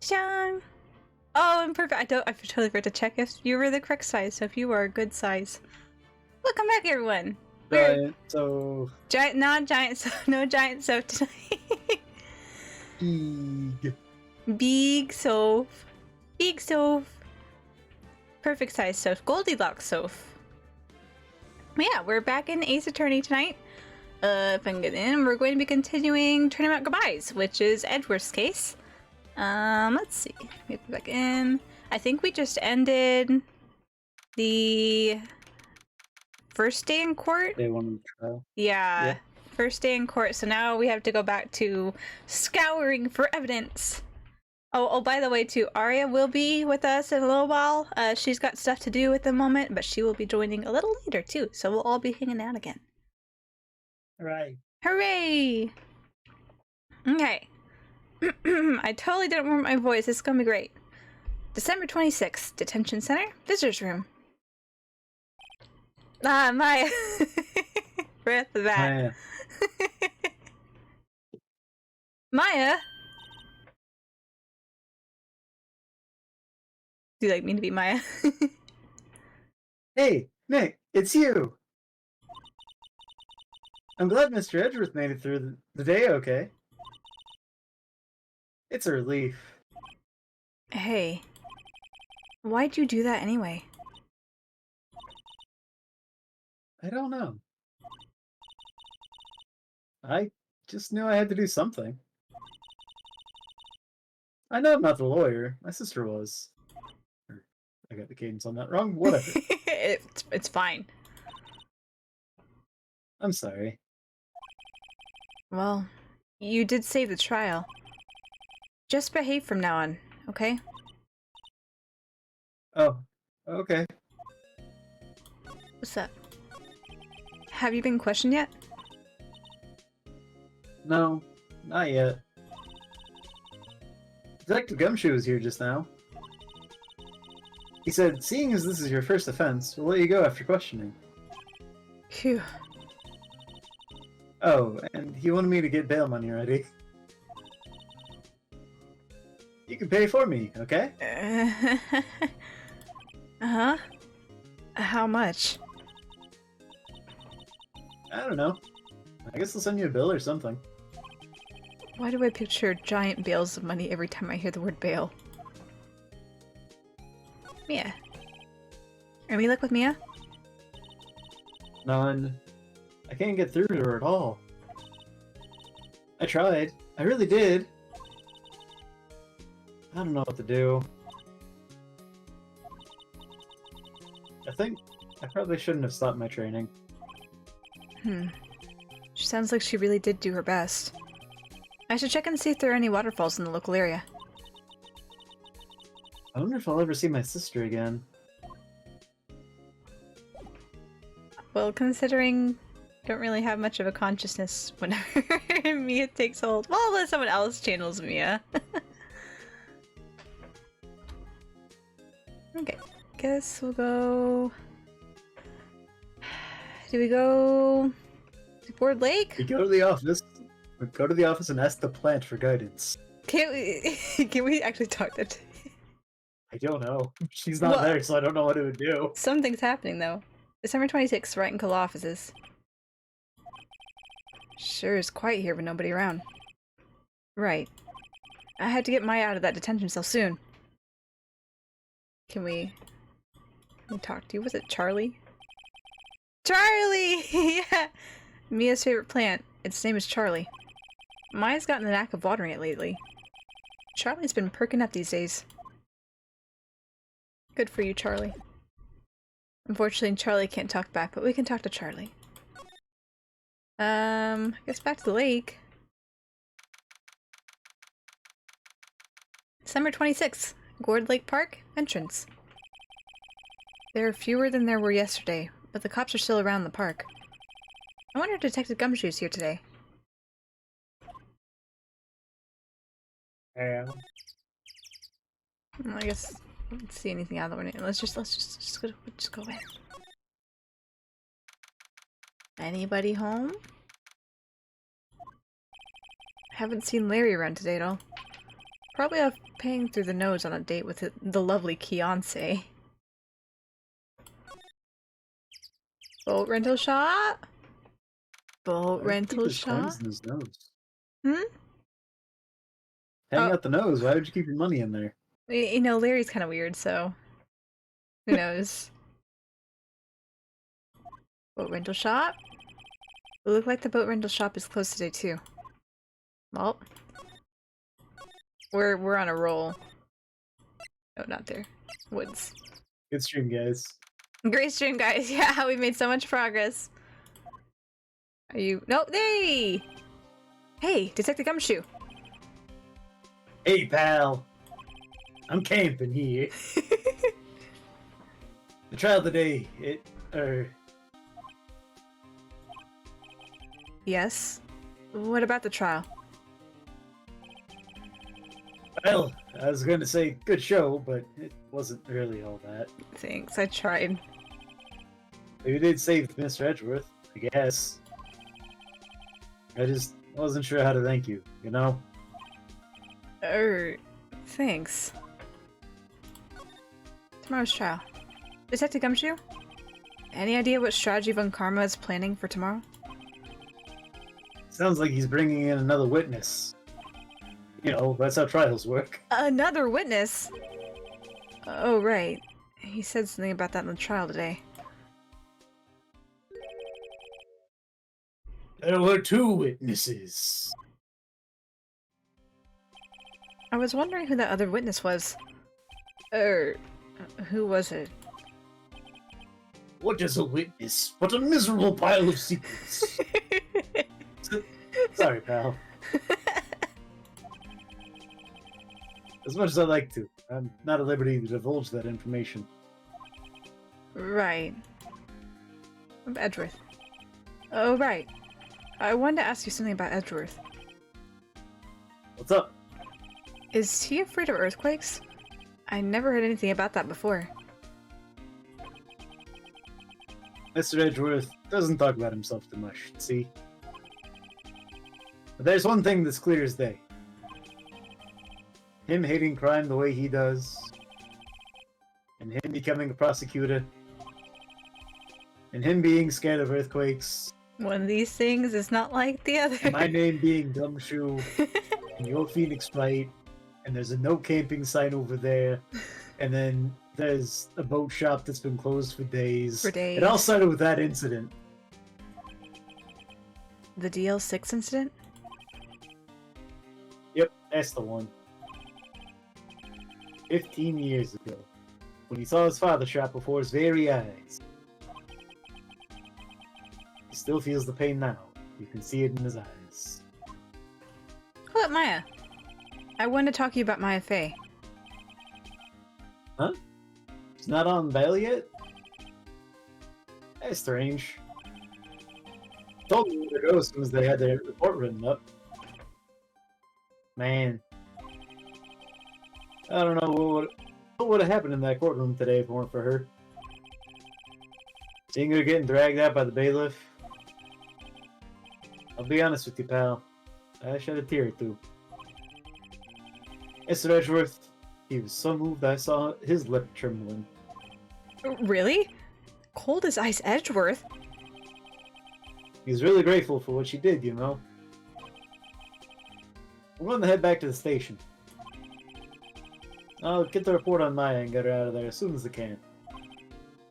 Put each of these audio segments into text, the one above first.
Shang. Oh, and perfect. I totally forgot to check if you were the correct size. So if you are a good size, welcome back, everyone. Giant, so Giant, non-giant, so no giant Soph tonight. big. Big Soph. Big Soph. Perfect size Soph. Goldilocks Soph. Yeah, we're back in Ace Attorney tonight. If I can get in, we're going to be continuing Tournament Goodbyes, which is Edgeworth's case. Let's see. Let me put back in. I think we just ended the first day in court. Day one of the trial. Yeah, first day in court. So now we have to go back to scouring for evidence. Oh, by the way, too, Aria will be with us in a little while. She's got stuff to do at the moment, but she will be joining a little later, too. So we'll all be hanging out again. Right. Hooray! Okay. I totally didn't warm my voice. This is gonna be great. December 26th, Detention Center, Visitors Room. Ah, Maya. Right off the bat. Maya? Do you like me to be Maya? Hey, Nick, it's you! I'm glad Mr. Edgeworth made it through the day okay. It's a relief. Hey. Why'd you do that anyway? I don't know. I just knew I had to do something. I know I'm not the lawyer. My sister was. I got the cadence on that wrong. Whatever. It's fine. I'm sorry. Well, you did save the trial. Just behave from now on, okay? Oh, okay. What's up? Have you been questioned yet? No, not yet. Detective Gumshoe was here just now. He said, seeing as this is your first offense, we'll let you go after questioning. Phew. Oh, and he wanted me to get bail money ready. You can pay for me, okay? Uh-huh. How much? I don't know. I guess I'll send you a bill or something. Why do I picture giant bales of money every time I hear the word bail? Mia. Any luck with Mia? None. I can't get through to her at all. I tried. I really did. I don't know what to do. I think I probably shouldn't have stopped my training. She sounds like she really did do her best. I should check and see if there are any waterfalls in the local area. I wonder if I'll ever see my sister again. Well, considering I don't really have much of a consciousness whenever Mia takes hold. Well, unless someone else channels Mia. Okay, guess we'll go... Do we go... to Board Lake? We go to the office. We go to the office and ask the plant for guidance. Can we actually talk to... I don't know. She's not there, so I don't know what it would do. Something's happening, though. December 26th, Wright and Co. offices. Sure is quiet here with nobody around. Right. I had to get Maya out of that detention cell soon. Can we talk to you? Was it Charlie? Charlie! Yeah! Mia's favorite plant. Its name is Charlie. Maya's gotten the knack of watering it lately. Charlie's been perking up these days. Good for you, Charlie. Unfortunately, Charlie can't talk back, but we can talk to Charlie. I guess back to the lake. December 26th, Gourd Lake Park, entrance. There are fewer than there were yesterday, but the cops are still around the park. I wonder if Detective Gumshoe's here today. Yeah. Well, I guess I don't see anything out of the window. Let's just go in. Anybody home? Haven't seen Larry around today at all. Probably off paying through the nose on a date with the lovely Kiance. Boat rental shop? Boat rental Keep his shop? coins in his nose. Hmm? Hang Oh. out the nose. Why would you keep your money in there? You know, Larry's kind of weird, so who knows? Boat rental shop? It looked like the boat rental shop is closed today too. Well, we're on a roll. Oh, not there. Woods. Good stream, guys. Great stream, guys. Yeah, we made so much progress. Are you? Nope. Hey, hey, Detective Gumshoe. Hey, pal. I'm camping here. The trial today, Yes. What about the trial? well, I was going to say good show, but it wasn't really all that. Thanks. I tried. We did save Mr. Edgeworth, I guess. I just wasn't sure how to thank you, you know? Thanks. Tomorrow's trial. Detective Gumshoe? Any idea what strategy Von Karma is planning for tomorrow? Sounds like he's bringing in another witness. You know, that's how trials work. Another witness? Oh, right. He said something about that in the trial today. There were 2 witnesses. I was wondering who that other witness was. Who was it? What is a witness but a miserable pile of secrets? Sorry, pal. As much as I'd like to, I'm not at liberty to divulge that information. Right. Edgeworth. Oh, right. I wanted to ask you something about Edgeworth. What's up? Is he afraid of earthquakes? I never heard anything about that before. Mr. Edgeworth doesn't talk about himself too much, see? But there's one thing that's clear as day. Him hating crime the way he does, and him becoming a prosecutor, and him being scared of earthquakes, One of these things is not like the other. and my name being Gumshoe, and your Phoenix Wright, and there's a no camping sign over there, and then there's a boat shop that's been closed for days. For days. It all started with that incident. The DL6 incident? Yep, that's the one. 15 years ago, when he saw his father shot before his very eyes. He still feels the pain now. You can see it in his eyes. Hold up, Maya. I wanted to talk to you about Maya Fey. Huh? He's not on bail yet? That's strange. Told me where to go as soon as they had their report written up. Man. I don't know what would have happened in that courtroom today if it weren't for her. Seeing her getting dragged out by the bailiff. I'll be honest with you, pal. I shed a tear or two. Mr. Edgeworth, he was so moved I saw his lip trembling. Really? Cold as ice Edgeworth? He's really grateful for what she did, you know. I'm going to head back to the station. I'll get the report on Maya and get her out of there as soon as I can.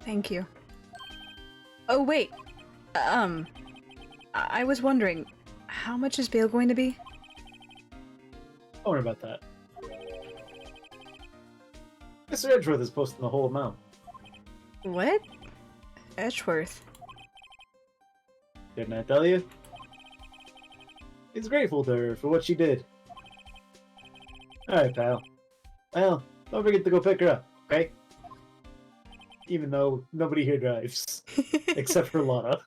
Thank you. Oh, wait. I was wondering, how much is bail going to be? Don't worry about that. Mr. Edgeworth is posting the whole amount. What? Edgeworth. Didn't I tell you? He's grateful to her for what she did. Alright, pal. Well, don't forget to go pick her up, okay? Even though nobody here drives. Except for Lana.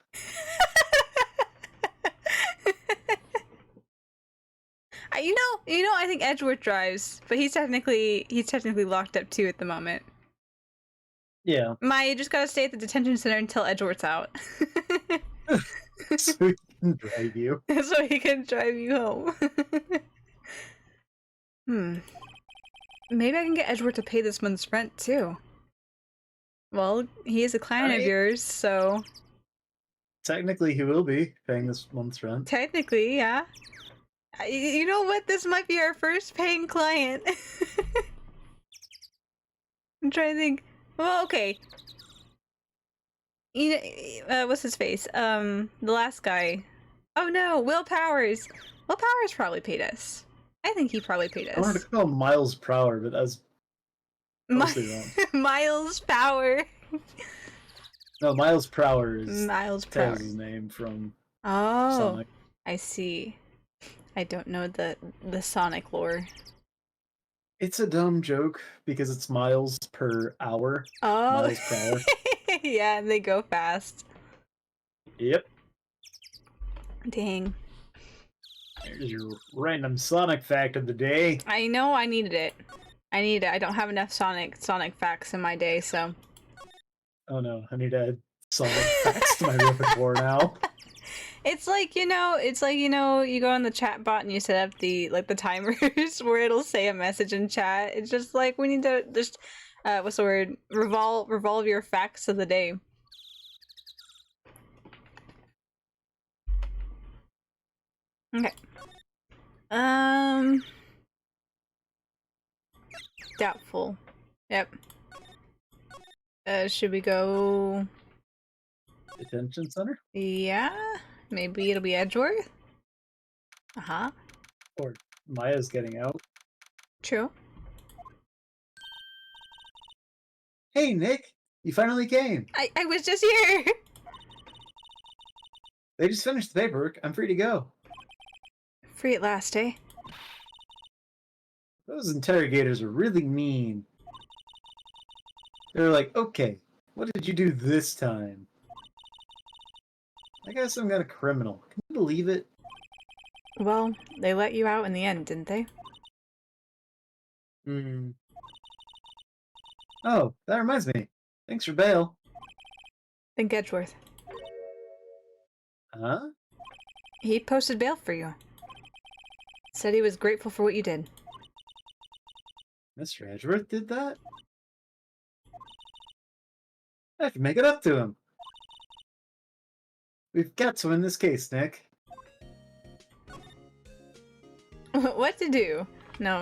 I think Edgeworth drives, but he's technically locked up too at the moment. Yeah. You just gotta stay at the detention center until Edgeworth's out. So he can drive you. So he can drive you home. Maybe I can get Edgeworth to pay this month's rent too. Well, he is a client of yours, so Technically, he will be paying this month's rent. technically, yeah. You know what? This might be our first paying client. I'm trying to think. Well, okay. You know, what's his face? The last guy. Oh no, Will Powers. Will Powers probably paid us. I think he probably paid us. I wanted to call him Miles Prower, but that's mostly wrong. Miles Power. No, Miles Prower is Miles Power. Tails' name from Oh, Sonic. I see. I don't know the Sonic lore. It's a dumb joke because it's miles per hour. Oh, Miles per hour. yeah, and they go fast. Yep. Dang. There's your random Sonic fact of the day. I know I needed it. I need it. I don't have enough Sonic facts in my day, so. Oh no, I need to add Sonic facts to my repertoire now. It's like, you know, you go on the chat bot and you set up the timers where it'll say a message in chat. It's just like we need to just what's the word? Revolve your facts of the day. Okay. Doubtful. Yep. Should we go? Detention center? Yeah, maybe it'll be Edgeworth. Uh-huh. Or Maya's getting out. True. Hey Nick, you finally came. I was just here. They just finished the paperwork. I'm free to go. Free at last, eh? Those interrogators are really mean. They're like, okay, what did you do this time? I got some kind of criminal. Can you believe it? Well, they let you out in the end, didn't they? Hmm. Oh, that reminds me. Thanks for bail. Think Edgeworth. Huh? He posted bail for you. Said he was grateful for what you did. Mr. Edgeworth did that? I have to make it up to him. We've got to win this case, Nick. What to do? No,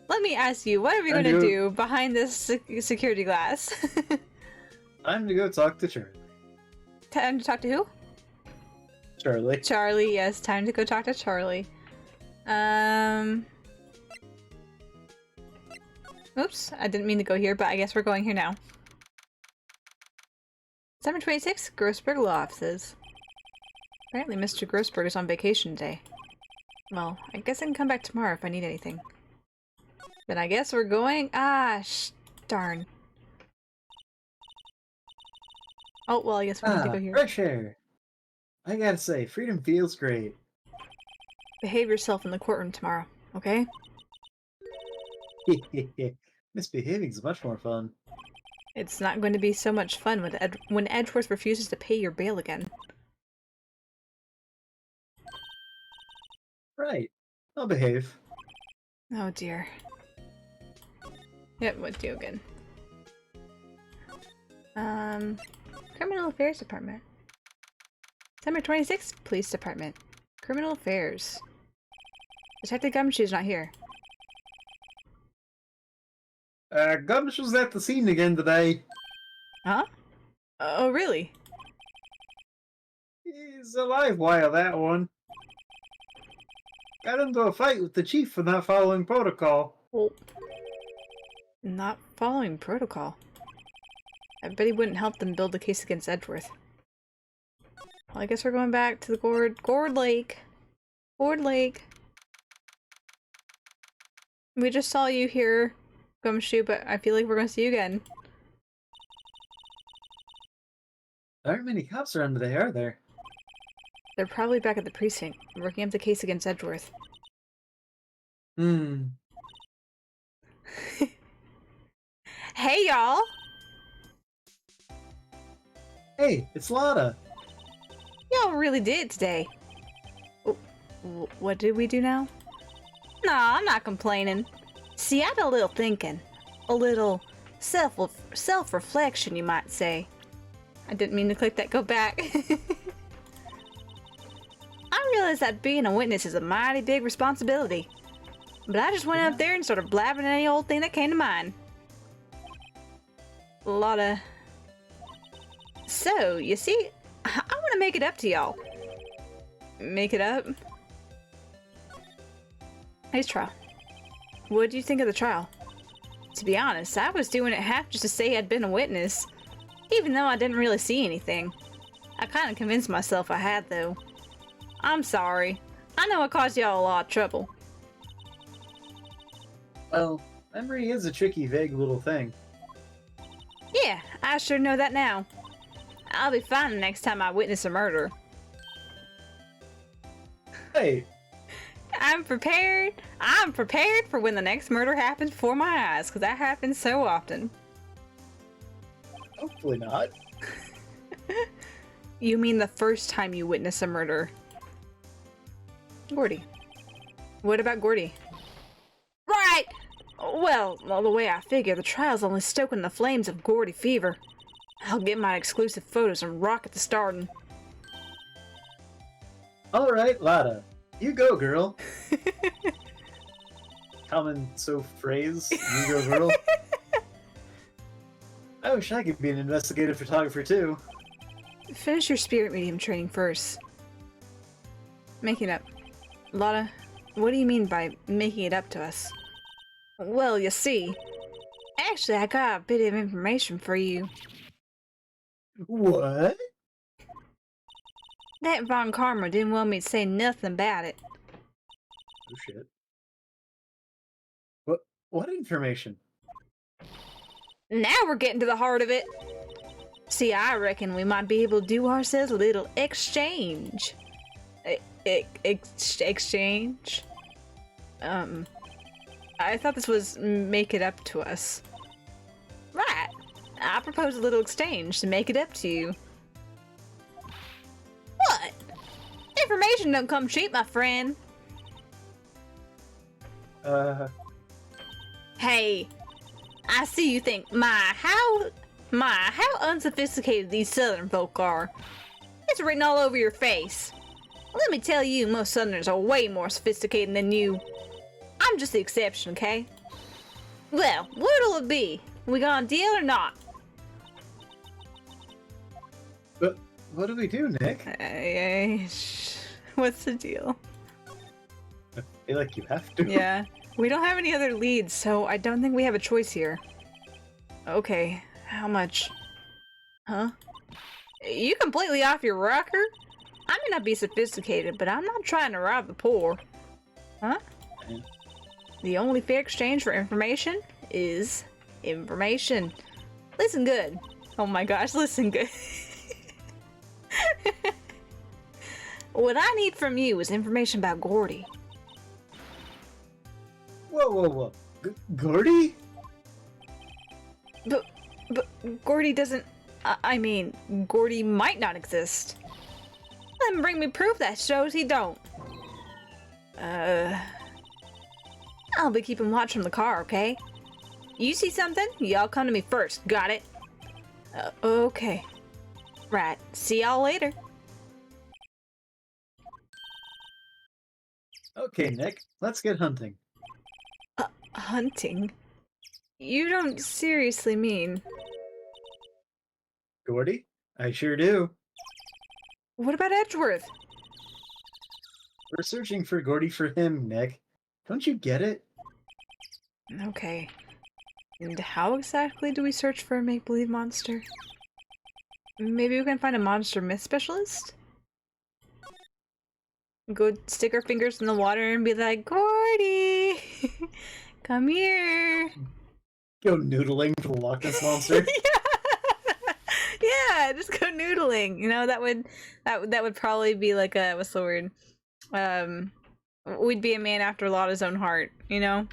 let me ask you, what are we going to do behind this security glass? Time to go talk to Charlie. Time to talk to who? Charlie. Charlie, yes, time to go talk to Charlie. Oops, I didn't mean to go here, but I guess we're going here now. 726, Grossberg Law Offices. Apparently Mr. Grossberg is on vacation today. Well, I guess I can come back tomorrow if I need anything. Then I guess we're going... darn. Oh, well, I guess we need to go here. Fresh air. I gotta say, freedom feels great. Behave yourself in the courtroom tomorrow, okay? Misbehaving's much more fun. It's not going to be so much fun with when Edgeworth refuses to pay your bail again. Right. I'll behave. Oh dear. Yep, what do again? Criminal Affairs Department. September 26th, Police Department. Criminal Affairs. Detective Gumshoe's not here. Gumshoe's at the scene again today. Huh? Oh, really? He's a live wire, that one. Got into a fight with the chief for not following protocol. Well, not following protocol. I bet he wouldn't help them build the case against Edgeworth. Well, I guess we're going back to the Gourd Lake. Gourd Lake. We just saw you here, Gumshoe, but I feel like we're going to see you again. There aren't many cops around today, are there? They're probably back at the precinct, working up the case against Edgeworth. Hmm. Hey, y'all! Hey, it's Lotta. Y'all really did today. Oh, what did we do now? Nah, I'm not complaining. See, I did a little thinking. A little self-reflection, you might say. I didn't mean to click that. Go back. I realize that being a witness is a mighty big responsibility. But I just went up there and started blabbering any old thing that came to mind. A lot of... So, you see, I want to make it up to y'all. Make it up? Nice trial. What do you think of the trial? To be honest, I was doing it half just to say I'd been a witness. Even though I didn't really see anything. I kind of convinced myself I had, though. I'm sorry. I know I caused y'all a lot of trouble. Well, memory is a tricky, vague little thing. Yeah, I sure know that now. I'll be fine the next time I witness a murder. Hey! I'm prepared. I'm prepared for when the next murder happens before my eyes, because that happens so often. Hopefully not. You mean the first time you witness a murder? Gordy. What about Gordy? Right! Well, the way I figure, the trial's only stoking the flames of Gordy fever. I'll get my exclusive photos and rock at the starting. Alright, Lada. You go, girl. Common Soph phrase. You go, girl. I wish I could be an investigative photographer, too. Finish your spirit medium training first. Making up. Lada, what do you mean by making it up to us? Well, you see, actually I got a bit of information for you. What? That Von Karma didn't want me to say nothing about it. Oh shit. What information? Now we're getting to the heart of it. See, I reckon we might be able to do ourselves a little exchange. Exchange? I thought this was make it up to us. Right. I propose a little exchange to make it up to you. What? Information don't come cheap, my friend. Hey, I see you think, how unsophisticated these southern folk are. It's written all over your face. Let me tell you, most southerners are way more sophisticated than you. I'm just the exception, okay? Well, what'll it be? We gonna deal or not? But what do we do, Nick? What's the deal? I feel like you have to. Yeah. We don't have any other leads, so I don't think we have a choice here. Okay, how much? Huh? You completely off your rocker? I may not be sophisticated, but I'm not trying to rob the poor. Huh? The only fair exchange for information is information. Listen good. Oh my gosh, listen good. What I need from you is information about Gordy. Whoa. Gordy? But Gordy doesn't... I mean, Gordy might not exist. Let him bring me proof that shows he don't. I'll be keeping watch from the car, okay? You see something? Y'all come to me first, got it? Okay. Right, see y'all later. Okay, Nick, let's get hunting. Hunting? You don't seriously mean... Gordy? I sure do. What about Edgeworth? We're searching for Gordy for him, Nick. Don't you get it? Okay. And how exactly do we search for a make-believe monster? Maybe we can find a monster myth specialist? Go stick our fingers in the water and be like, Gordy! Come here! Go noodling for the Loch Ness Monster? Yeah, just go noodling. You know, that would probably be like a, what's the word? We'd be a man after Lotta's own heart, you know?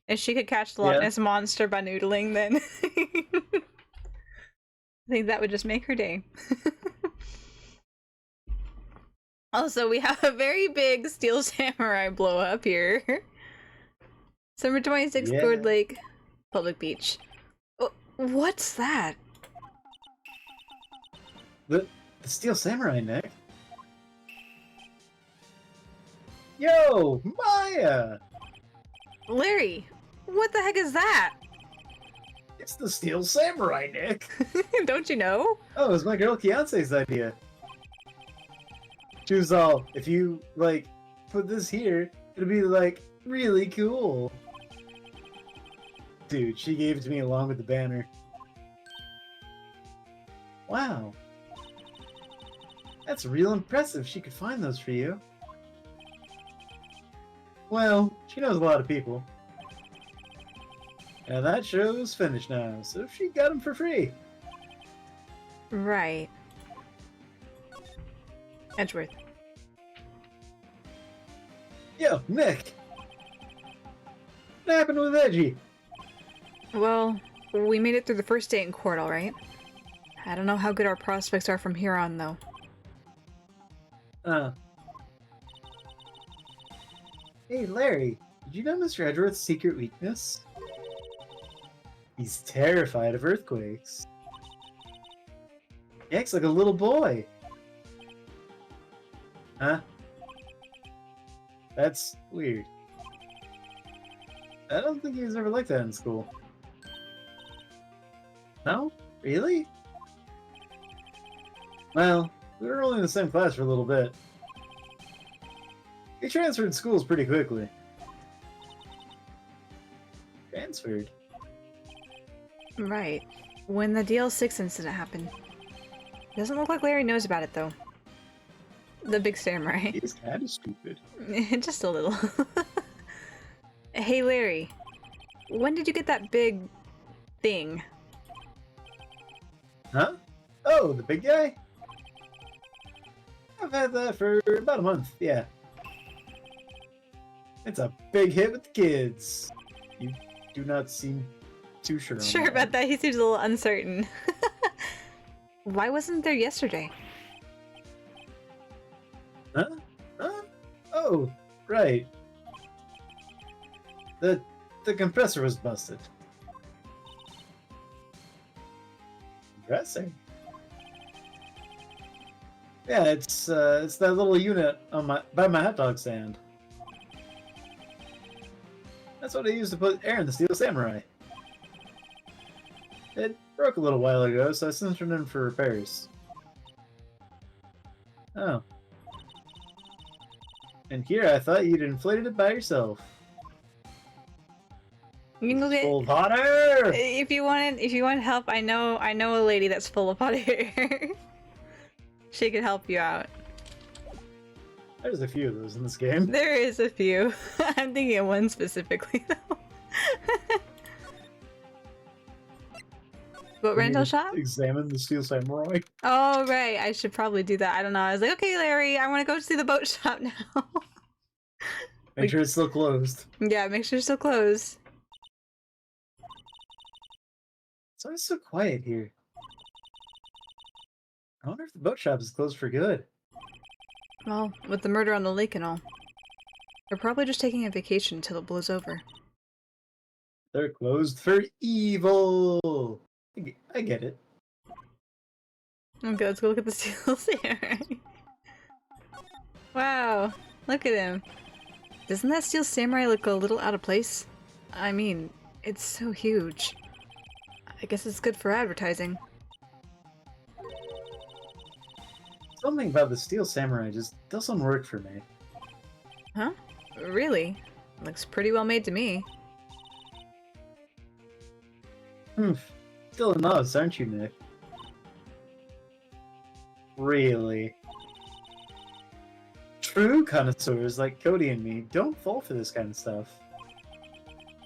If she could catch the Loch Ness Monster by noodling, then I think that would just make her day. Also, we have a very big steel samurai blow up here. Summer 26th, Yeah. Gourd Lake, Public Beach. Oh, what's that? The Steel Samurai, Nick. Yo, Maya! Larry, what the heck is that? It's the Steel Samurai, Nick. Don't you know? Oh, it was my girl Kiance's idea. She was all, if you, like, put this here, it'll be, like, really cool. Dude, she gave it to me along with the banner. Wow. That's real impressive she could find those for you. Well, she knows a lot of people. And that show's finished now, so she got them for free. Right. Edgeworth. Yo, Nick! What happened with Edgy? Well, we made it through the first day in court, alright? I don't know how good our prospects are from here on, though. Hey, Larry, did you know Mr. Edgeworth's secret weakness? He's terrified of earthquakes. He acts like a little boy. Huh? That's weird. I don't think he was ever like that in school. No? Really? Well, we were only in the same class for a little bit. He transferred schools pretty quickly. Transferred? Right. When the DL6 incident happened. Doesn't look like Larry knows about it, though. The big samurai. He's kind of stupid. Just a little. Hey, Larry. When did you get that big thing? Huh? Oh, the big guy? I've had that for about a month, yeah. It's a big hit with the kids. You do not seem too sure on Sure about that, he seems a little uncertain. Why wasn't there yesterday? Huh? Huh? Oh, right. The compressor was busted. Compressor? Yeah, it's that little unit on by my hot dog stand. That's what I used to put air in the Steel Samurai. It broke a little while ago, so I sent it in for repairs. Oh. And here I thought you'd inflated it by yourself. You can go get Full of hot air! if you want help. I know a lady that's full of hot air. She could help you out. There's a few of those in this game. There is a few. I'm thinking of one specifically though. What rental shop? Examine the Steel Samurai. Oh right, I should probably do that. I don't know. I was like, okay, Larry, I want to go see the boat shop now. Make sure it's still closed. Yeah, make sure it's still closed. It's always so quiet here. I wonder if the boat shop is closed for good. Well, with the murder on the lake and all, they're probably just taking a vacation until it blows over. They're closed for evil. I get it. Okay, let's go look at the Steel Samurai. Wow, look at him. Doesn't that Steel Samurai look a little out of place? I mean, it's so huge. I guess it's good for advertising. Something about the Steel Samurai just doesn't work for me. Huh? Really? Looks pretty well made to me. Still in us, aren't you, Nick? Really? True connoisseurs like Cody and me don't fall for this kind of stuff.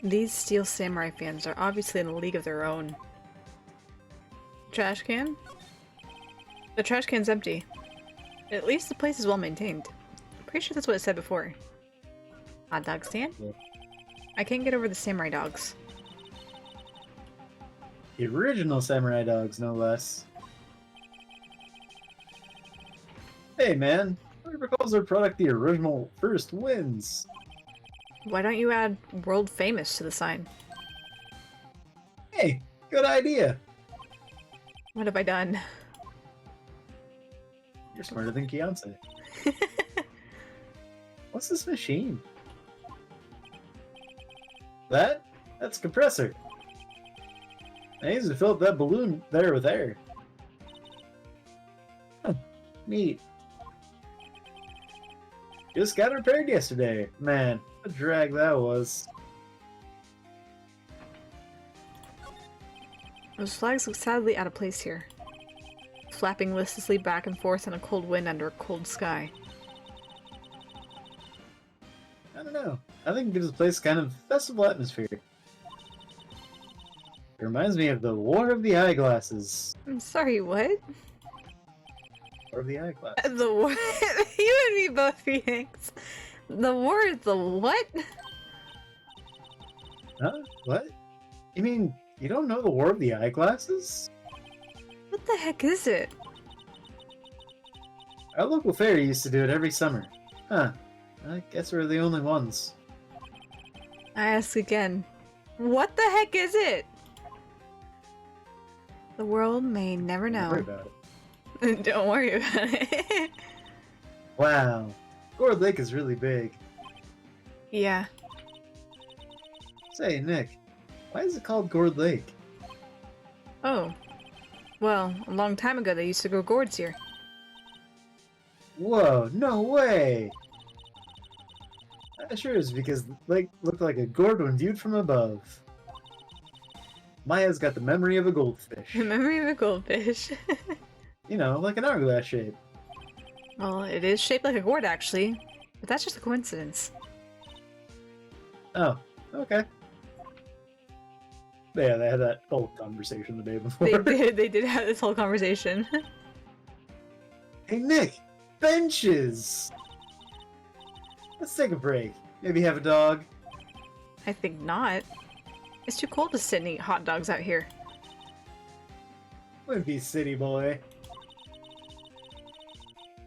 These Steel Samurai fans are obviously in a league of their own. Trash can? The trash can's empty. At least the place is well maintained. I'm pretty sure that's what it said before. Hot dog stand? Yeah. I can't get over the samurai dogs. The original samurai dogs, no less. Hey man, whoever calls their product the original first wins. Why don't you add world famous to the sign? Hey, good idea. What have I done? You're smarter than Beyonce. What's this machine? That's a compressor. I need to fill up that balloon there with air. Huh, neat. Just got repaired yesterday. Man, what a drag that was. Those flags look sadly out of place here. Flapping listlessly back and forth in a cold wind under a cold sky. I don't know. I think it gives the place kind of festival atmosphere. It reminds me of the War of the Eyeglasses. I'm sorry, what? War of the Eyeglasses. The war? You and me both, Phoenix. The war is the what? Huh? What? You mean you don't know the War of the Eyeglasses? What the heck is it? Our local fair used to do it every summer. Huh. I guess we're the only ones. I ask again. What the heck is it? The world may never know. Don't worry about it. Don't worry about it. Wow. Gourd Lake is really big. Yeah. Say, Nick, why is it called Gourd Lake? Oh. Well, a long time ago they used to grow gourds here. Whoa, no way! That sure is because the lake looked like a gourd when viewed from above. Maya's got the memory of a goldfish. Memory of a goldfish. You know, like an hourglass shape. Well, it is shaped like a gourd actually, but that's just a coincidence. Oh, okay. Yeah, they had that whole conversation the day before. They did have this whole conversation. Hey Nick, benches! Let's take a break. Maybe have a dog. I think not. It's too cold to sit and eat hot dogs out here. Wimpy city boy.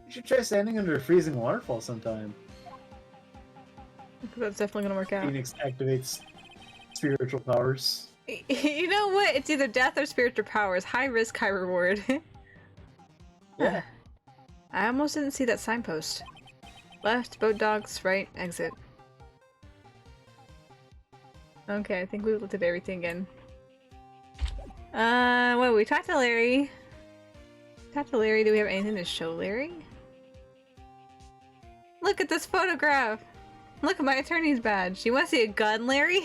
You should try standing under a freezing waterfall sometime. That's definitely gonna work out. Phoenix activates spiritual powers. You know what? It's either death or spiritual powers. High risk, high reward. Yeah. I almost didn't see that signpost. Left, boat dogs, right, exit. Okay, I think we looked at everything again. Wait, we talked to Larry. Talked to Larry. Do we have anything to show Larry? Look at this photograph! Look at my attorney's badge. You want to see a gun, Larry?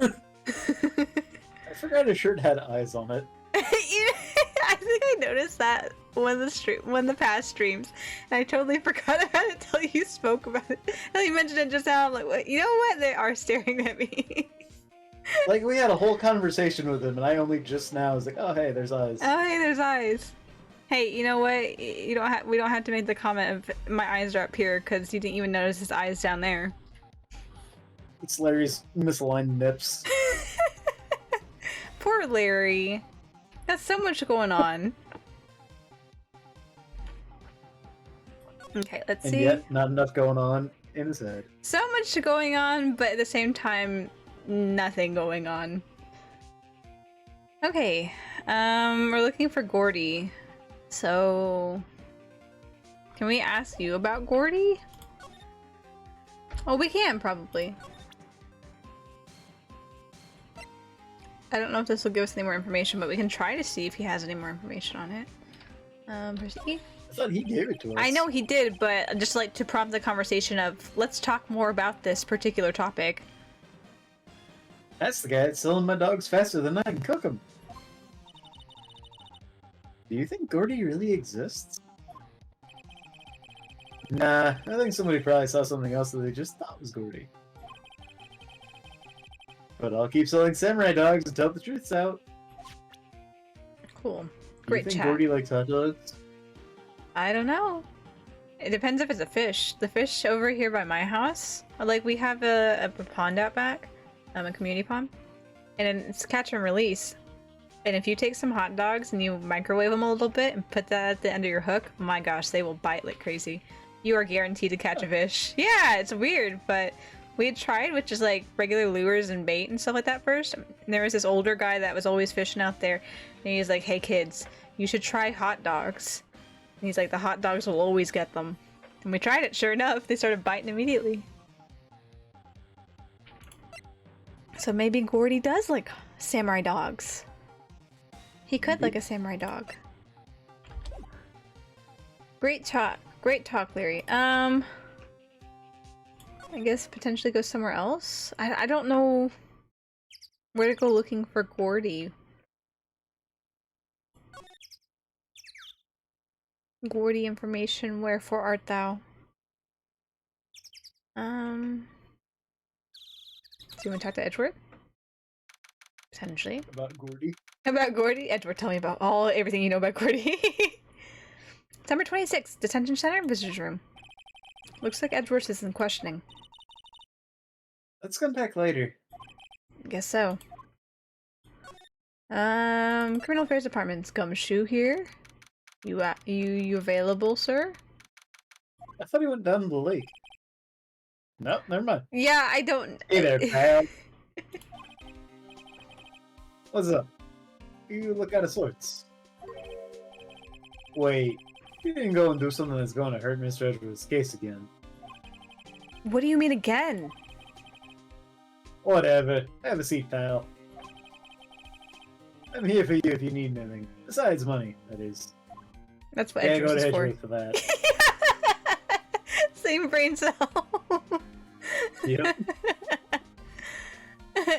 I forgot his shirt had eyes on it. I think I noticed that one of the past streams, and I totally forgot about it until you spoke about it. And you mentioned it just now. I'm like, what? You know what? They are staring at me. Like, we had a whole conversation with him, and I only just now was like, oh, hey, there's eyes. Oh, hey, there's eyes. Hey, you know what? We don't have to make the comment of my eyes are up here because you didn't even notice his eyes down there. It's Larry's misaligned nips. Poor Larry. Got so much going on. Okay, let's And see. yet, not enough going on in his head. So much going on, but at the same time, nothing going on. Okay, we're looking for Gordy. So, can we ask you about Gordy? Oh, we can, probably. I don't know if this will give us any more information, but we can try to see if he has any more information on it. Proceed. I thought he gave it to us. I know he did, but I'd just like to prompt the conversation of, let's talk more about this particular topic. That's the guy that's selling my dogs faster than I can cook them. Do you think Gordy really exists? Nah, I think somebody probably saw something else that they just thought was Gordy. But I'll keep selling samurai dogs until the truth's out. Cool. Do Great you think chat. Gordy likes hot dogs? I don't know. It depends if it's a fish. The fish over here by my house, like we have a pond out back, a community pond, and it's catch and release. And if you take some hot dogs and you microwave them a little bit and put that at the end of your hook, my gosh, they will bite like crazy. You are guaranteed to catch a fish. Yeah, it's weird, but we had tried with just like regular lures and bait and stuff like that first. And there was this older guy that was always fishing out there, and he's like, "Hey kids, you should try hot dogs." And he's like, "The hot dogs will always get them." And we tried it. Sure enough, they started biting immediately. So maybe Gordy does like samurai dogs. He could like a samurai dog. Great talk, Larry. I guess potentially go somewhere else. I don't know where to go looking for Gordy. Gordy information, wherefore art thou? Do you want to talk to Edgeworth? Potentially. About Gordy. About Gordy? Edgeworth, tell me about everything you know about Gordy. September 26th, Detention Center, Visitors Room. Looks like Edgeworth is in questioning. Let's come back later. Guess so. Criminal Affairs Department's Gumshoe here. You available, sir? I thought he went down the lake. Nope, never mind. Yeah, I don't... Hey there, pal. What's up? You look out of sorts. Wait, you didn't go and do something that's going to hurt Mr. Edgeworth's case again. What do you mean again? Whatever. Have a seat, pal. I'm here for you if you need anything. Besides money, that is. That's what Yeah, go Edgeworth to is for. Edgeworth for that. Same brain cell. Yep.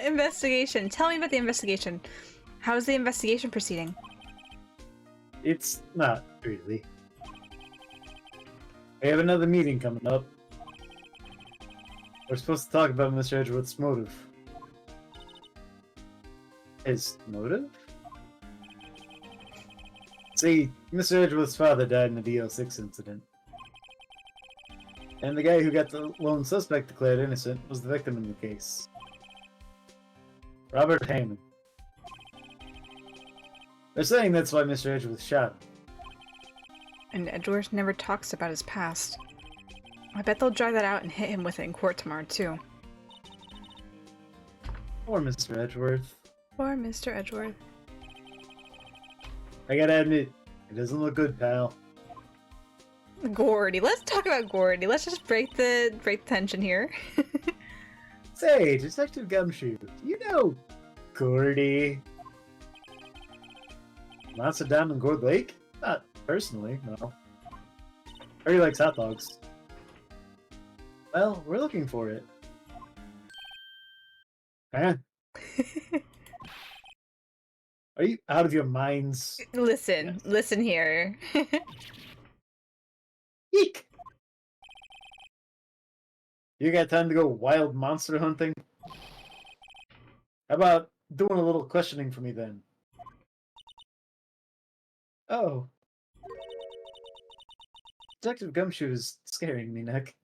Investigation. Tell me about the investigation. How is the investigation proceeding? It's not really. We have another meeting coming up. We're supposed to talk about Mr. Edgeworth's motive. His motive? See, Mr. Edgeworth's father died in the DL6 incident. And the guy who got the lone suspect declared innocent was the victim in the case. Robert Hammond. They're saying that's why Mr. Edgeworth shot him. And Edgeworth never talks about his past. I bet they'll drag that out and hit him with it in court tomorrow, too. Poor Mr. Edgeworth. Poor Mr. Edgeworth. I gotta admit, it doesn't look good, pal. Gordy. Let's talk about Gordy. Let's just break the tension here. Say, Detective Gumshoe, you know Gordy? Monster down in Gourd Lake? Not personally, no. Or he likes hot dogs. Well, we're looking for it. Huh? Are you out of your minds? Listen, Yes. listen here. Eek! You got time to go wild monster hunting? How about doing a little questioning for me then? Oh. Detective Gumshoe is scaring me, Nick.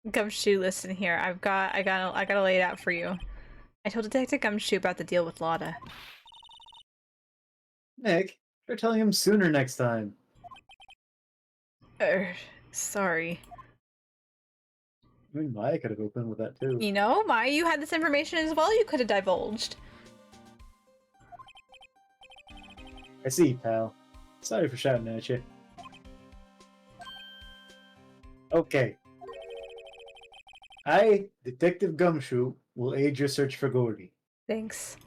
Gumshoe, listen here. I gotta lay it out for you. I told Detective Gumshoe about the deal with Lotta. Nick, try telling him sooner next time. Sorry. I mean, Maya could have opened with that too. You know, Maya, you had this information as well. You could have divulged. I see, pal. Sorry for shouting at you. Okay. I, Detective Gumshoe, will aid your search for Gordy. Thanks.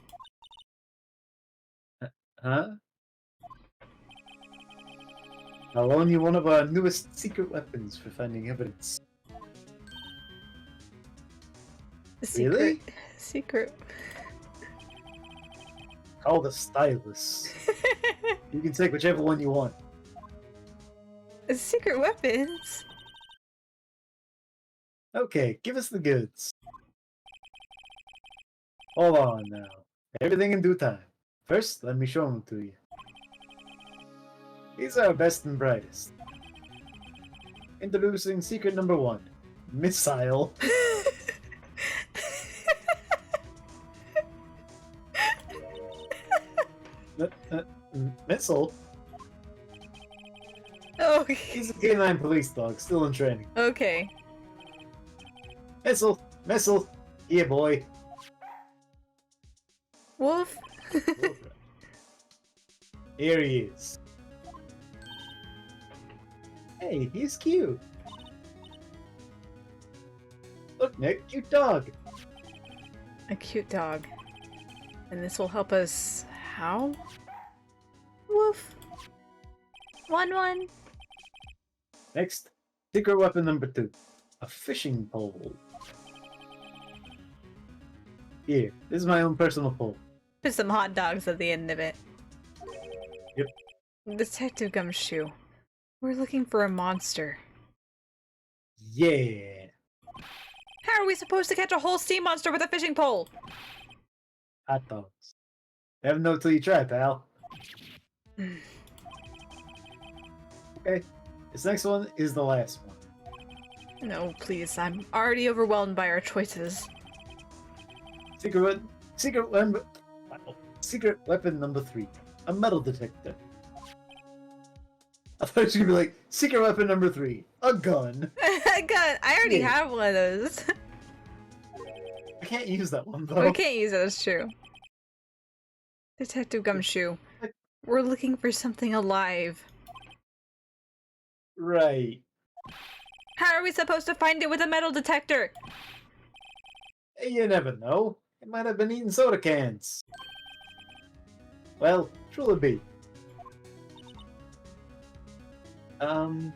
Huh? I'll loan you one of our newest secret weapons for finding evidence. Secret. Really? Secret. Called a stylus. You can take whichever one you want. Secret weapons? Okay, give us the goods. Hold on now. Everything in due time. First, let me show them to you. These are our best and brightest. Introducing secret number 1. Missile. Missile? Okay. He's a canine police dog, still in training. Okay. Missile! Yeah, boy. Wolf? Here he is. Hey, he's cute. Look, Nick, cute dog. A cute dog. And this will help us... how? Woof. 1-1. Next, secret weapon number 2. A fishing pole. Here, this is my own personal pole. Put some hot dogs at the end of it. Yep. Detective Gumshoe. We're looking for a monster. Yeah. How are we supposed to catch a whole sea monster with a fishing pole? Hot dogs. Never know till you try, pal. Okay. This next one is the last one. No, please. I'm already overwhelmed by our choices. Secret weapon number 3. A metal detector. I thought you were gonna be like, secret weapon number 3. A gun. God, I already Yeah. have one of those. I can't use that one though. We can't use it, that's true. Detective Gumshoe. We're looking for something alive. Right. How are we supposed to find it with a metal detector? You never know. It might have been eating soda cans. Well, truly be. I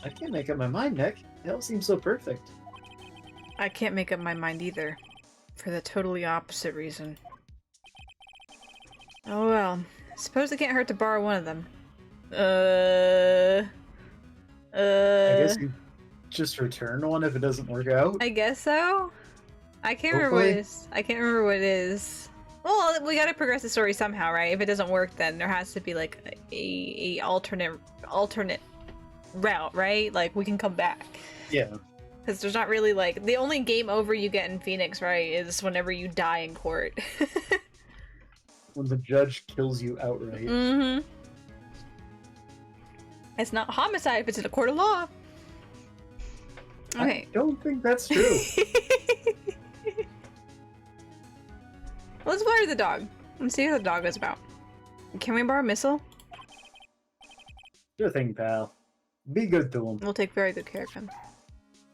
can't make up my mind, Nick. It all seems so perfect. I can't make up my mind either. For the totally opposite reason. Oh well. Suppose it can't hurt to borrow one of them. I guess you just return one if it doesn't work out. I guess so? I can't remember what it is. I can't remember what it is. Well, we gotta progress the story somehow, right? If it doesn't work, then there has to be like a alternate route, right? Like we can come back. Yeah. Because there's not really like the only game over you get in Phoenix, right? Is whenever you die in court. When the judge kills you outright. Mm-hmm. It's not homicide if it's in a court of law. Okay. I don't think that's true. Let's water the dog. Let's see what the dog is about. Can we borrow a missile? Sure thing, pal. Be good to him. We'll take very good care of him.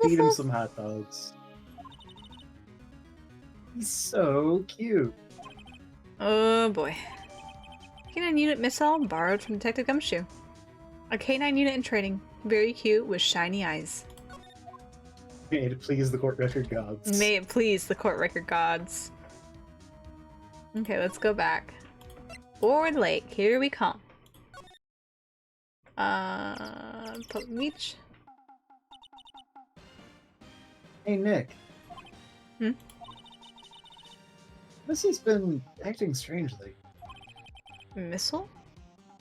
Feed him some hot dogs. He's so cute. Oh boy. K9 unit missile borrowed from Detective Gumshoe. A K9 unit in training. Very cute with shiny eyes. May it please the court record gods. May it please the court record gods. Okay, let's go back. Forward Lake, here we come. Public Beach. Hey, Nick. Hmm? Missy's been acting strangely. Missile?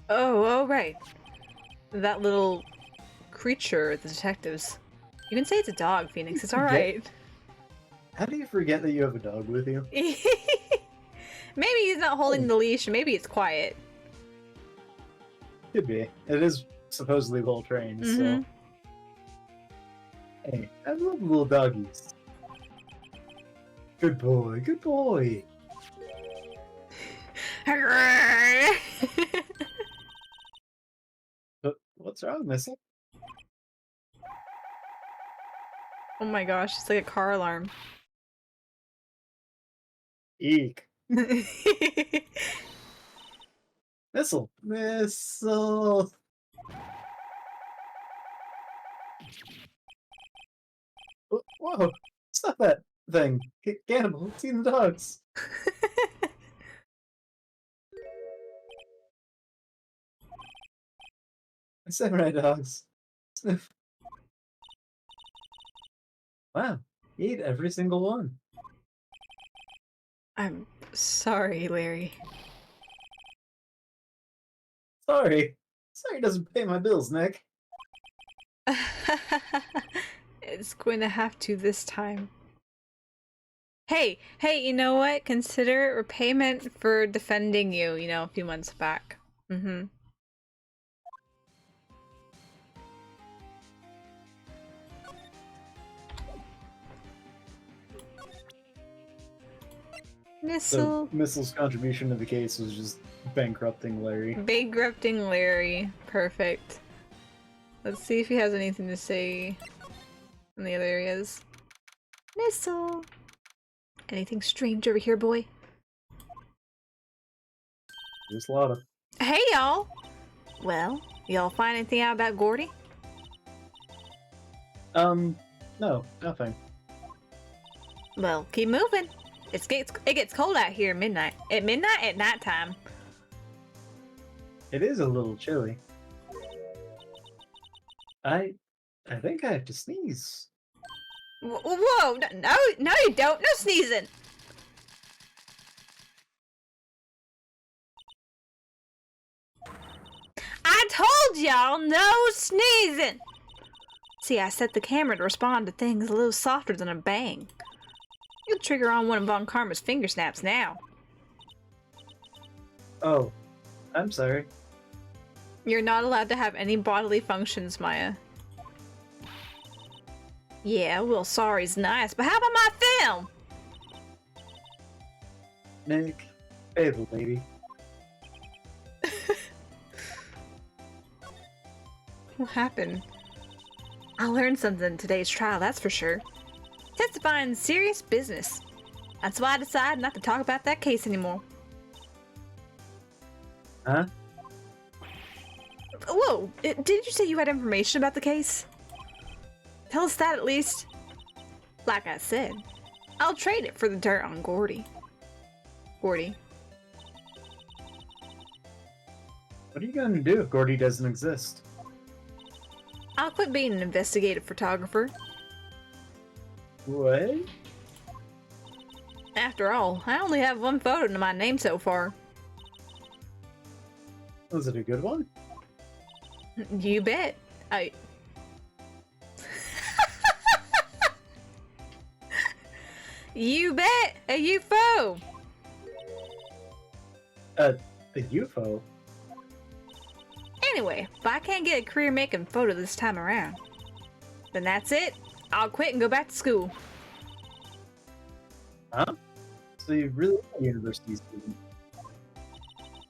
Oh, right. That little creature, the detectives. You can say it's a dog, Phoenix. It's alright. How do you forget that you have a dog with you? Maybe he's not holding the leash. Maybe it's quiet. Could be. It is supposedly well trained, so. Hey, I love little doggies. Good boy, good boy. What's wrong, Missy? Oh my gosh, it's like a car alarm. Eek. Missile. Missile. Whoa. Stop that thing. Cannibal. It's eating the dogs. Samurai dogs. Sniff. Wow. He ate every single one. I'm sorry, Larry. Sorry. Sorry doesn't pay my bills, Nick. It's going to have to this time. Hey, you know what? Consider repayment for defending you, a few months back. Missile. Missile's contribution to the case was just bankrupting Larry. Bankrupting Larry. Perfect. Let's see if he has anything to say in the other areas. Missile. Anything strange over here, boy? There's a lot of. Hey, y'all! Well, y'all find anything out about Gordy? No, nothing. Well, keep moving. It gets cold out here at midnight. At midnight? At nighttime. It is a little chilly. I think I have to sneeze. Whoa! No, you don't! No sneezing! I told y'all no sneezing! See, I set the camera to respond to things a little softer than a bang. You'll trigger on one of Von Karma's finger snaps now. Oh, I'm sorry. You're not allowed to have any bodily functions, Maya. Yeah, well, sorry's nice, but how about my film? Nick, hey, the lady. What happened? I learned something in today's trial, that's for sure. Testifying serious business. That's why I decided not to talk about that case anymore. Huh? Whoa, did you say you had information about the case? Tell us that at least. Like I said, I'll trade it for the dirt on Gordy. Gordy. What are you gonna do if Gordy doesn't exist? I'll quit being an investigative photographer. What? After all, I only have one photo to my name so far. Was it a good one? You bet. You bet! A UFO! A UFO? Anyway, if I can't get a career making photo this time around, then that's it. I'll quit and go back to school. Huh? So you really are a university student?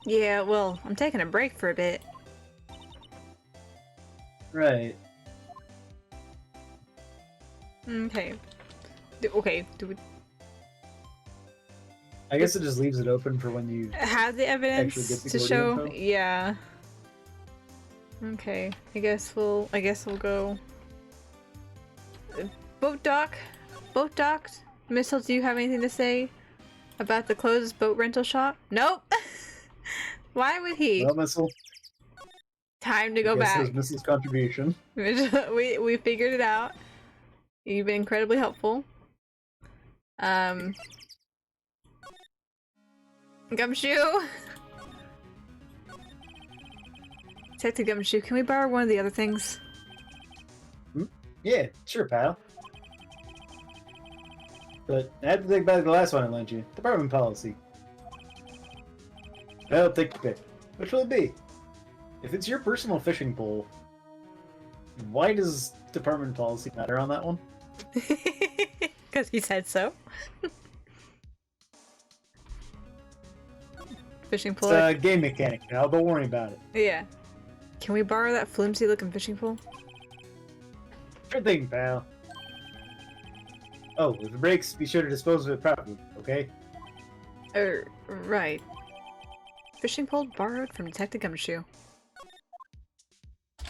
Yeah, well, I'm taking a break for a bit. Right. Okay. Do we I guess it just leaves it open for when you have the actually get evidence the to Gordy show? info? Yeah. Okay. I guess we'll go. Boat dock. Missile, do you have anything to say about the closed boat rental shop? Nope. Why would he? Well, Missile. Time to go I guess back. it was Mrs.'s contribution. we figured it out. You've been incredibly helpful. Gumshoe. Detective Gumshoe, can we borrow one of the other things? Yeah, sure, pal. But I have to take back the last one I lent you. Department policy. Well, take your pick. Which will it be? If it's your personal fishing pole, why does department policy matter on that one? Because he said so. Fishing pole. It's a game mechanic, pal. Don't worry about it. Yeah. Can we borrow that flimsy looking fishing pole? Sure thing, pal. Oh, if it breaks, be sure to dispose of it properly, okay? Right. Fishing pole borrowed from Detective Gumshoe.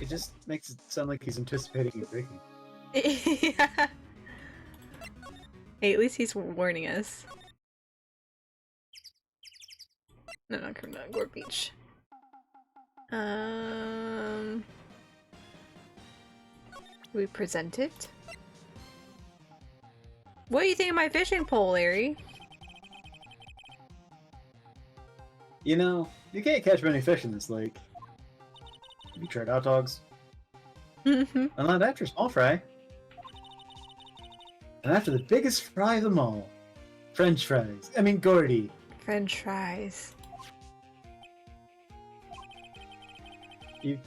It just makes it sound like he's anticipating you breaking. Yeah. Hey, at least he's warning us. No, not Gore Beach. We present it. What do you think of my fishing pole, Larry? You know, you can't catch many fish in this lake. Have you tried hot dogs? Mm-hmm. And not after small fry. And after the biggest fry of them all. French fries. I mean, Gordy. French fries. You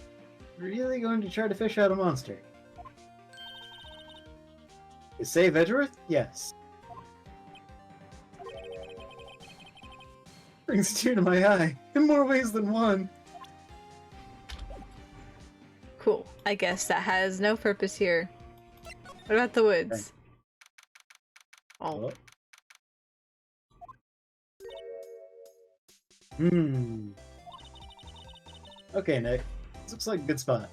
really going to try to fish out a monster? Is save Edgeworth? Yes. Brings a tear to my eye in more ways than one. Cool. I guess that has no purpose here. What about the woods? Oh. Okay, Nick. This looks like a good spot.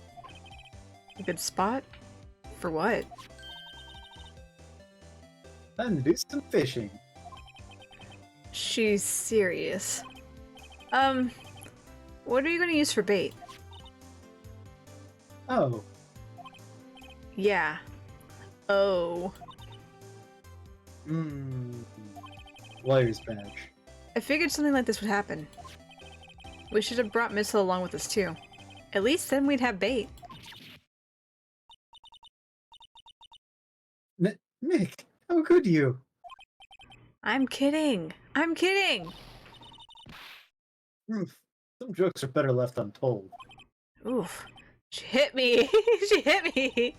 A good spot? For what? Time to do some fishing. She's serious. What are you gonna use for bait? Oh. Yeah. Oh. Lawyer's badge. I figured something like this would happen. We should have brought Missile along with us too. At least then we'd have bait. Nick, how could you? I'm kidding. I'm kidding. Some jokes are better left untold. Oof. She hit me. She hit me.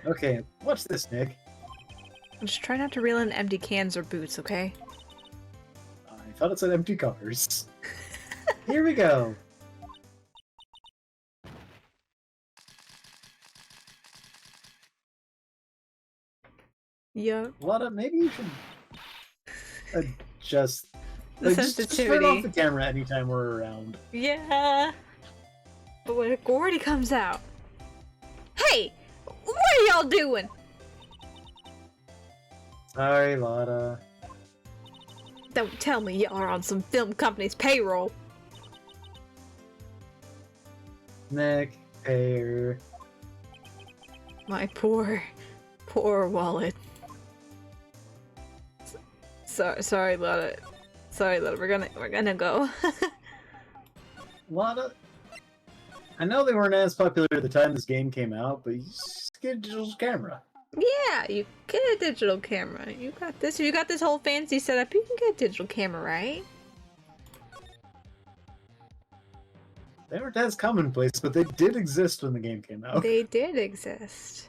Okay, watch this, Nick. Just try not to reel in empty cans or boots, okay? I thought it said empty covers. Here we go. Yup. Lana, maybe you should adjust The just sensitivity. turn off the camera anytime we're around. Yeah. But when Gordy comes out. Hey! What are y'all doing? Sorry, Lana. Don't tell me y'all are on some film company's payroll. Nick, hair. My poor wallet. Sorry, Lotta. Sorry, Lotta. We're gonna go. Lana, I know they weren't as popular at the time this game came out, but you just get a digital camera. Yeah, you get a digital camera. You got this. You got this whole fancy setup. You can get a digital camera, right? They weren't as commonplace, but they did exist when the game came out. They did exist.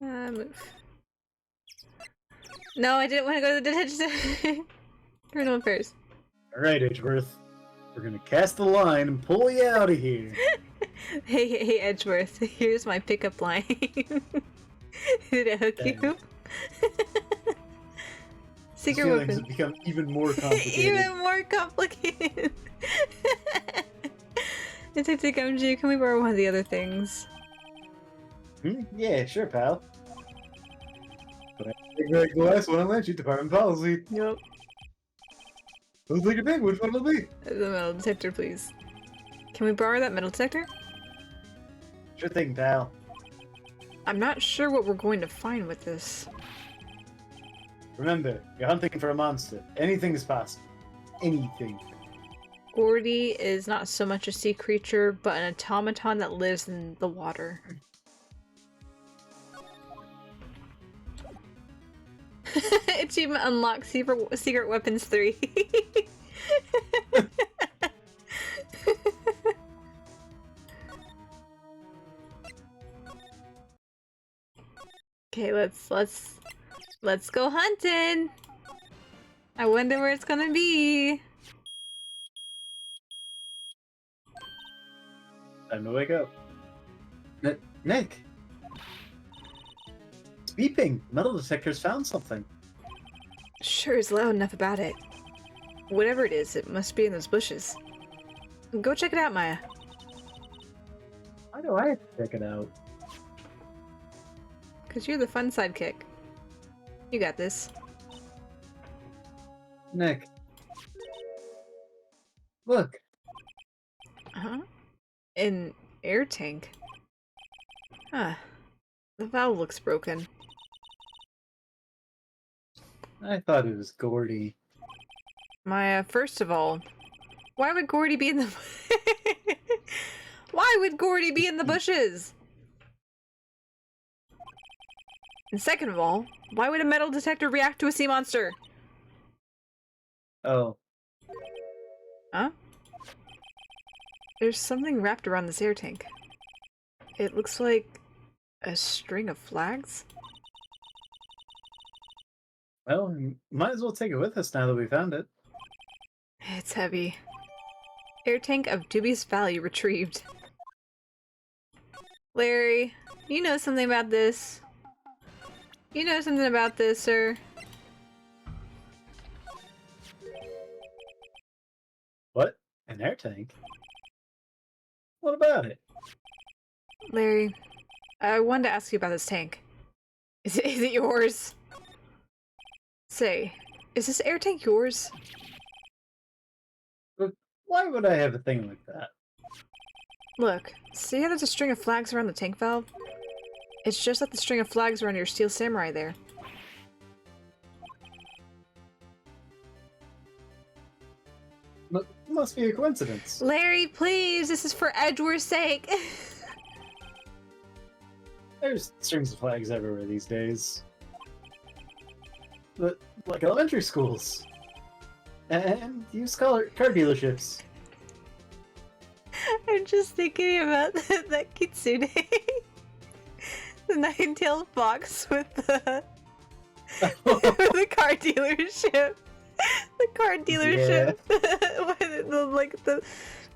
Move. No, I didn't want to go to the detention. Criminal affairs. Alright, Edgeworth. We're gonna cast the line and pull you out of here. Hey, Edgeworth. Here's my pickup line. Did it hook you? Secret Feelings weapon. have become even more complicated. Even more complicated. Detective Gumshoe, can we borrow one of the other things? Yeah, sure, pal. But I take the last one I'll let you, department policy. Yep. I'll take a big, which one will be? The metal detector, please. Can we borrow that metal detector? Sure thing, pal. I'm not sure what we're going to find with this. Remember, you're hunting for a monster. Anything is possible. Anything. Gordy is not so much a sea creature, but an automaton that lives in the water. Achievement unlocked, Secret Weapons 3. Okay, let's go hunting. I wonder where it's gonna be. Time to wake up. Nick! It's beeping! Metal detector's found something. Sure is loud enough about it. Whatever it is, it must be in those bushes. Go check it out, Maya. Why do I have to check it out? Because you're the fun sidekick. You got this. Nick. Look. Uh-huh. An air tank. Huh. The valve looks broken. I thought it was Gordy. Maya, first of all, why would Gordy be in the... Why would Gordy be in the bushes? And second of all, why would a metal detector react to a sea monster? Oh. Huh? There's something wrapped around this air tank. It looks like a string of flags? Well, we might as well take it with us now that we found it. It's heavy. Air tank of dubious value retrieved. Larry, you know something about this. You know something about this, sir. What? An air tank? What about it? Larry, I wanted to ask you about this tank. Is it yours? Say, is this air tank yours? But why would I have a thing like that? Look, see how there's a string of flags around the tank valve? It's just like the string of flags around your steel samurai there. Must be a coincidence. Larry, please, this is for Edgeworth's sake. There's strings of flags everywhere these days. But, like elementary schools. And used car dealerships. I'm just thinking about that kitsune. The nine-tailed fox with the with the car dealership. The car dealership.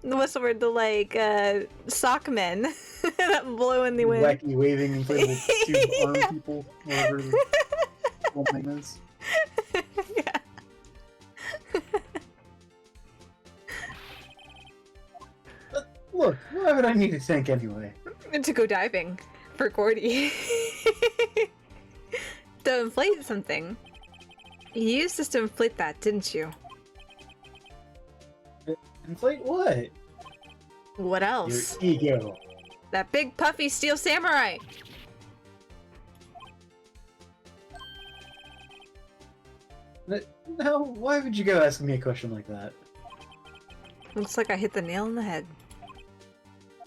What's the word? The sock men that blow in the wind. Wacky waving inflatable tube arm people. Whatever the whole thing is. Yeah. But look, why would I need a tank anyway? To go diving for Gordy. To inflate something. You used this to inflate that, didn't you? Inflate what? What else? Your ego. That big puffy steel samurai! Now, why would you go asking me a question like that? Looks like I hit the nail on the head.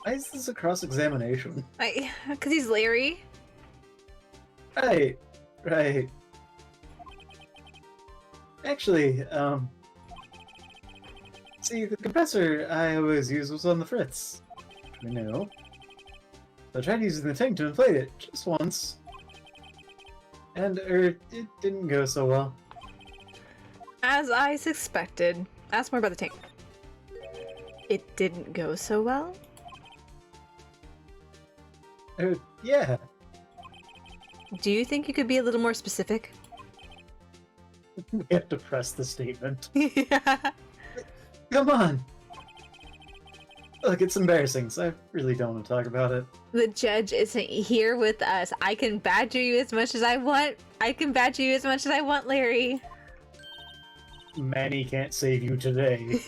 Why is this a cross-examination? Cause he's Larry. Right. Actually, see, the compressor I always used was on the Fritz. I know. I tried using the tank to inflate it, just once. And, it didn't go so well. As I suspected. Ask more about the tank. It didn't go so well? Yeah. Do you think you could be a little more specific? We have to press the statement. Yeah. Come on! Look, it's embarrassing, so I really don't want to talk about it. The judge isn't here with us. I can badger you as much as I want. I can badger you as much as I want, Larry. Manny can't save you today.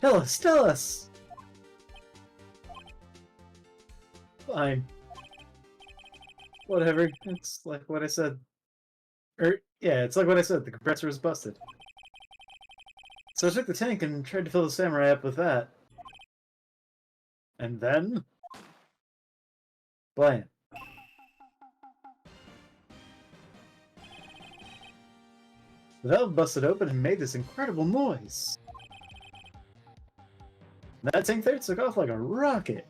Tell us! Fine. Whatever, it's like what I said. Yeah, it's like what I said, the compressor was busted. So I took the tank and tried to fill the samurai up with that. And then... blam. The valve busted open and made this incredible noise. That tank there took off like a rocket.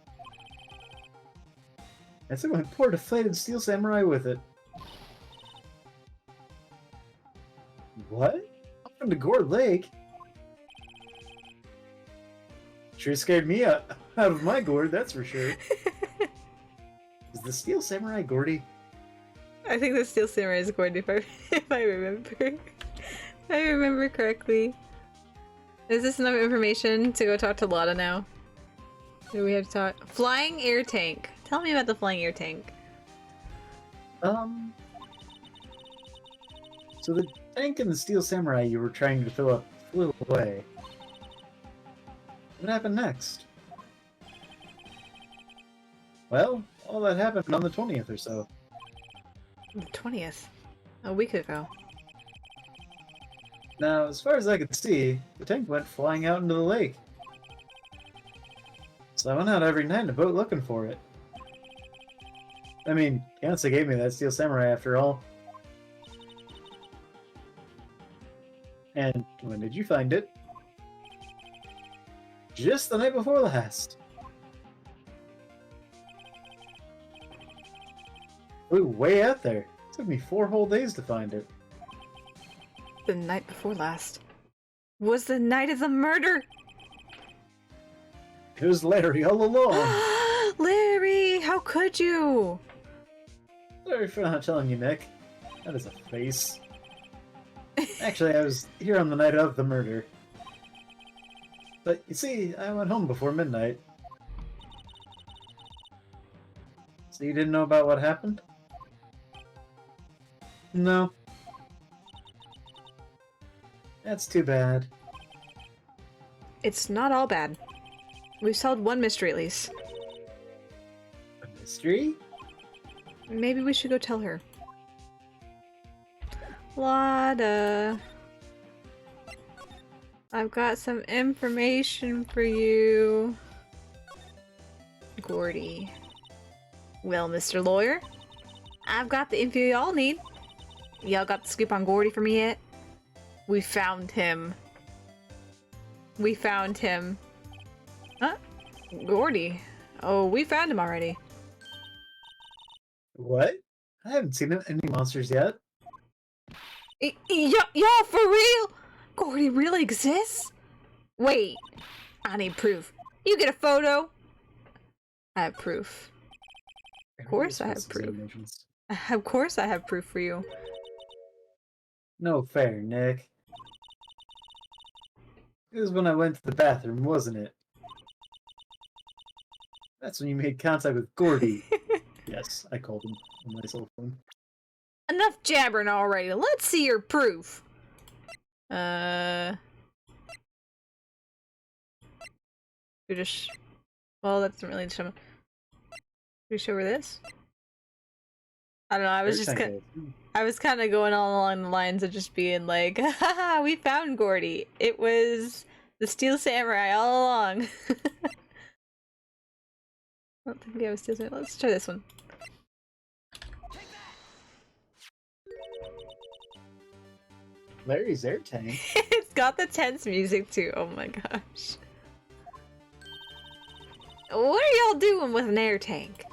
I took my poor deflated steel samurai with it. What? Up into Gore Lake? Sure scared me out of my gourd, that's for sure. Is the steel samurai Gordy? I think the steel samurai is Gordy if I remember. If I remember correctly. Is this enough information to go talk to Lotta now? Do we have to talk? Flying air tank. Tell me about the flying air tank. So the tank and the steel samurai you were trying to fill up flew away. What happened next? Well, all that happened on the 20th or so. The 20th? A week ago. Now, as far as I could see, the tank went flying out into the lake. So I went out every night in a boat looking for it. I mean, Fiance gave me that steel samurai after all. And when did you find it? Just the night before last. Flew way out there. took me 4 whole days to find it. The night before last was the night of the murder. It was Larry all along. Larry, how could you? Sorry for not telling you, Nick. That is a face. Actually, I was here on the night of the murder. But you see, I went home before midnight. So you didn't know about what happened? No. That's too bad. It's not all bad. We've solved one mystery at least. A mystery? Maybe we should go tell her. Lotta. I've got some information for you. Gordy. Well, Mr. Lawyer, I've got the info y'all need. Y'all got the scoop on Gordy for me yet? We found him. We found him. Huh? Gordy? Oh, we found him already. What? I haven't seen any monsters yet. Y'all for real? Gordy really exists? Wait, I need proof. You get a photo? I have proof. Of course I have proof. Of course I have proof for you. No fair, Nick. It was when I went to the bathroom, wasn't it? That's when you made contact with Gordy. Yes, I called him on my cell phone. Enough jabbering already. Let's see your proof. You just... Well, that doesn't really show me. Should we show her this? I don't know, I was kind of going all along the lines of just being like, haha, we found Gordy. It was the Steel Samurai all along. I don't think we have a Steel Samurai. Let's try this one. Larry's air tank. It's got the tense music too. Oh my gosh. What are y'all doing with an air tank?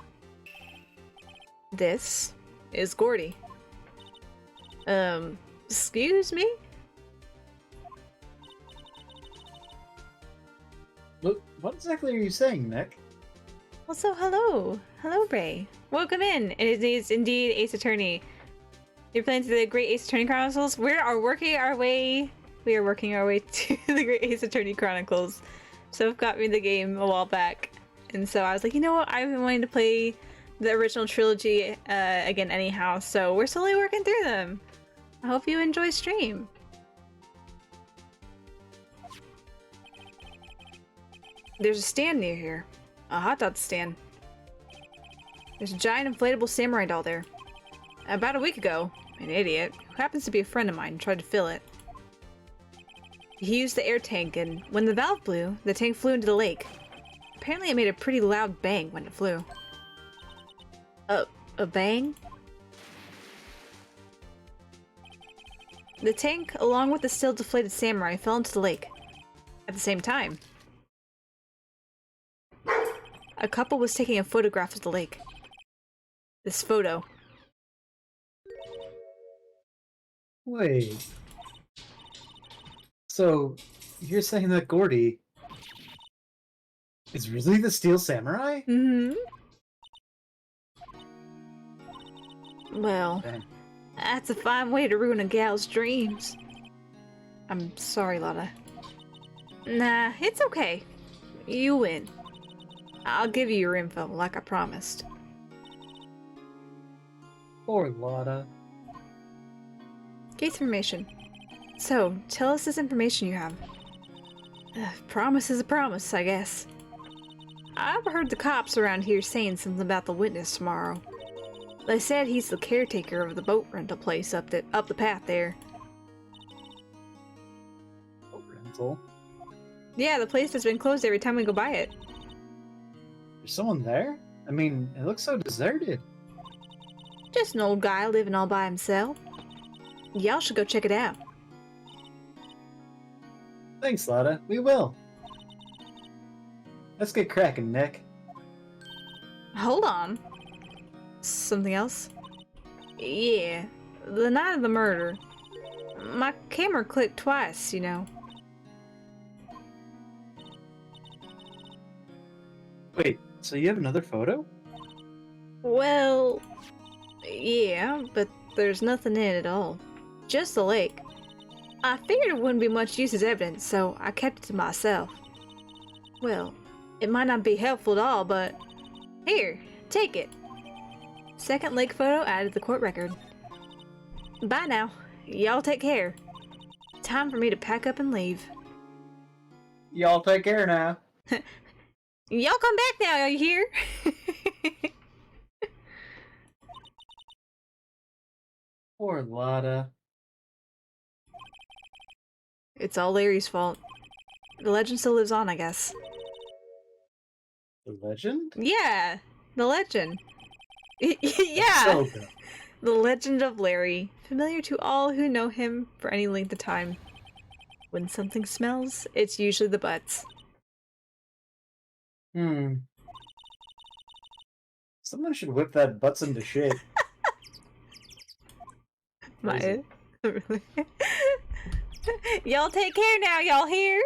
This is Gordy. Excuse me? Look, what exactly are you saying, Nick? Well, so hello. Hello, Ray. Welcome in. It is indeed Ace Attorney. You're playing through the Great Ace Attorney Chronicles. We are working our way to the Great Ace Attorney Chronicles. Soph got me the game a while back. And so I was like, you know what? I've been wanting to play the original trilogy again anyhow, so we're slowly working through them. I hope you enjoy stream. There's a stand near here. A hot dog stand. There's a giant inflatable samurai doll there. About a week ago, an idiot, who happens to be a friend of mine, tried to fill it. He used the air tank, and when the valve blew, the tank flew into the lake. Apparently it made a pretty loud bang when it flew. A bang? The tank, along with the still deflated samurai, fell into the lake. At the same time, a couple was taking a photograph of the lake. This photo. Wait. So, you're saying that Gordy is really the Steel Samurai? Mm-hmm. Well, Damn. that's a fine way to ruin a gal's dreams. I'm sorry, Lotta. Nah, it's okay. You win. I'll give you your info, like I promised. Poor Lotta. Case information. So, tell us this information you have. Promise is a promise, I guess. I've heard the cops around here saying something about the witness tomorrow. They said he's the caretaker of the boat rental place up the path there. Boat rental? Yeah, the place has been closed every time we go by it. There's someone there? I mean, it looks so deserted. Just an old guy living all by himself. Y'all should go check it out. Thanks, Lotta. We will. Let's get cracking, Nick. Hold on. Something else? Yeah, the night of the murder. My camera clicked twice, you know. Wait, so you have another photo? Well, yeah, but there's nothing in it at all. Just the lake. I figured it wouldn't be much use as evidence, so I kept it to myself. Well, it might not be helpful at all, but here, take it. Second lake photo added to the court record. Bye now. Y'all take care. Time for me to pack up and leave. Y'all take care now. Y'all come back now, are you here? Poor Lotta. It's all Larry's fault. The legend still lives on, I guess. The legend? Yeah, the legend. Yeah, So good. the legend of Larry, familiar to all who know him for any length of time. When something smells, it's usually the butts. Someone should whip that butts into shape. My, y'all take care now, y'all here.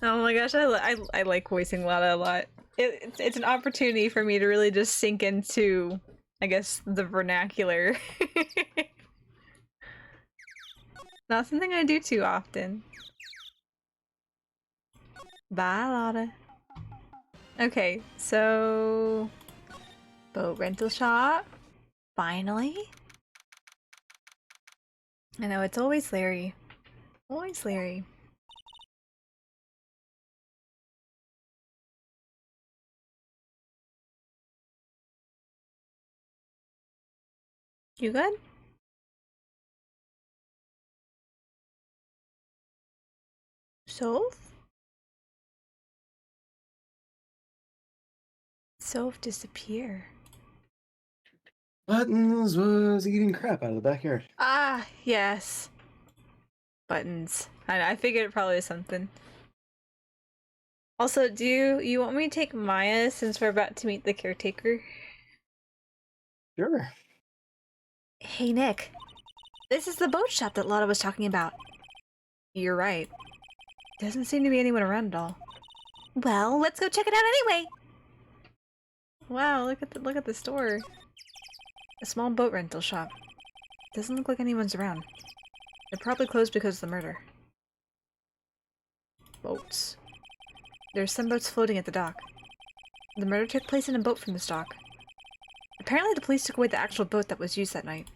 Oh my gosh, I like voicing Lada a lot. It's an opportunity for me to really just sink into, I guess, the vernacular. Not something I do too often. Bye, Lada. Okay, so... boat rental shop. Finally? I know, it's always Larry. Always Larry. You good? Soph? Soph disappear. Buttons was eating crap out of the backyard. Ah, yes. Buttons. I figured it probably was something. Also, do you want me to take Maya since we're about to meet the caretaker? Sure. Hey, Nick. This is the boat shop that Lotta was talking about. You're right. Doesn't seem to be anyone around at all. Well, let's go check it out anyway. Wow, look at the store. A small boat rental shop. Doesn't look like anyone's around. They're probably closed because of the murder. Boats. There's some boats floating at the dock. The murder took place in a boat from this dock. Apparently the police took away the actual boat that was used that night.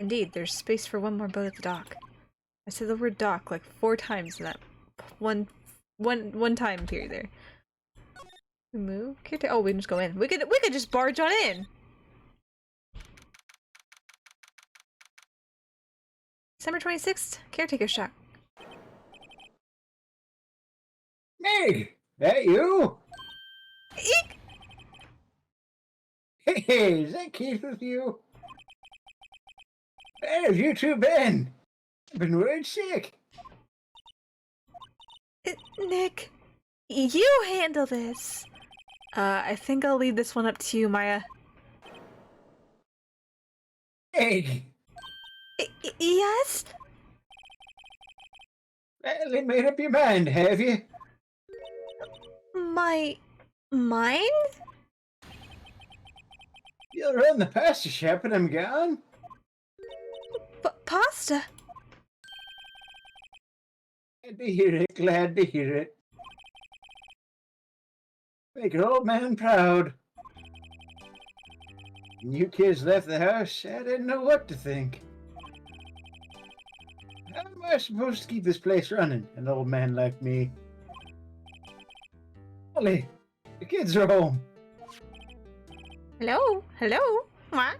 Indeed, there's space for one more boat at the dock. I said the word dock like 4 times in that one time period there. Move? Oh, we can just go in. We could just barge on in. December 26th, caretaker shop. Meg! That you? Eek! Hey, is that Keith with you? Where have you two been? I've been worried sick. Nick, you handle this. I think I'll leave this one up to you, Maya. Hey! Yes? Well, you made up your mind, have you? My... mine? You'll run the pasta shop when I'm gone? Pasta? Glad to hear it, glad to hear it. Make an old man proud. When you kids left the house, I didn't know what to think. How am I supposed to keep this place running, an old man like me? Ollie, the kids are home. Hello? Hello? What?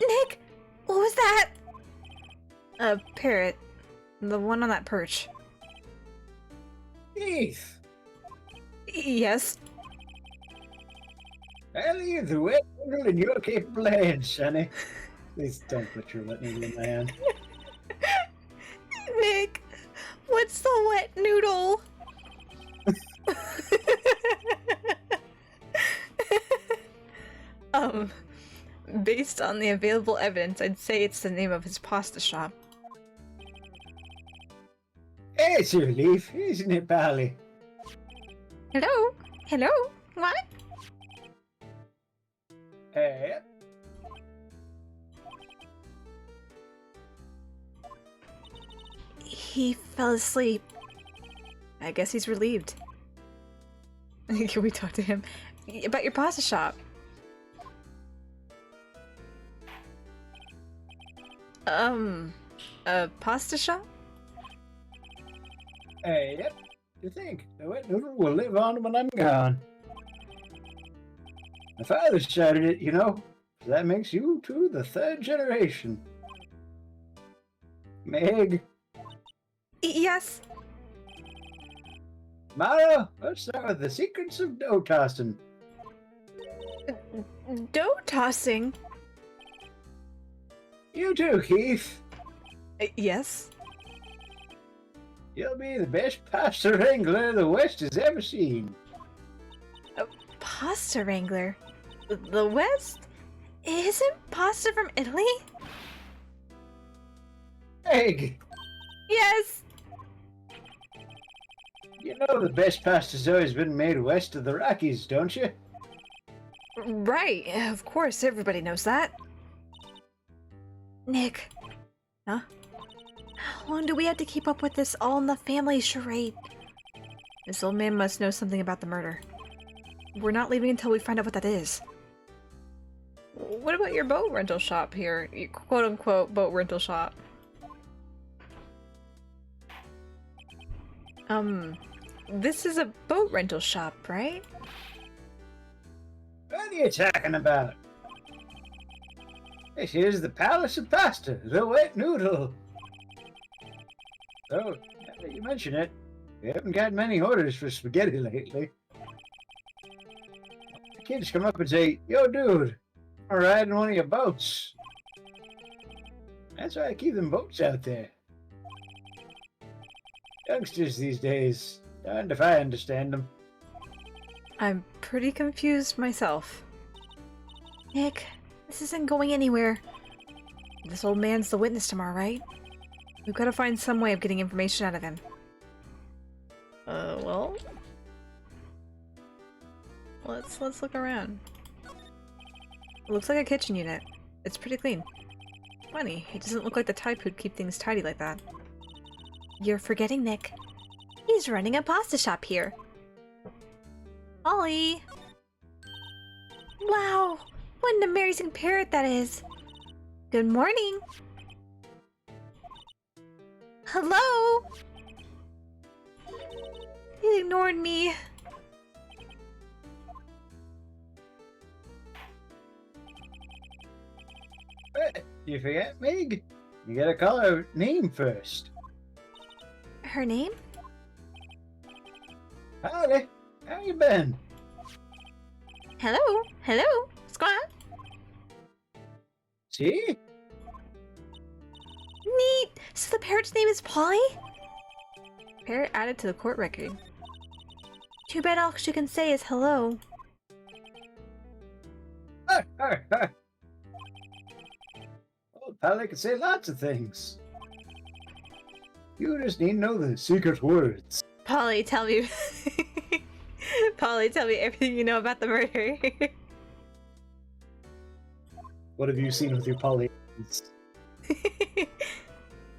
Nick! What was that? A parrot. The one on that perch. Keith! Yes? I'll leave the wet noodle in your capable hands, sonny. Please don't put your wet noodle in my hand. Nick, what's the wet noodle? Based on the available evidence, I'd say it's the name of his pasta shop. It's a relief, isn't it, Pally? Hello? Hello? What? Hey. He fell asleep. I guess he's relieved. Can we talk to him about your pasta shop? A pasta shop? Hey, yep. You think the wet noodle will live on when I'm gone? My father started it, you know. So that makes you two the third generation. Meg, Yes. Mara, let's start with the secrets of dough tossing. Dough tossing? You too, Keith. Yes. You'll be the best pasta wrangler the West has ever seen. Pasta wrangler? The West? Isn't pasta from Italy? Meg, Yes. you know the best pasta's always been made west of the Rockies, don't you? Right. Of course, everybody knows that. Nick. Huh? How long do we have to keep up with this all-in-the-family charade? This old man must know something about the murder. We're not leaving until we find out what that is. What about your boat rental shop here? Your quote-unquote boat rental shop. This is a boat rental shop, right? What are you talking about? This is the Palace of Pasta, the wet noodle. Oh, now that you mention it, we haven't got many orders for spaghetti lately. The kids come up and say, "Yo, dude, I'm riding one of your boats." That's why I keep them boats out there. Youngsters these days, darned if I understand them. I'm pretty confused myself. Nick, this isn't going anywhere. This old man's the witness tomorrow, right? We've got to find some way of getting information out of him. Well... Let's look around. It looks like a kitchen unit. It's pretty clean. Funny, he doesn't look like the type who'd keep things tidy like that. You're forgetting Nick. He's running a pasta shop here. Ollie! Wow! What an amazing parrot that is! Good morning! Hello? He ignored me. What? You forget, Meg? You gotta call her name first. Her name? Howdy, how you been? Hello? Hello? What's going on? See? Neat! So the parrot's name is Polly? Parrot added to the court record. Too bad all she can say is hello. Oh, Pally can say lots of things. You just need to know the secret words. Polly, tell me... Polly, tell me everything you know about the murder. What have you seen with your Polly?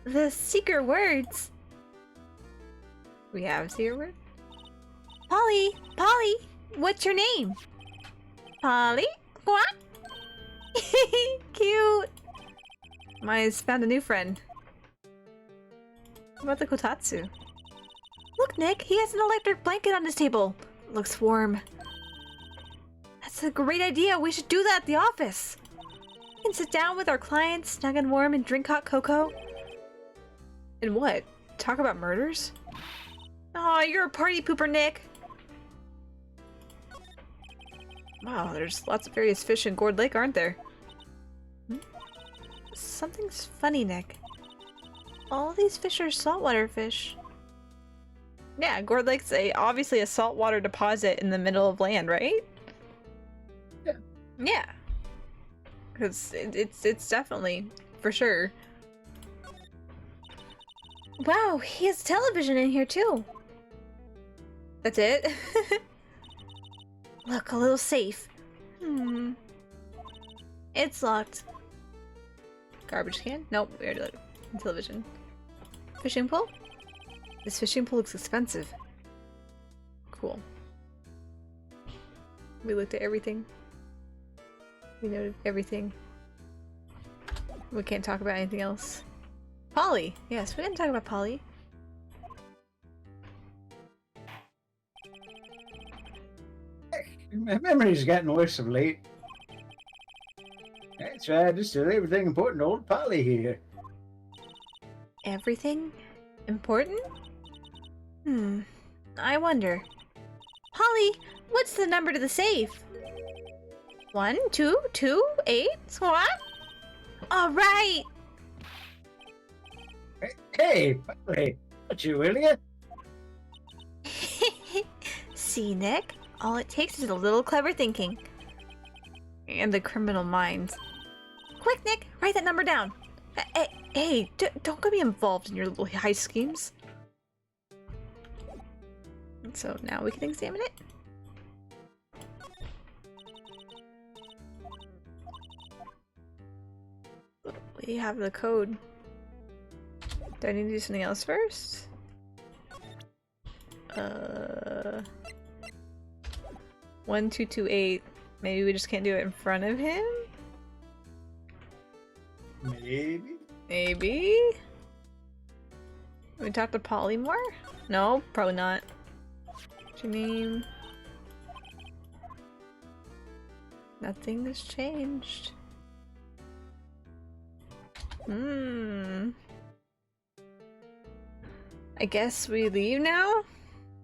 The secret words. We have secret word? Polly! Polly! What's your name? Polly? What? Cute! Mai's found a new friend. What about the kotatsu? Look, Nick! He has an electric blanket on his table! Looks warm. That's a great idea! We should do that at the office! We can sit down with our clients, snug and warm, and drink hot cocoa. And what? Talk about murders? Aw, you're a party pooper, Nick! Wow, there's lots of various fish in Gourd Lake, aren't there? Something's funny, Nick. All these fish are saltwater fish. Yeah, Gourd Lake's obviously a saltwater deposit in the middle of land, right? Yeah. Yeah. Because it's definitely, for sure. Wow, he has television in here too. That's it? Look, a little safe. It's locked. Garbage can? Nope, we already looked. Television. Fishing pole? This fishing pole looks expensive. Cool. We looked at everything. We noted everything. We can't talk about anything else. Polly! Yes, we didn't talk about Polly. My memory's gotten worse of late. That's right, just did everything important to old Polly here. Everything? Important? I wonder. Polly, what's the number to the safe? 1, 2, 2, 8? What? All right! Hey, Polly, what you, will ya? See, Nick? All it takes is a little clever thinking. And the criminal mind. Quick, Nick! Write that number down! Hey, don't get me involved in your little heist schemes. So now we can examine it. We have the code. Do I need to do something else first? 1228. Maybe we just can't do it in front of him? Maybe? Maybe? We talk to Polly more? No, probably not. What's your name? Nothing has changed. I guess we leave now?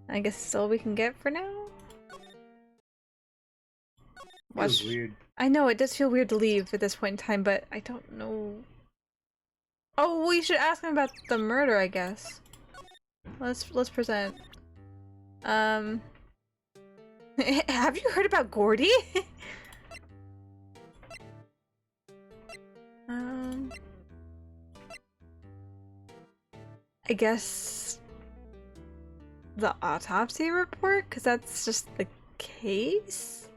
I guess it's all we can get for now? Feels weird. I know, it does feel weird to leave at this point in time, but I don't know. Oh, we should ask him about the murder, I guess. Let's present. Have you heard about Gordy? I guess the autopsy report, because that's just the case?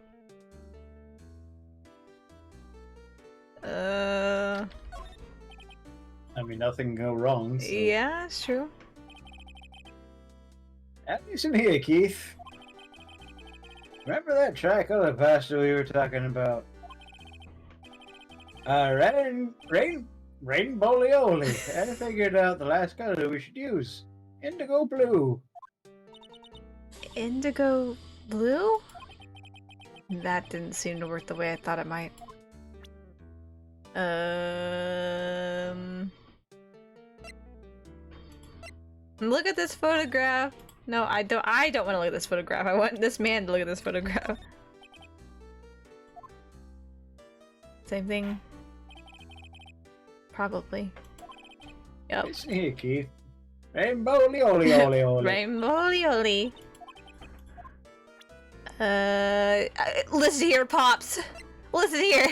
I mean, nothing can go wrong. So. Yeah, it's true. Listen here, Keith. Remember that tricolor pasta we were talking about? Rainbow-leoli. I figured out the last color we should use. Indigo blue. Indigo blue? That didn't seem to work the way I thought it might. Look at this photograph. No, I don't want to look at this photograph. I want this man to look at this photograph. Same thing. Probably. Yep. Listen here, Keith. Rainbow-leoli. Rainbow-leoli. Listen here, Pops. Listen here.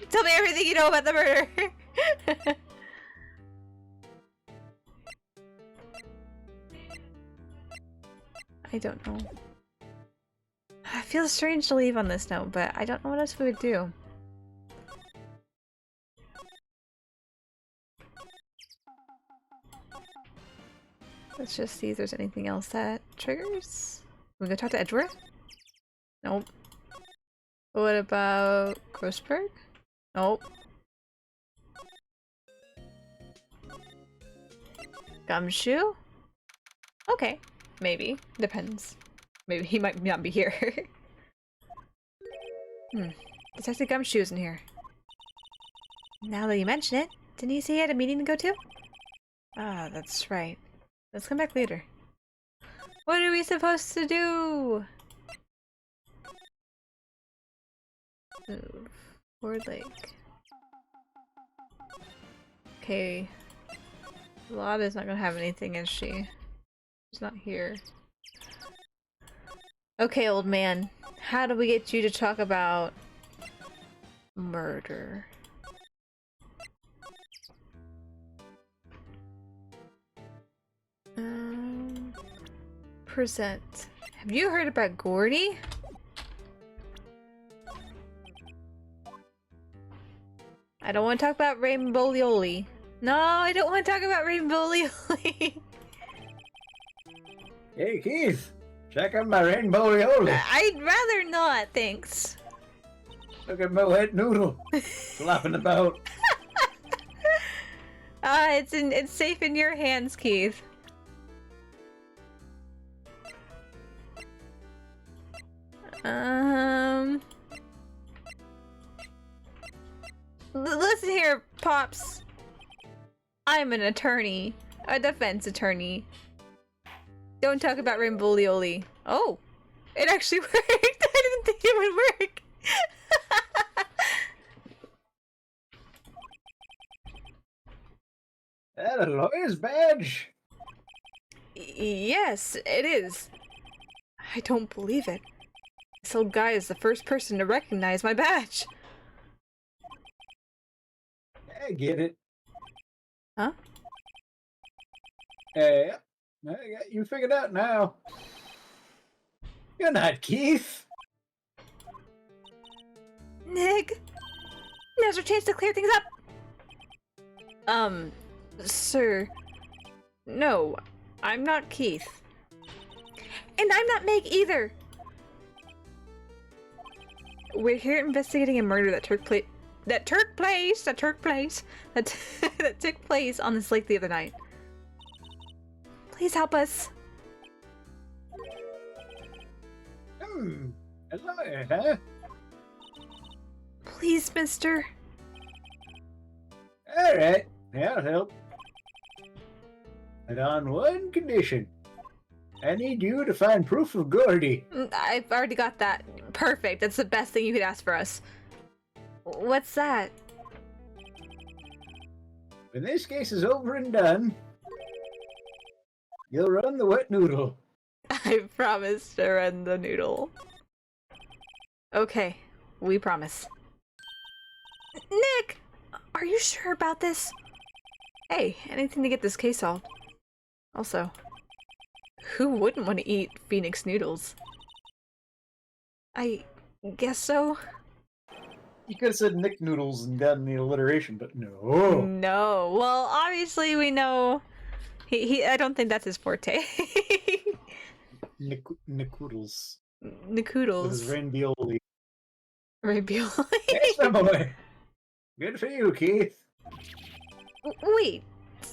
Tell me everything you know about the murder. I don't know. I feel strange to leave on this note, but I don't know what else we would do. Let's just see if there's anything else that triggers. We go talk to Edgeworth? Nope. What about Grossberg? Nope. Gumshoe? Okay. Maybe. Depends. Maybe he might not be here. Detective Gumshoe's in here. Now that you mention it, didn't he say he had a meeting to go to? Ah, that's right. Let's come back later. What are we supposed to do? Move. Forward Lake. Okay. Lotta's not gonna have anything, is she? She's not here. Okay, old man. How do we get you to talk about Murder. Present. Have you heard about Gordy? I don't want to talk about Rainbow Lioli. No, I don't want to talk about Rainbow Lioli. Hey, Keith! Check out my rainbow aioli! I'd rather not, thanks. Look at my wet noodle! Flopping about! It's safe in your hands, Keith. Listen here, Pops. I'm an attorney. A defense attorney. Don't talk about Rainbow Lioli. Oh! It actually worked! I didn't think it would work! That a lawyer's badge? Yes, it is. I don't believe it. This old guy is the first person to recognize my badge. I get it. Huh? Hey, I got you figured out now. You're not Keith. Nick! Now's our chance to clear things up! Sir. No, I'm not Keith. And I'm not Meg either! We're here investigating a murder that took place that took place on this lake the other night. Please help us. A lawyer, huh? Please, mister. Alright, I'll help. But on one condition. I need you to find proof of Gordy. I've already got that. Perfect. That's the best thing you could ask for us. What's that? When this case is over and done, you'll run the wet noodle. I promise to run the noodle. Okay, we promise. Nick! Are you sure about this? Hey, anything to get this case solved. Also, who wouldn't want to eat Phoenix noodles? I guess so. You could have said Nick Noodles and gotten the alliteration, but no. No. Well, obviously we know I don't think that's his forte. Nicoodles. Nicoodles. With his rainbioli. Ravioli. Yes, my boy. Good for you, Keith. Wait,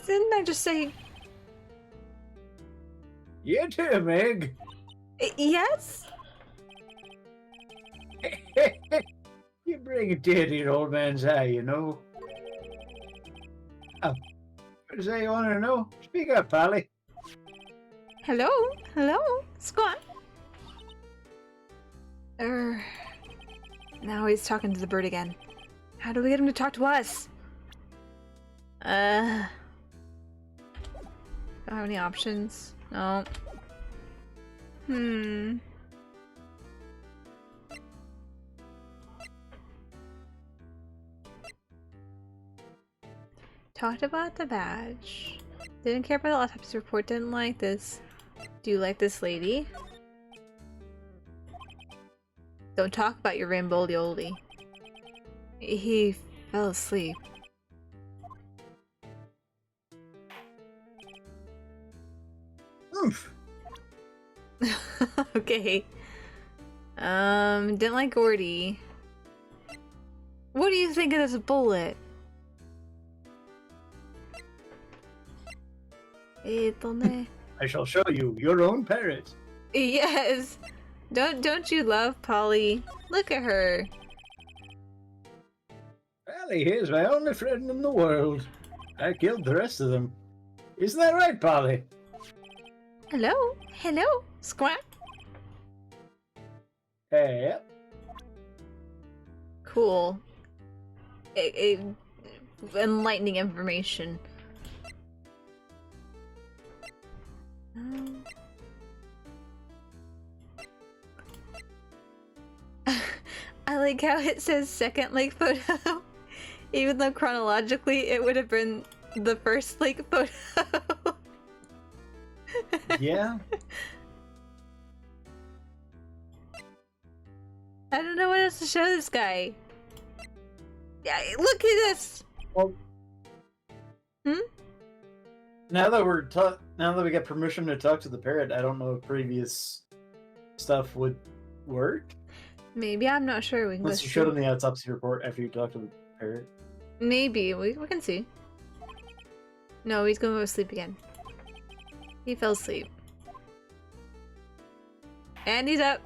didn't I just say... You too, Meg. Yes? You bring a tear to your old man's eye, you know. Oh, what is that you want to know? Speak up, Polly. Hello? Hello? Squat? Now he's talking to the bird again. How do we get him to talk to us? Don't have any options? No. Talked about the badge. Didn't care about the autopsy report, didn't like this. Do you like this lady? Don't talk about your Rainbow Lioli. He fell asleep. Oof. Okay. Didn't like Gordy. What do you think of this bullet? I shall show you your own parrot. Yes. Don't you love Polly? Look at her. Polly here's my only friend in the world. I killed the rest of them. Isn't that right, Polly? Hello? Hello? Squat? Hey. Cool. Enlightening information. I like how it says second lake photo, even though chronologically it would have been the first lake photo. Yeah. I don't know what else to show this guy. Yeah, look at this. Well, Hmm? now that we get permission to talk to the parrot, I don't know if previous stuff would work. Maybe, I'm not sure. We can Once go you showed see. him the autopsy report after you talked to the parrot. Maybe we can see. No, he's gonna go to sleep again. He fell asleep. And he's up.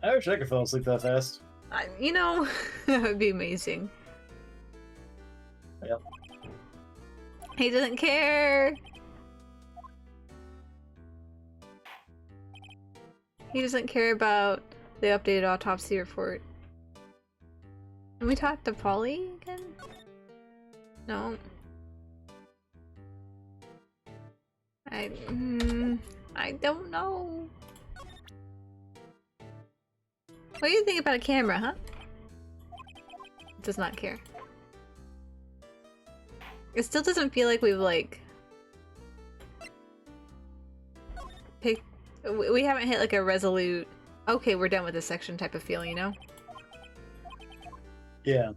I wish I could fall asleep that fast. You know, that would be amazing. Yep. He doesn't care. He doesn't care about the updated autopsy report. Can we talk to Polly again? No. I don't know. What do you think about a camera, huh? Does not care. It still doesn't feel like we've like picked. We haven't hit like a resolute. Okay, we're done with this section type of feeling, you know? Yeah.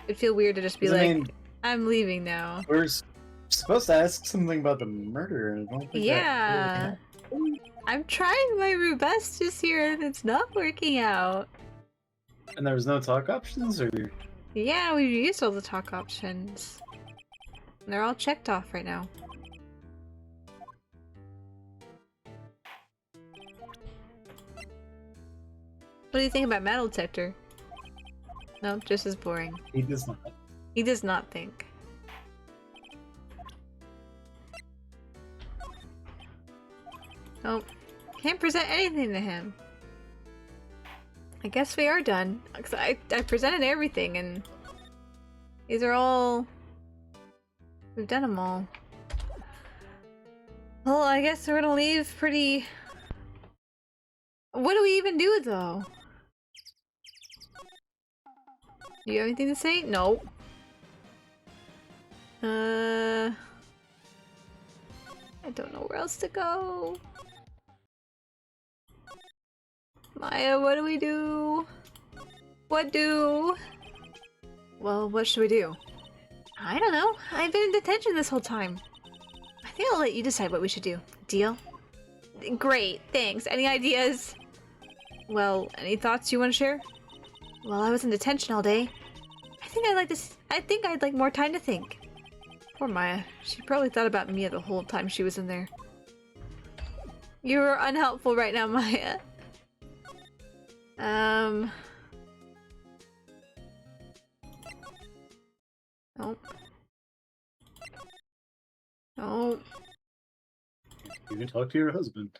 It'd feel weird to just be 'Cause, like, I mean, I'm leaving now. we're supposed to ask something about the murder, and I don't think Yeah. that really I'm trying my best this year and it's not working out. And there was no talk options, or Yeah, we've used all the talk options. And they're all checked off right now. What do you think about metal detector? Nope, just as boring. he does not. He does not think. Nope. Can't present anything to him. I guess we are done. 'Cause I presented everything and these are all... We've done them all. Well, I guess we're gonna leave pretty... What do we even do though? Do you have anything to say? No. I don't know where else to go. Maya, what do we do? What do? Well, what should we do? I don't know. I've been in detention this whole time. I think I'll let you decide what we should do. Deal? Great, thanks. Any ideas? Well, any thoughts you want to share? Well, I was in detention all day. I think I'd like more time to think. Poor Maya. She probably thought about Mia the whole time she was in there. You're unhelpful right now, Maya. Nope. Nope. You can talk to your husband.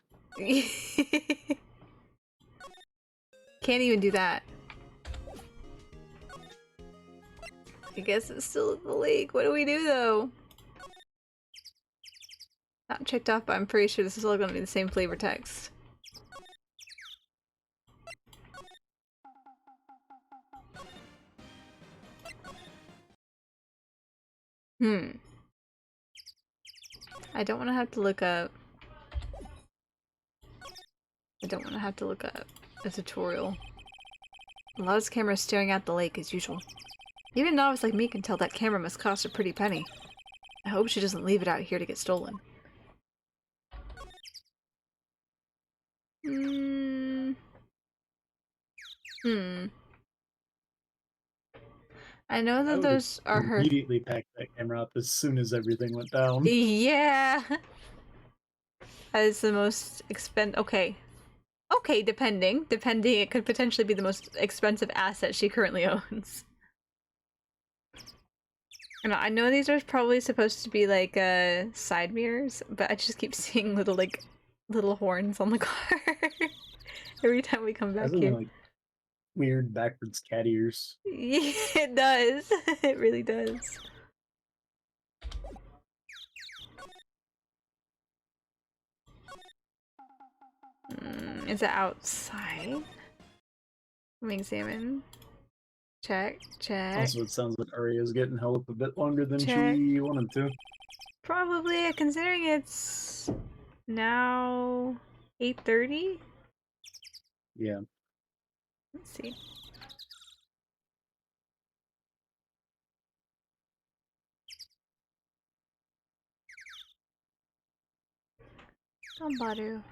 Can't even do that. I guess it's still in the lake. What do we do though? Not checked off, but I'm pretty sure this is all gonna be the same flavor text. I don't want to have to look up. I don't want to have to look up a tutorial. Loud's camera is staring at the lake as usual. Even a novice like me can tell that camera must cost a pretty penny. I hope she doesn't leave it out here to get stolen. I know that those are her. Immediately packed that camera up as soon as everything went down. Yeah. That is the most okay. Okay, depending, it could potentially be the most expensive asset she currently owns. And I know these are probably supposed to be like side mirrors, but I just keep seeing little horns on the car every time we come back here. Like weird backwards cat ears. Yeah, it does. It really does. Is it outside? Let me examine. Check, check, Also, it sounds like Aria's getting held up a bit longer than check. she wanted to. Probably, considering it's now 8:30. Yeah. Let's see. Badu.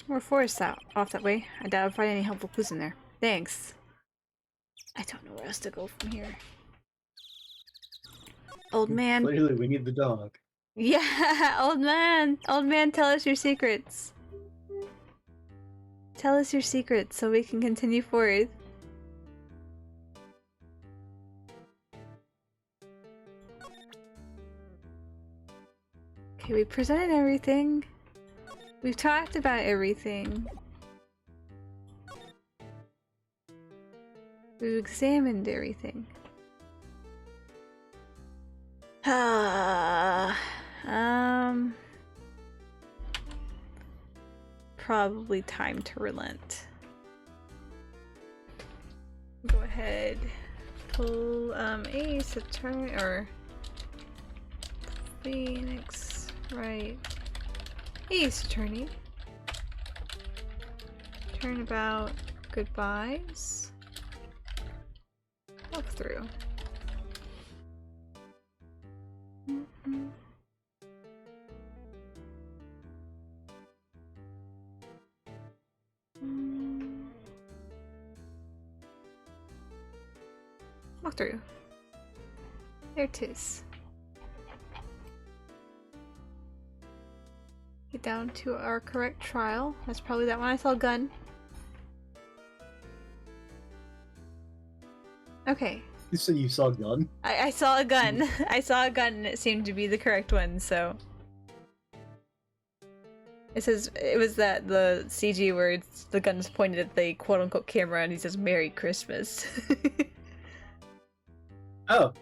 More forest out off that way. I doubt I'll find any helpful clues in there. Thanks. I don't know where else to go from here. Old man. Clearly, we need the dog. Yeah, old man. Old man, tell us your secrets. Tell us your secrets so we can continue forward. Okay, we presented everything. We've talked about everything. We've examined everything. Probably time to relent. Go ahead. Pull, Ace, Attorney, or Phoenix, right. Ace Attorney. Turnabout, goodbyes. Walk through. Walk through. There it is. Get down to our correct trial. That's probably that one. I saw a gun. Okay. You said you saw a gun? I saw a gun. I saw a gun and it seemed to be the correct one, so. It says, it was that the CG where it's, the gun's pointed at the quote unquote camera and he says, Merry Christmas. Oh.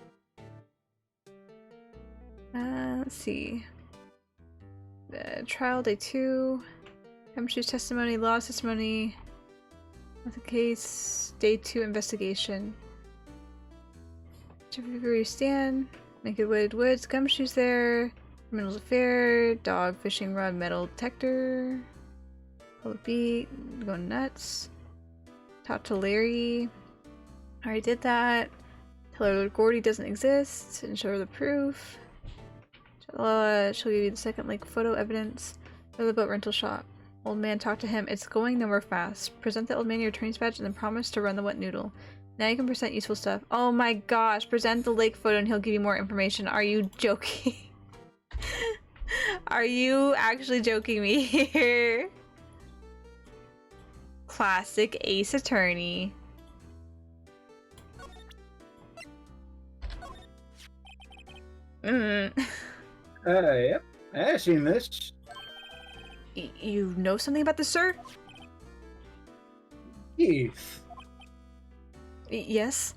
Let's see. Trial day 2. Gumshoe's testimony, law's testimony. With the case, day 2 investigation. Where you stand. Naked Wooded Woods, Gumshoe's there. Criminal's affair, dog, fishing rod, metal detector. Public beat, going nuts. Talk to Larry. Already did that. Tell her Lord Gordy doesn't exist and show her the proof. She'll give you the second link photo evidence. Go to the boat rental shop. Old man, talk to him. It's going nowhere fast. Present the old man your attorney's badge and then promise to run the wet noodle. Now you can present useful stuff. Oh my gosh, present the lake photo and he'll give you more information. Are you joking? Are you actually joking me here? Classic Ace Attorney. Yep. I've seen this. You know something about this, sir? Keith. Yes?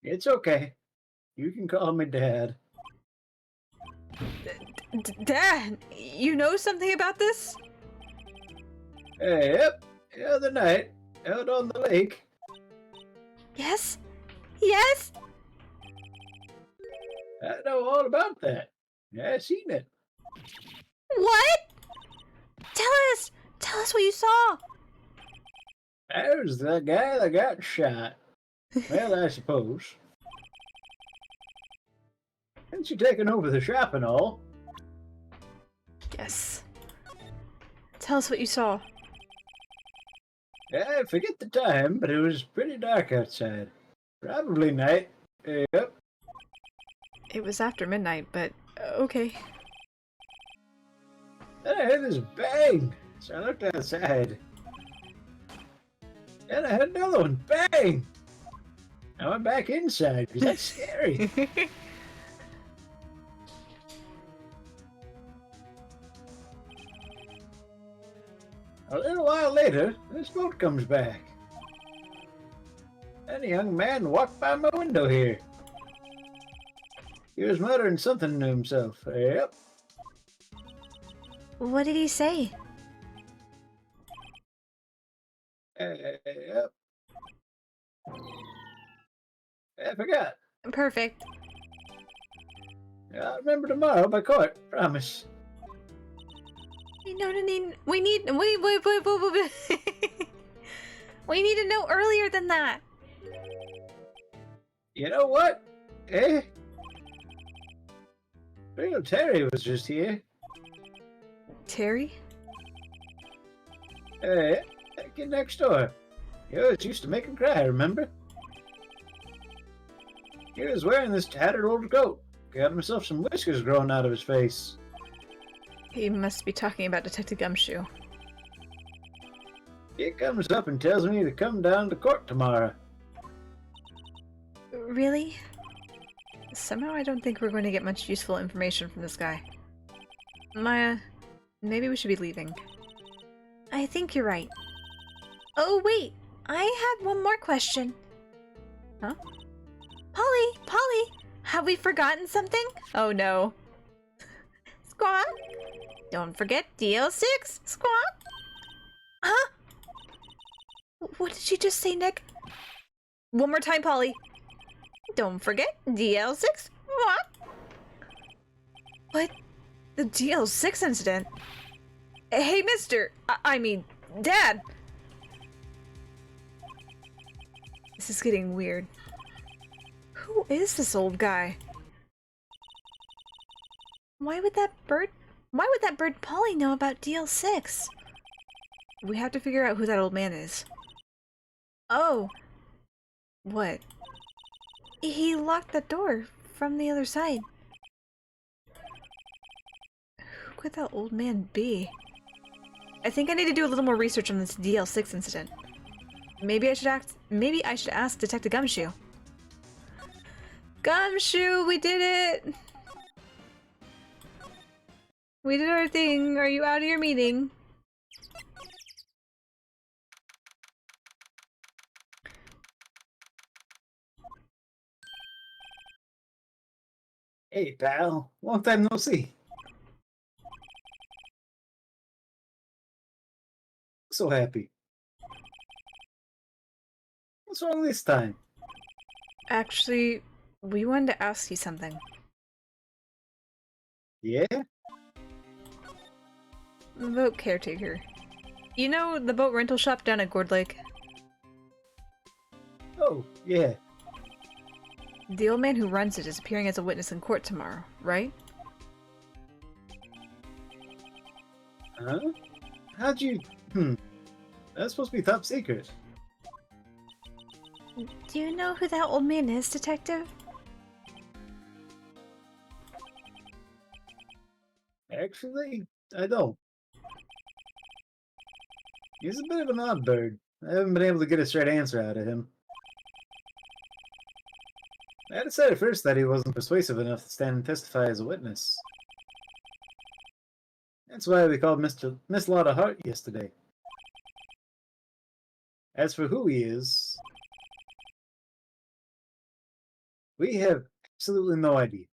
It's okay. You can call me Dad. Dad, you know something about this? Yep. The other night, out on the lake. Yes? Yes? I know all about that. I've seen it. What? Tell us! Tell us what you saw! There's the guy that got shot. Well, I suppose. Hadn't you taken over the shop and all? Yes. Tell us what you saw. I forget the time, but it was pretty dark outside. Probably night. Yep. It was after midnight, but okay. Then I heard this bang, so I looked outside. Then I heard another one, bang! I went back inside, because that's scary. A little while later, this boat comes back. And a young man walked by my window here. He was muttering something to himself. Yep. What did he say? Yep. I forgot. Perfect. I'll remember tomorrow by court. Promise. No, we need, wait. We need to know earlier than that. You know what? Real Terry was just here. Terry? That kid next door. He always used to make him cry, remember? He was wearing this tattered old coat. Got himself some whiskers growing out of his face. He must be talking about Detective Gumshoe. He comes up and tells me to come down to court tomorrow. Really? Somehow I don't think we're going to get much useful information from this guy. Maya, maybe we should be leaving. I think you're right. Oh wait, I had one more question. Huh? Polly, have we forgotten something? Oh no. Squawk! Don't forget DL6, Squawk! Huh? What did she just say, Nick? One more time, Polly. Don't forget DL6, Squawk! What? The DL6 incident? Hey, mister! I mean, Dad! This is getting weird. Who is this old guy? Why would that bird Polly know about DL6? We have to figure out who that old man is. Oh. What? He locked the door from the other side. Who could that old man be? I think I need to do a little more research on this DL6 incident. Maybe I should ask Detective Gumshoe. Gumshoe, we did it! We did our thing. Are you out of your meeting? Hey, pal. Long time no see. So happy. What's wrong this time? Actually, we wanted to ask you something. Yeah? The boat caretaker. You know the boat rental shop down at Gourd Lake? Oh, yeah. The old man who runs it is appearing as a witness in court tomorrow, right? Huh? How'd you... That's supposed to be top secret. Do you know who that old man is, Detective? Actually, I don't. He's a bit of an odd bird. I haven't been able to get a straight answer out of him. I had to say at first that he wasn't persuasive enough to stand and testify as a witness. That's why we called Miss Lotta Hart yesterday. As for who he is, we have absolutely no idea.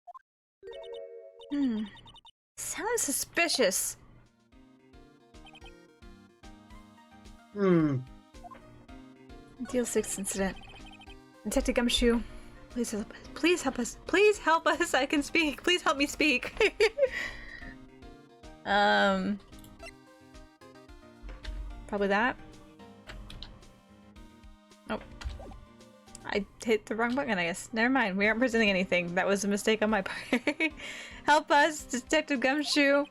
Sounds suspicious. Deal 6 incident. Detective Gumshoe, please help us. Please help us. Please help us. I can speak. Please help me speak. Probably that. Oh. I hit the wrong button, I guess. Never mind. We aren't presenting anything. That was a mistake on my part. Help us, Detective Gumshoe.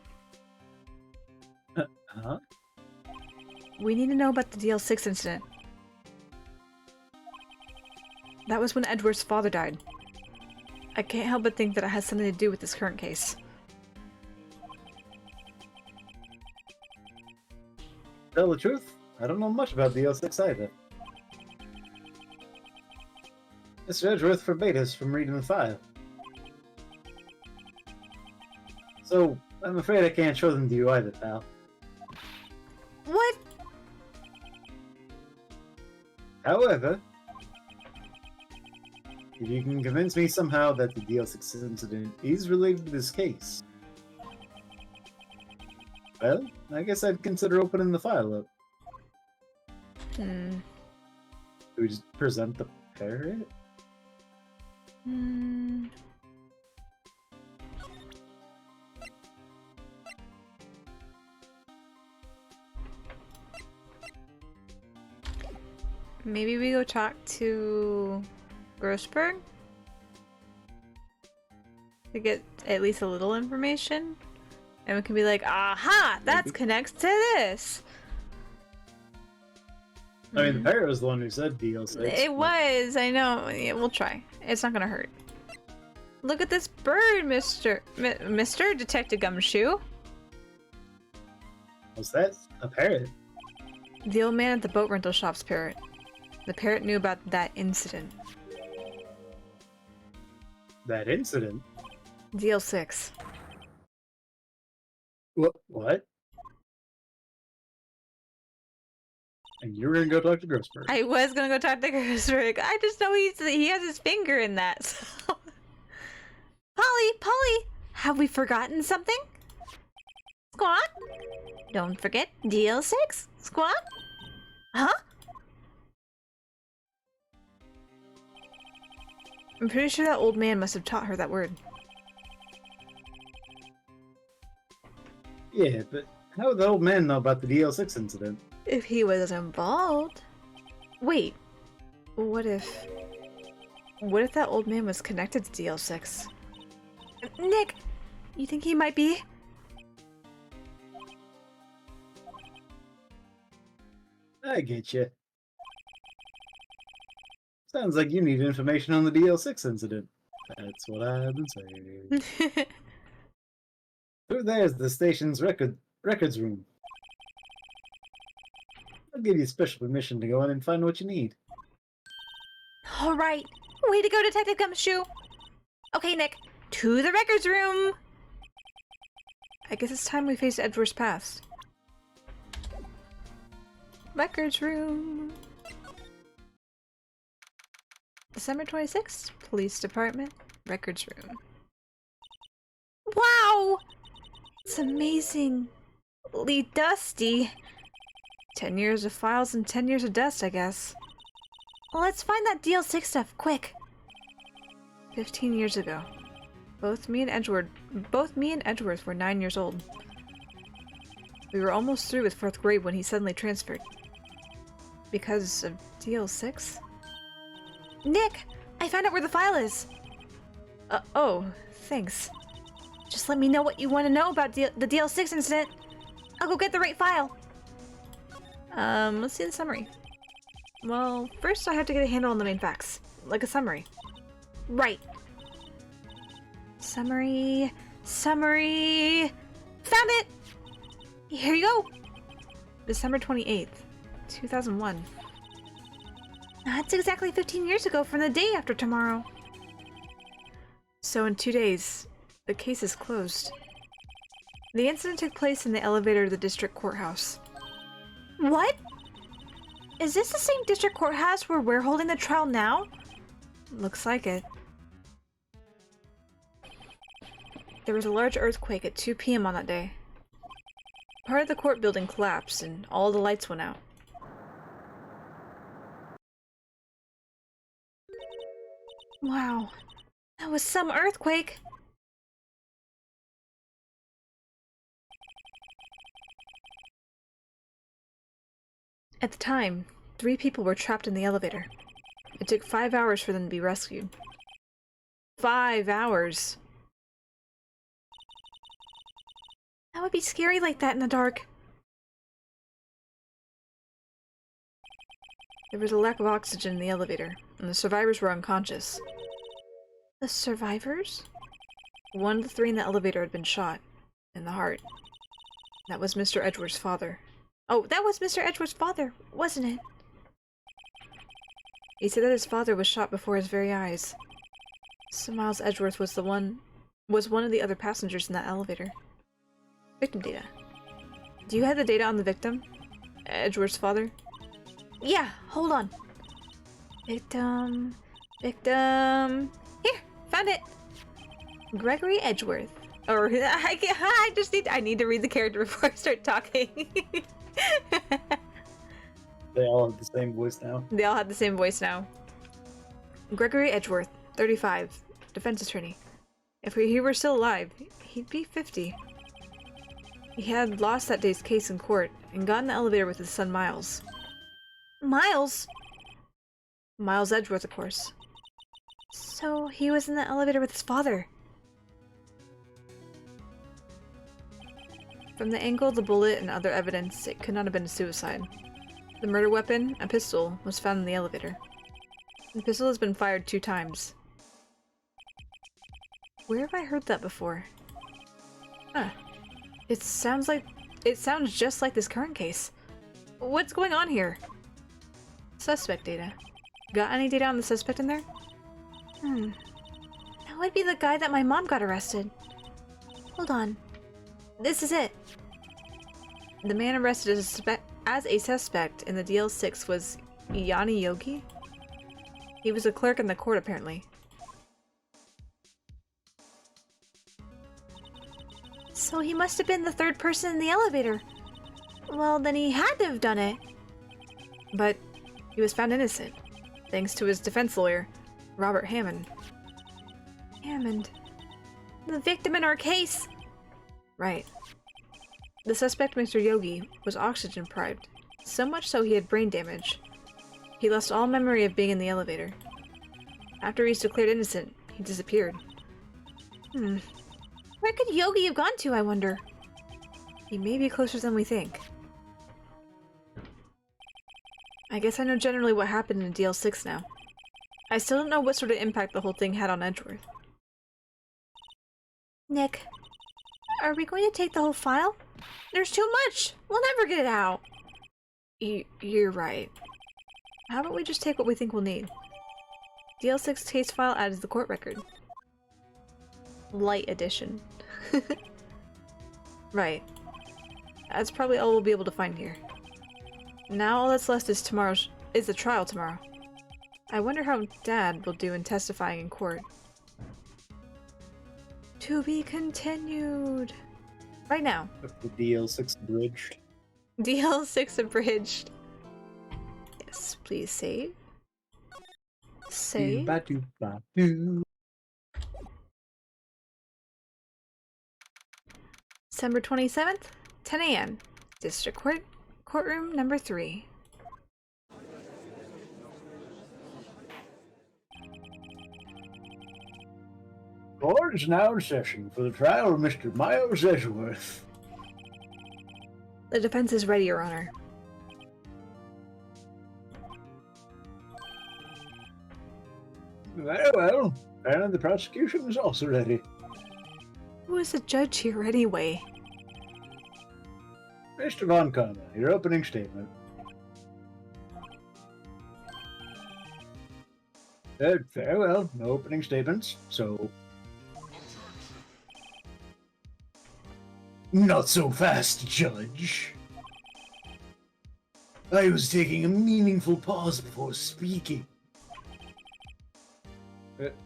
Huh? We need to know about the DL6 incident. That was when Edgeworth's father died. I can't help but think that it has something to do with this current case. Tell the truth, I don't know much about DL6 either. Mr. Edgeworth forbade us from reading the file. So, I'm afraid I can't show them to you either, pal. What? However, if you can convince me somehow that the DL6 incident is related to this case, well, I guess I'd consider opening the file up. Do we just present the parrot? Maybe we go talk to Grossberg to get at least a little information, and we can be like, aha, that connects to this. I mean, the parrot was the one who said DL6. It was, I know. Yeah, we'll try. It's not gonna hurt. Look at this bird, Mr. Detective Gumshoe. Was that a parrot? The old man at the boat rental shop's parrot. The parrot knew about that incident. That incident? DL6. What? And you were gonna go talk to Grossberg? I was gonna go talk to Grossberg. I just know he has his finger in that. So. Polly, have we forgotten something? Squawk? Don't forget DL6. Squawk? Huh? I'm pretty sure that old man must have taught her that word. Yeah, but how would the old man know about the DL6 incident? If he was involved. Wait. What if that old man was connected to DL6? Nick, you think he might be? I get you. Sounds like you need information on the DL6 incident. That's what I've been saying. Through there's the station's records room. I'll give you special permission to go in and find what you need. Alright. Way to go, Detective Gumshoe. Okay, Nick. To the records room! I guess it's time we face Edgeworth's past. Records room. December 26th, Police Department, records room. Wow! It's amazingly dusty. 10 years of files and 10 years of dust, I guess. Well, let's find that DL6 stuff, quick! 15 years ago. Both me and Edgeworth were 9 years old. We were almost through with 4th grade when he suddenly transferred. Because of DL6? Nick! I found out where the file is! Oh, thanks. Just let me know what you want to know about the DL6 incident. I'll go get the right file. Let's see the summary. Well, first I have to get a handle on the main facts. Like a summary. Right. Summary. Found it! Here you go! December 28th, 2001. That's exactly 15 years ago from the day after tomorrow. So in 2 days, the case is closed. The incident took place in the elevator of the district courthouse. What? Is this the same district courthouse where we're holding the trial now? Looks like it. There was a large earthquake at 2 p.m. on that day. Part of the court building collapsed and all the lights went out. Wow, that was some earthquake! At the time, 3 people were trapped in the elevator. It took 5 hours for them to be rescued. 5 hours! That would be scary like that in the dark. There was a lack of oxygen in the elevator, and the survivors were unconscious. The survivors? 1 of the 3 in the elevator had been shot. In the heart. That was Mr. Edgeworth's father. Oh, that was Mr. Edgeworth's father, wasn't it? He said that his father was shot before his very eyes. So Miles Edgeworth was one of the other passengers in that elevator. Victim data. Do you have the data on the victim? Edgeworth's father? Yeah, hold on. Victim. Victim. Here, found it. Gregory Edgeworth. Or I need to read the character before I start talking. They all have the same voice now. They all have the same voice now. Gregory Edgeworth, 35, defense attorney. If he were still alive, he'd be 50. He had lost that day's case in court and got in the elevator with his son Miles. Miles? Miles Edgeworth, of course. So he was in the elevator with his father. From the angle of the bullet and other evidence, it could not have been a suicide. The murder weapon, a pistol, was found in the elevator. The pistol has been fired 2 times. Where have I heard that before? Huh. It sounds just like this current case. What's going on here? Suspect data. Got any data on the suspect in there? That would be the guy that my mom got arrested. Hold on. This is it. The man arrested as a suspect in the DL6 was Yanni Yogi? He was a clerk in the court, apparently. So he must have been the 3rd person in the elevator. Well, then he had to have done it. But he was found innocent, thanks to his defense lawyer, Robert Hammond. Hammond? The victim in our case! Right. The suspect, Mr. Yogi, was oxygen deprived, so much so he had brain damage. He lost all memory of being in the elevator. After he was declared innocent, he disappeared. Where could Yogi have gone to, I wonder? He may be closer than we think. I guess I know generally what happened in DL6 now. I still don't know what sort of impact the whole thing had on Edgeworth. Nick, are we going to take the whole file? There's too much! We'll never get it out! You're right. How about we just take what we think we'll need? DL6 case file adds the court record. Light edition. Right. That's probably all we'll be able to find here. Now all that's left is the trial tomorrow. I wonder how Dad will do in testifying in court. To be continued. Right now. The DL6 abridged. DL6 abridged. Yes, please save. Save. December 27th, 10 a.m. District Court, courtroom number 3. Court is now in session for the trial of Mr. Miles Edgeworth. The defense is ready, Your Honor. Very well. And the prosecution is also ready. Who is the judge here anyway? Mr. Von Karma, your opening statement. Very well. No opening statements, so... Not so fast, Judge. I was taking a meaningful pause before speaking.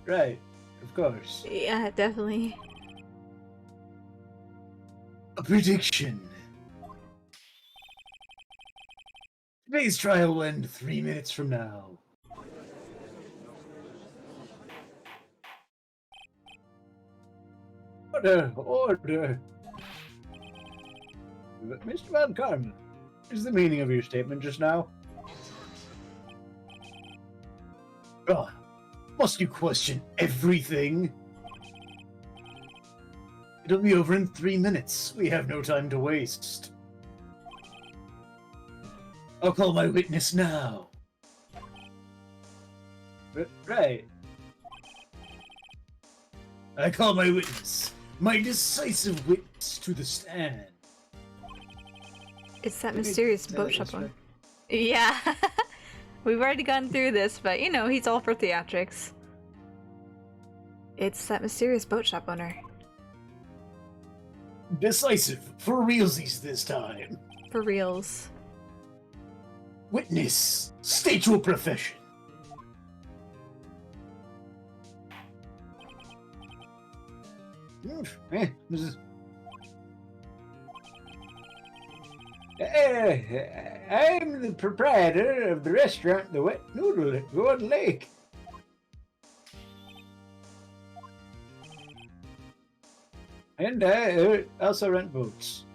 Right, of course. Yeah, definitely. A prediction. Today's trial will end 3 minutes from now. Order, order. Mr. Von Karma, what is the meaning of your statement just now? Oh, must you question everything? It'll be over in 3 minutes. We have no time to waste. I'll call my witness now. Right. I call my witness, my decisive witness, to the stand. It's that mysterious boat shop owner. Yeah. We've already gone through this, but you know, he's all for theatrics. It's that mysterious boat shop owner. Decisive, for realsies this time. For reals. Witness, state your profession. I'm the proprietor of the restaurant, the Wet Noodle at Golden Lake. And I also rent boats.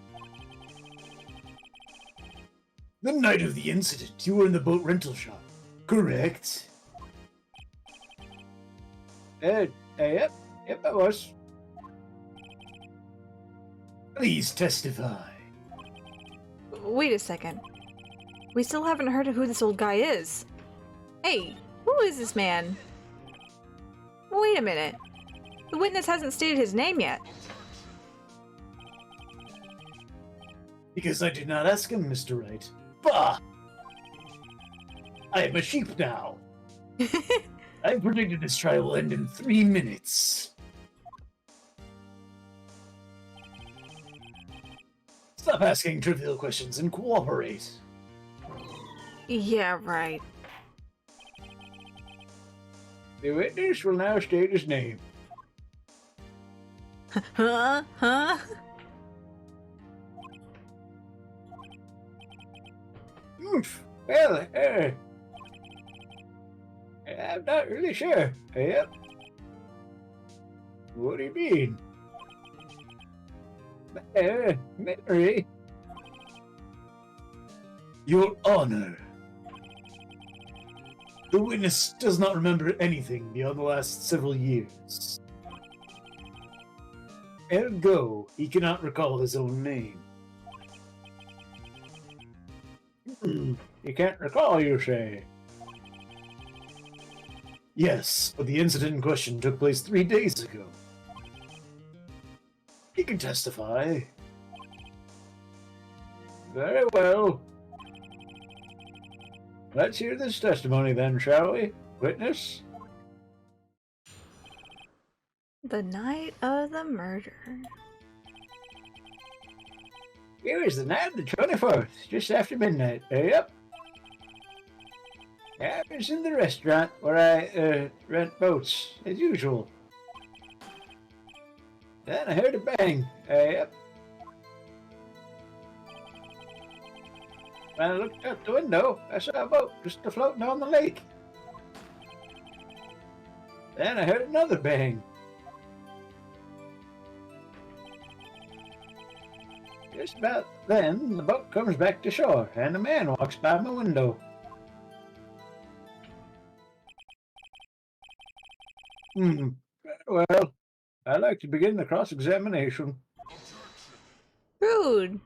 The night of the incident, you were in the boat rental shop, correct? Yep, I was. Please testify. Wait a second. We still haven't heard of who this old guy is. Hey, who is this man? Wait a minute. The witness hasn't stated his name yet. Because I did not ask him, Mr. Wright. Bah! I am a sheep now. I predicted this trial will end in 3 minutes. Stop asking trivial questions and cooperate. Yeah, right. The witness will now state his name. Huh? Well, I'm not really sure. Yep. What do you mean? Mary? Your Honor. The witness does not remember anything beyond the last several years. Ergo, he cannot recall his own name. You can't recall, you say? Yes, but the incident in question took place 3 days ago. He can testify. Very well. Let's hear this testimony then, shall we? Witness? The night of the murder. It was the night of the 24th, just after midnight. Yep. I was in the restaurant where I rent boats, as usual. Then I heard a bang. Yep. When I looked out the window, I saw a boat just floating on the lake. Then I heard another bang. Just about then, the boat comes back to shore, and a man walks by my window. Well, I'd like to begin the cross-examination. Rude.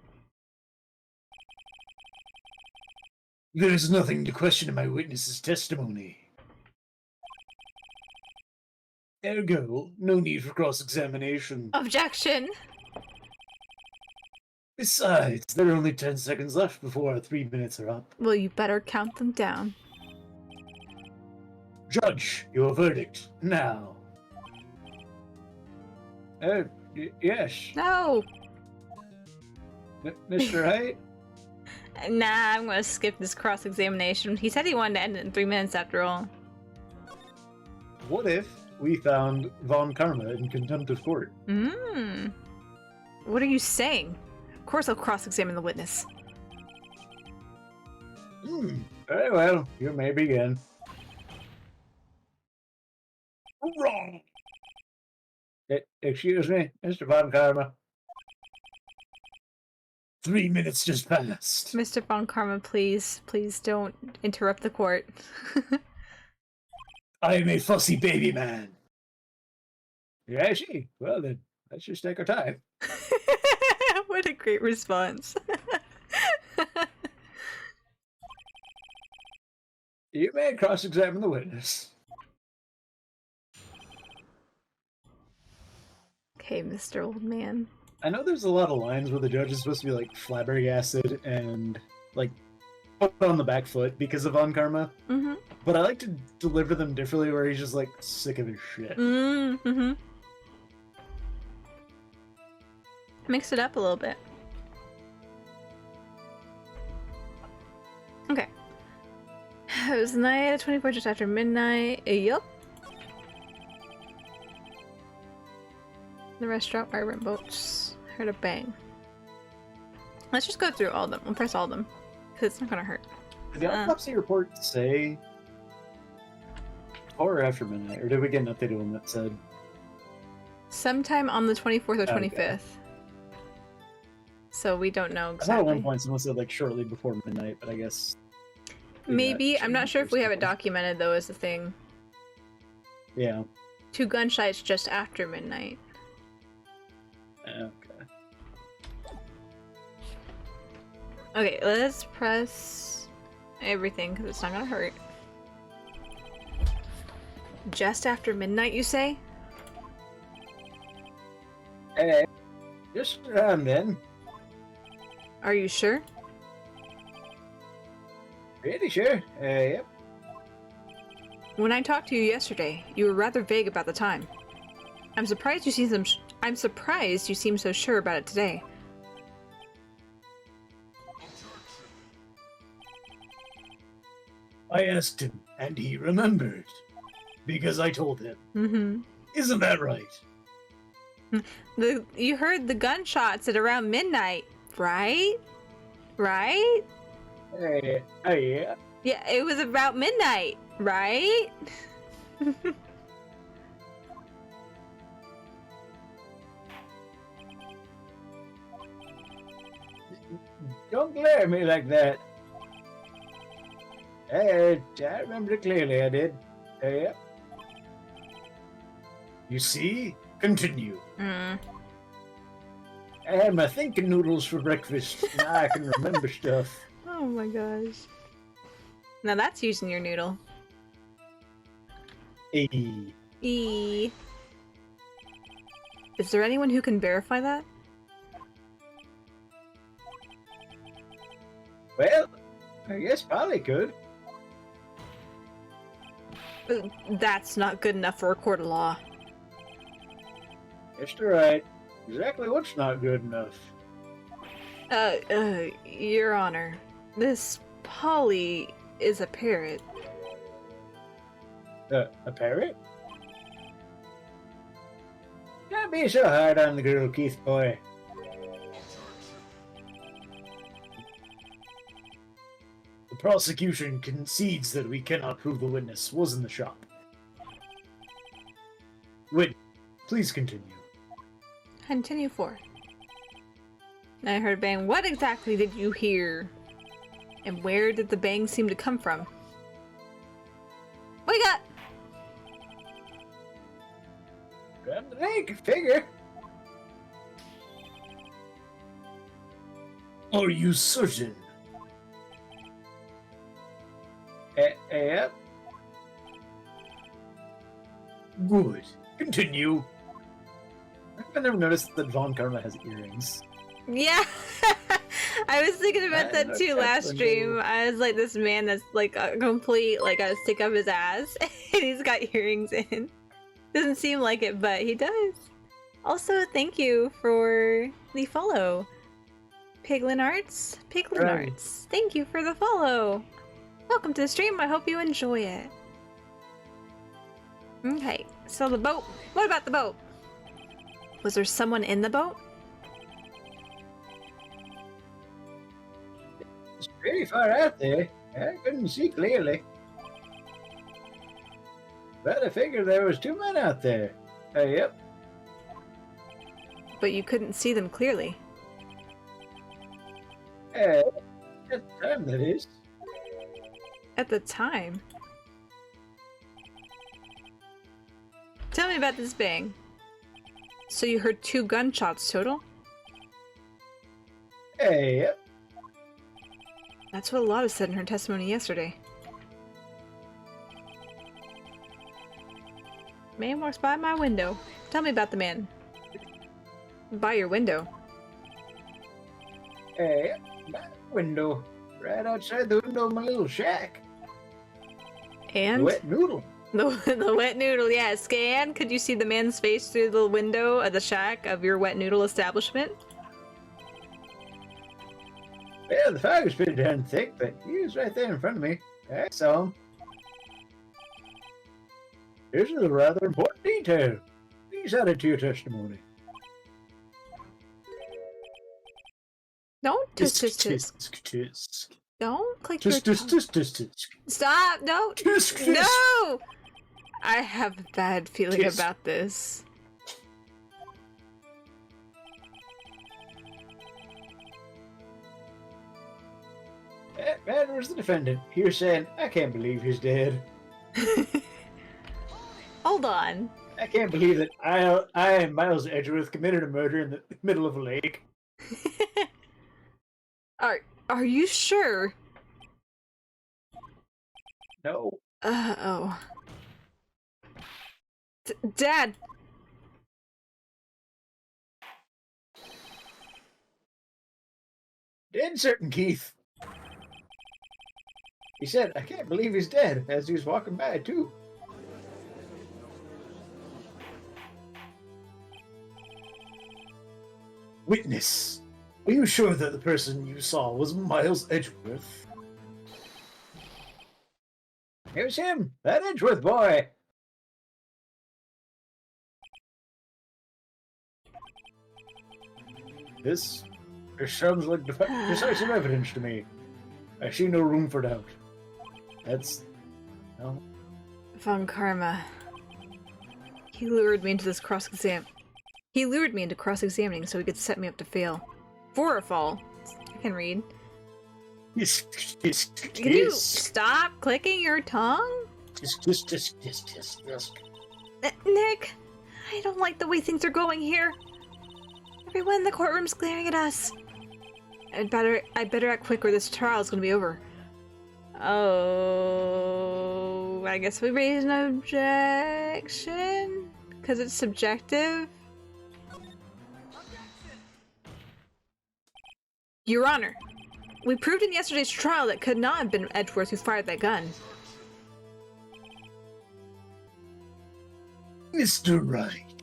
There is nothing to question in my witness's testimony. Ergo, no need for cross-examination. Objection. Besides, there are only 10 seconds left before our 3 minutes are up. Well, you better count them down. Judge, your verdict, now. Yes. No. Mr. Wright? Nah, I'm gonna skip this cross-examination. He said he wanted to end it in 3 minutes after all. What if we found Von Karma in contempt of court? What are you saying? Of course I'll cross-examine the witness. Very well, you may begin. Wrong. Excuse me, Mr. Von Karma. 3 minutes just passed. Mr. Von Karma, please don't interrupt the court. I am a fussy baby man. Yeah, I see. Well then, let's just take our time. What a great response. You may cross-examine the witness. Okay, Mr. Old Man. I know there's a lot of lines where the judge is supposed to be like flabbergasted and like put on the back foot because of Von Karma. But I like to deliver them differently where he's just like sick of his shit. Mix it up a little bit. Okay. It was the night of 24 just after midnight. Yup. The restaurant, migrant boats. Heard a bang. Let's just go through all of them. We'll press all of them. Because it's not gonna hurt. Did the autopsy report say before or after midnight? Or did we get an updated one that said sometime on the 24th or 25th. Okay. So we don't know I exactly. thought at one point someone said like shortly before midnight, but I guess Maybe. I'm not sure if we have it something. documented though as a thing. Yeah. 2 gunshots just after midnight. Okay. Okay, let's press everything because it's not gonna hurt. Just after midnight, you say? Hey, just around then. Are you sure? Pretty sure. Yep. When I talked to you yesterday, you were rather vague about the time. I'm surprised you seem so sure about it today. I asked him, and he remembered. Because I told him. Mm-hmm. Isn't that right? You heard the gunshots at around midnight, right? Right? Hey, yeah. Yeah, it was about midnight, right? Don't glare at me like that. Hey, I remember it clearly, I did. Yep. You see? Continue. Mm. I had my thinking noodles for breakfast. Now I can remember stuff. Oh my gosh. Now that's using your noodle. Hey. E. Is there anyone who can verify that? Well, I guess Polly could. That's not good enough for a court of law. That's right. Exactly what's not good enough. Your Honor, this Polly is a parrot. A parrot? Don't be so hard on the girl, Keith boy. The prosecution concedes that we cannot prove the witness was in the shop. Witness, please continue. Continue for. I heard a bang. What exactly did you hear? And where did the bang seem to come from? What you got? Grab the leg, figure. Are you certain? Yep. Good. Continue. I've never noticed that Von Karma has earrings. Yeah, I was thinking about that too last stream. I was like, this man that's like a complete, like a stick up his ass, and he's got earrings in. Doesn't seem like it, but he does. Also, thank you for the follow. Piglin Arts? Piglin Right. Arts. Thank you for the follow. Welcome to the stream. I hope you enjoy it. Okay, so the boat. What about the boat? Was there someone in the boat? It's pretty far out there. I couldn't see clearly. But I figured there was 2 men out there. Yep. But you couldn't see them clearly. At the time, that is. At the time. Tell me about this bang. So you heard 2 gunshots total? Yep. That's what Lotta said in her testimony yesterday. Man walks by my window. Tell me about the man. By your window. Yep. My window. Right outside the window of my little shack. And? Wet noodle. The wet noodle, yeah. Scan. Could you see the man's face through the window of the shack of your wet noodle establishment? Yeah, the fog was pretty darn thick, but he was right there in front of me. I saw him. Here's a rather important detail. Please add it to your testimony. Don't tisk tisk tisk. Tisk tisk. Don't click your Tisk tisk tongue. tisk tisk tisk. Stop! No! Tisk tisk. No! I have a bad feeling Tisk. about this. Man, where's the defendant? He was saying, I can't believe he's dead. Hold on. I can't believe that I Miles Edgeworth, committed a murder in the middle of a lake. Are you sure? No. Oh. Dad! Dead certain, Keith. He said, I can't believe he's dead, as he was walking by, too. Witness, are you sure that the person you saw was Miles Edgeworth? Here's him, that Edgeworth boy. This sounds like decisive evidence to me. I see no room for doubt. That's... no. Von Karma. He lured me into this He lured me into cross-examining so he could set me up to fail. For a fall. I can read. Can you stop clicking your tongue? Nick, I don't like the way things are going here. Everyone in the courtroom's glaring at us. I'd better act quick or this trial's gonna be over. Oh, I guess we raise an objection? Because it's subjective? Your Honor, we proved in yesterday's trial that could not have been Edgeworth who fired that gun. Mr. Wright,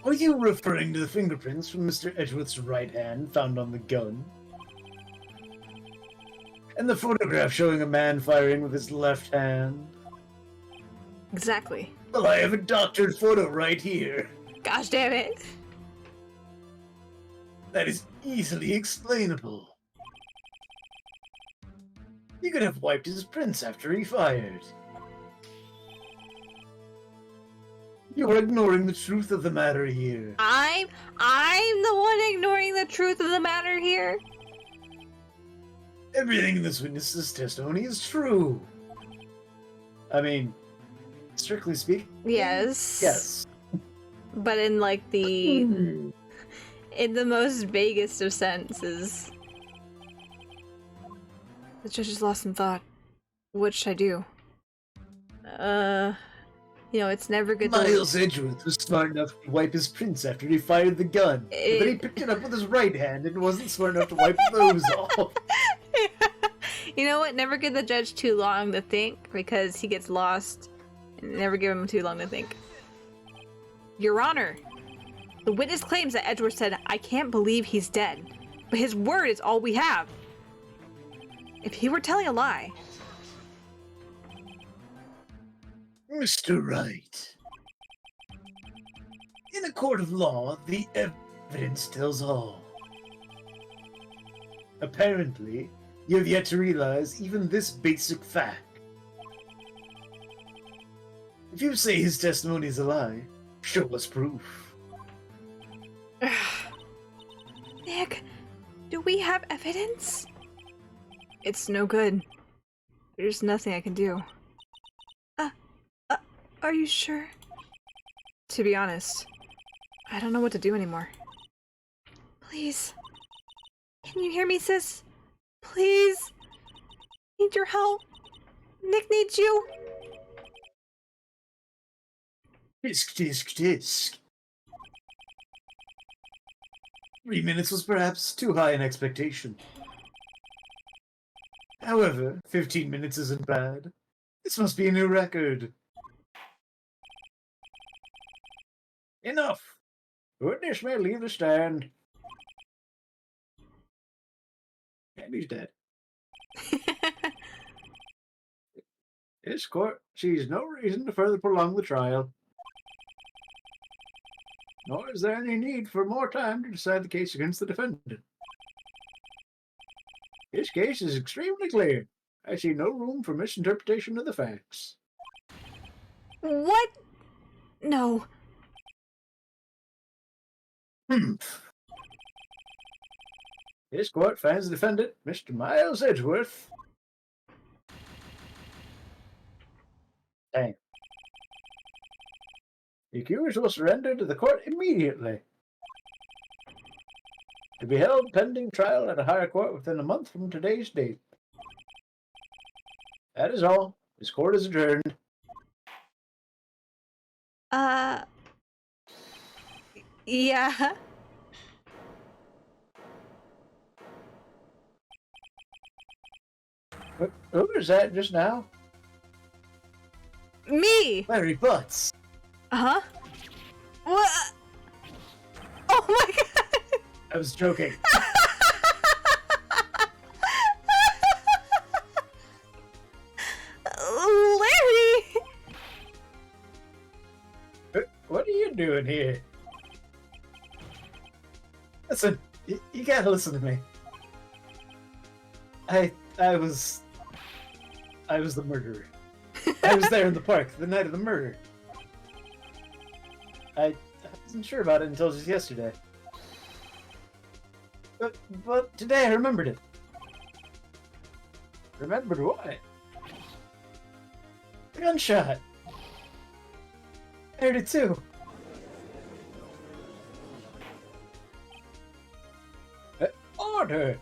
are you referring to the fingerprints from Mr. Edgeworth's right hand found on the gun? And the photograph showing a man firing with his left hand? Exactly. Well, I have a doctored photo right here. Gosh damn it. That is easily explainable. He could have wiped his prints after he fired. You're ignoring the truth of the matter here. I'm the one ignoring the truth of the matter here. Everything in this witness's testimony is true. I mean, strictly speaking. Yes. Yes. But in like the in the most vaguest of senses. The judge is lost in thought. What should I do? You know, it's never good Miles Edgeworth was smart enough to wipe his prints after he fired the gun. But then he picked it up with his right hand and wasn't smart enough to wipe those off. You know what? Never give the judge too long to think, because he gets lost. And never give him too long to think. Your Honor, the witness claims that Edgeworth said, I can't believe he's dead. But his word is all we have. If he were telling a lie... Mr. Wright, in a court of law, the evidence tells all. Apparently, you have yet to realize even this basic fact. If you say his testimony is a lie, show us proof. Nick, do we have evidence? It's no good. There's nothing I can do. Are you sure? To be honest, I don't know what to do anymore. Please. Can you hear me, sis? Please. Need your help. Nick needs you. Tisk, tisk, tisk. 3 minutes was perhaps too high an expectation. However, 15 minutes isn't bad. This must be a new record. Enough! Witness may leave the stand. And he's dead. This court sees no reason to further prolong the trial. nor is there any need for more time to decide the case against the defendant. This case is extremely clear. I see no room for misinterpretation of the facts. What? No. This court finds the defendant, Mr. Miles Edgeworth. Dang. The accused will surrender to the court immediately. To be held pending trial at a higher court within a month from today's date. That is all. This court is adjourned. Yeah. Who was that just now? Me! Larry Butts. Huh? What? Oh my god! I was joking. Larry! What are you doing here? Listen, you gotta listen to me. I was the murderer. I was there in the park the night of the murder. I wasn't sure about it until just yesterday. But today I remembered it. Remembered what? The gunshot. I heard it too. Order!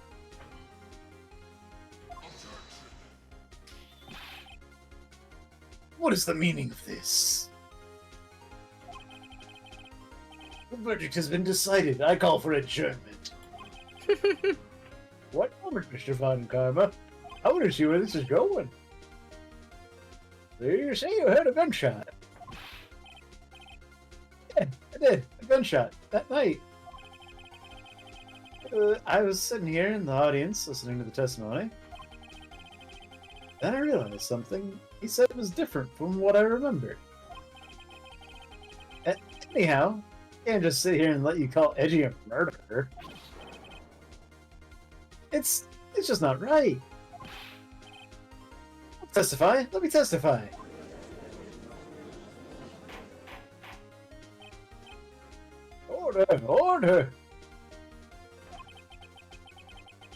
What is the meaning of this? The verdict has been decided. I call for adjournment. What moment, Mr. Von Karma? I want to see where this is going. You say you heard a gunshot. Yeah, I did. A gunshot. That night. I was sitting here in the audience listening to the testimony. Then I realized something he said was different from what I remembered. Anyhow, I can't just sit here and let you call Edgy a murderer. It's just not right. I'll testify. Let me testify. Order! Order!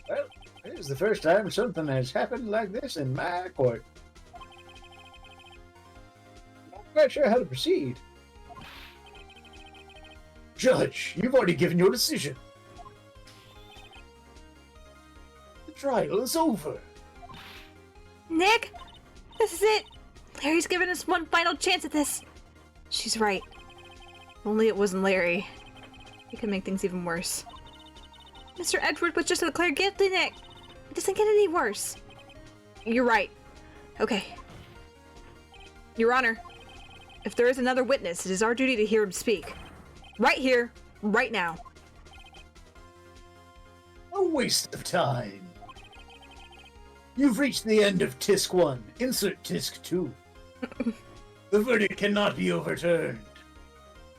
Well, this is the first time something has happened like this in my court. I'm not quite sure how to proceed. Judge, you've already given your decision. The trial is over. Nick, this is it. Larry's given us one final chance at this. She's right. Only it wasn't Larry. It could make things even worse. Mr. Edgeworth was just declared guilty, Nick. It doesn't get any worse. You're right. Okay. Your Honor, if there is another witness, it is our duty to hear him speak. Right here, right now. A waste of time. You've reached the end of Tisk 1. Insert Tisk 2. The verdict cannot be overturned.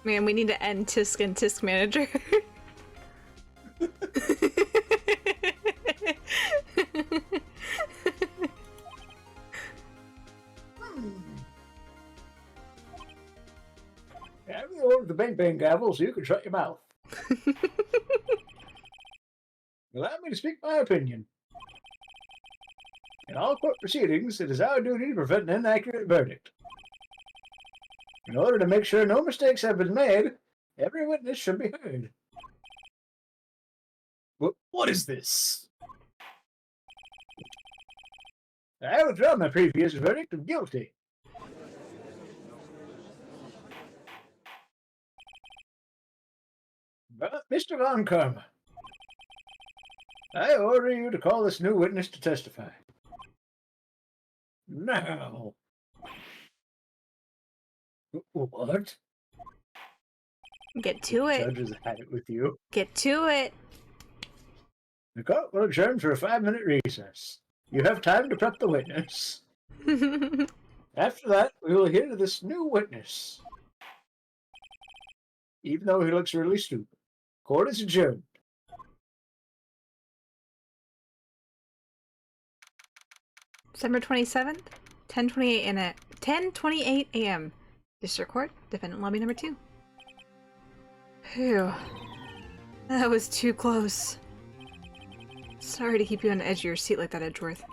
Man, we need to end Tisk and Tisk Manager. Have you ordered the bang bang gavel so you can shut your mouth? Allow me to speak my opinion. In all court proceedings, it is our duty to prevent an inaccurate verdict. In order to make sure no mistakes have been made, every witness should be heard. What is this? I withdraw my previous verdict of guilty. But, Mr. Von Karma, I order you to call this new witness to testify. Now. What? Get to it. Judge has had it with you. Get to it. The court will adjourn for a 5-minute recess. You have time to prep the witness. After that, we will hear this new witness. even though he looks really stupid. Court is adjourned. December 27th, 10:28 a.m. District Court, Defendant Lobby number 2. Phew. That was too close. Sorry to keep you on the edge of your seat like that, Edgeworth.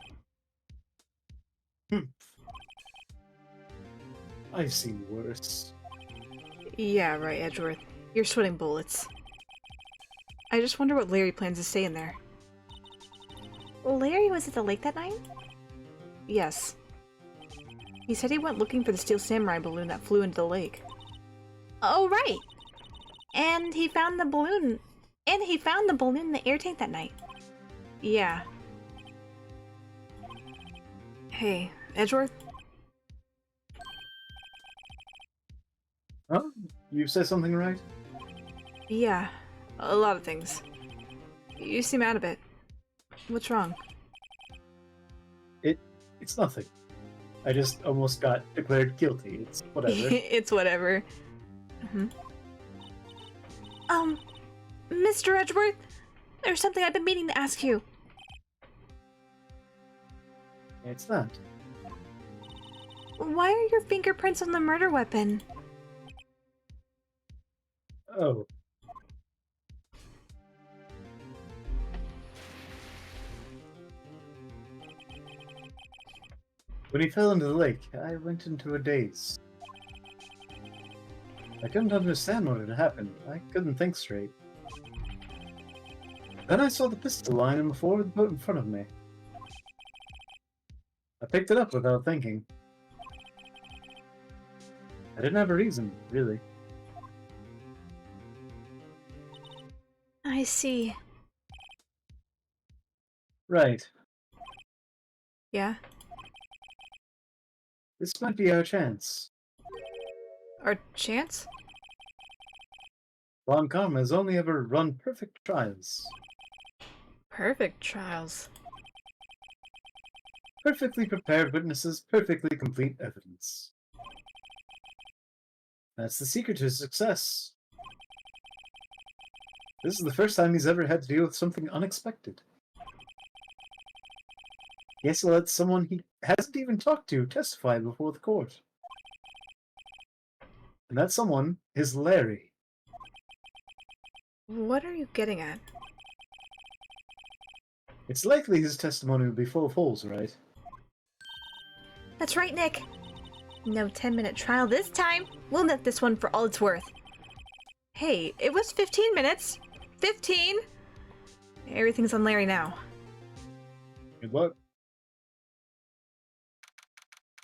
I've seen worse. Yeah, right, Edgeworth. You're sweating bullets. I just wonder what Larry plans to stay in there. Larry was at the lake that night? Yes. He said he went looking for the Steel Samurai balloon that flew into the lake. Oh, right! And he found the balloon... in the air tank that night. Yeah. Hey, Edgeworth? Huh? You said something right? Yeah, a lot of things. You seem out of it. What's wrong? It's nothing. I just almost got declared guilty. It's whatever. It's whatever. Mr. Edgeworth? There's something I've been meaning to ask you. It's not. Why are your fingerprints on the murder weapon? Oh. When he fell into the lake, I went into a daze. I couldn't understand what had happened. I couldn't think straight. Then I saw the pistol lying before the boat in front of me. I picked it up without thinking. I didn't have a reason, really. I see. Right. Yeah? This might be our chance. Our chance? Von Karma has only ever run perfect trials. Perfect trials. Perfectly prepared witnesses, perfectly complete evidence. That's the secret to his success. This is the first time he's ever had to deal with something unexpected. He has to let someone he hasn't even talked to testify before the court. And that someone is Larry. What are you getting at? It's likely his testimony will be full of holes, right? That's right, Nick. No 10-minute trial this time. We'll net this one for all it's worth. Hey, it was 15 minutes. 15! Everything's on Larry now. Good luck.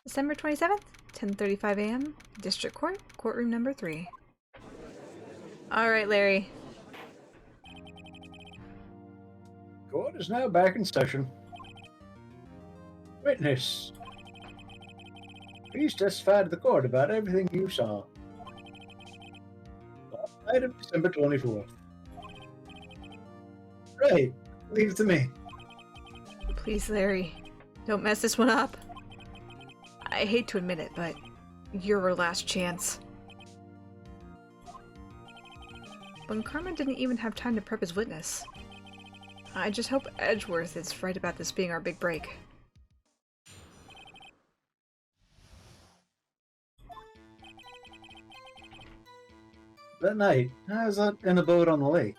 December 27th, 10:35 a.m. District Court, courtroom number 3. Alright, Larry. Court is now back in session. Witness. Please testify to the court about everything you saw. Night of December 24th. Right. Leave it to me. Please, Larry. Don't mess this one up. I hate to admit it, but you're our last chance. But Carmen didn't even have time to prep his witness. I just hope Edgeworth is right about this being our big break. That night, I was out in a boat on the lake.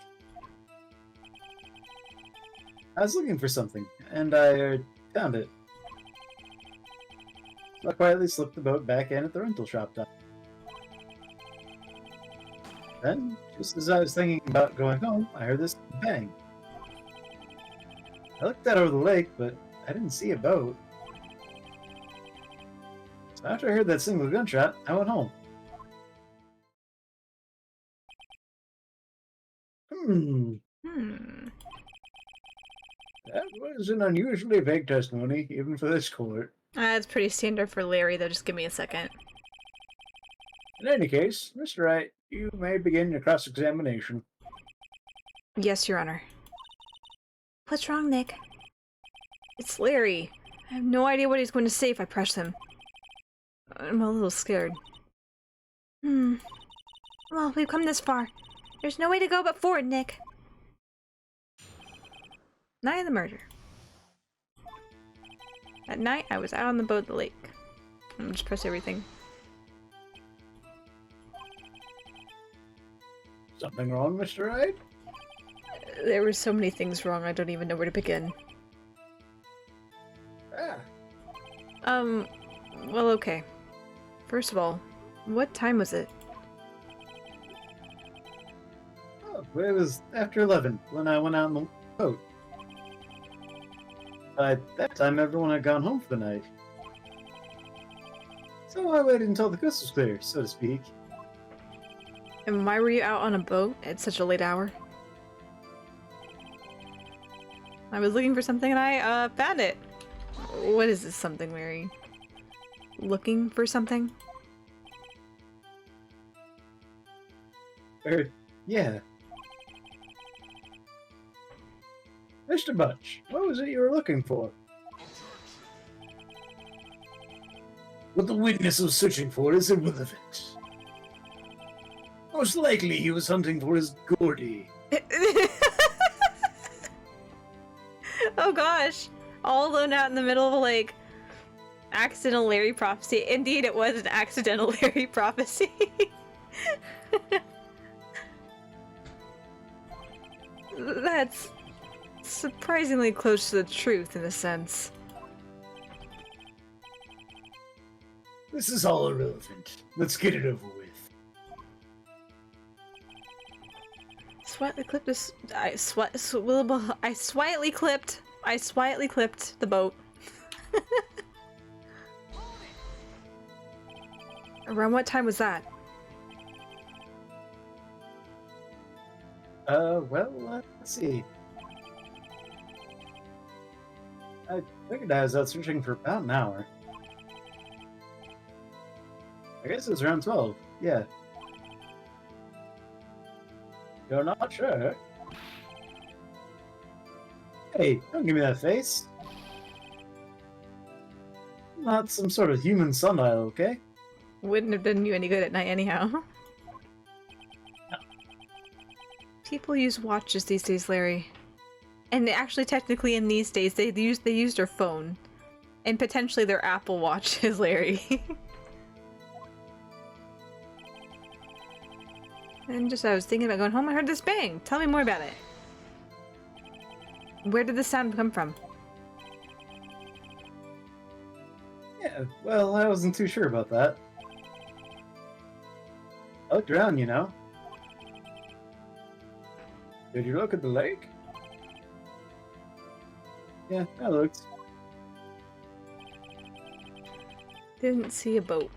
I was looking for something, and I found it. So I quietly slipped the boat back in at the rental shop dock. Then, just as I was thinking about going home, I heard this bang. I looked out over the lake, but I didn't see a boat. So after I heard that single gunshot, I went home. That was an unusually vague testimony, even for this court. That's pretty standard for Larry, though. Just give me a second. In any case, Mr. Wright, you may begin your cross-examination. Yes, Your Honor. What's wrong, Nick? It's Larry. I have no idea what he's going to say if I press him. I'm a little scared. Well, Well, we've come this far. There's no way to go but forward, Nick. Night of the murder. At night, I was out on the boat at the lake. Just press everything. Something wrong, Mr. Wright? There were so many things wrong, I don't even know where to begin. Ah. Well, okay. First of all, what time was it? Oh, it was after 11 when I went out on the boat. By that time, everyone had gone home for the night. So I waited until the coast was clear, so to speak. And why were you out on a boat at such a late hour? I was looking for something and I, found it. What is this something, Mary? Looking for something? Yeah. Mr. Bunch, what was it you were looking for? What the witness was searching for is irrelevant. Most likely he was hunting for his Gordy. Oh gosh! All alone out in the middle of a lake. Accidental Larry prophecy. Indeed, it was an accidental Larry prophecy. That's surprisingly close to the truth in a sense. This is all irrelevant. Let's get it over with. Slightly clipped this. I slightly clipped the boat. Around what time was that? Well, let's see. I figured I was out searching for about an hour. I guess it was around 12, yeah. You're not sure? Hey, don't give me that face. I'm not some sort of human sundial, okay? Wouldn't have done you any good at night anyhow. No. People use watches these days, Larry. And actually, technically, in these days, they use their phone. And potentially their Apple Watches, Larry. And just I was thinking about going home, I heard this bang! Tell me more about it. Where did the sound come from? Yeah, well, I wasn't too sure about that. I looked around, you know. Did you look at the lake? Yeah, I looked. Didn't see a boat.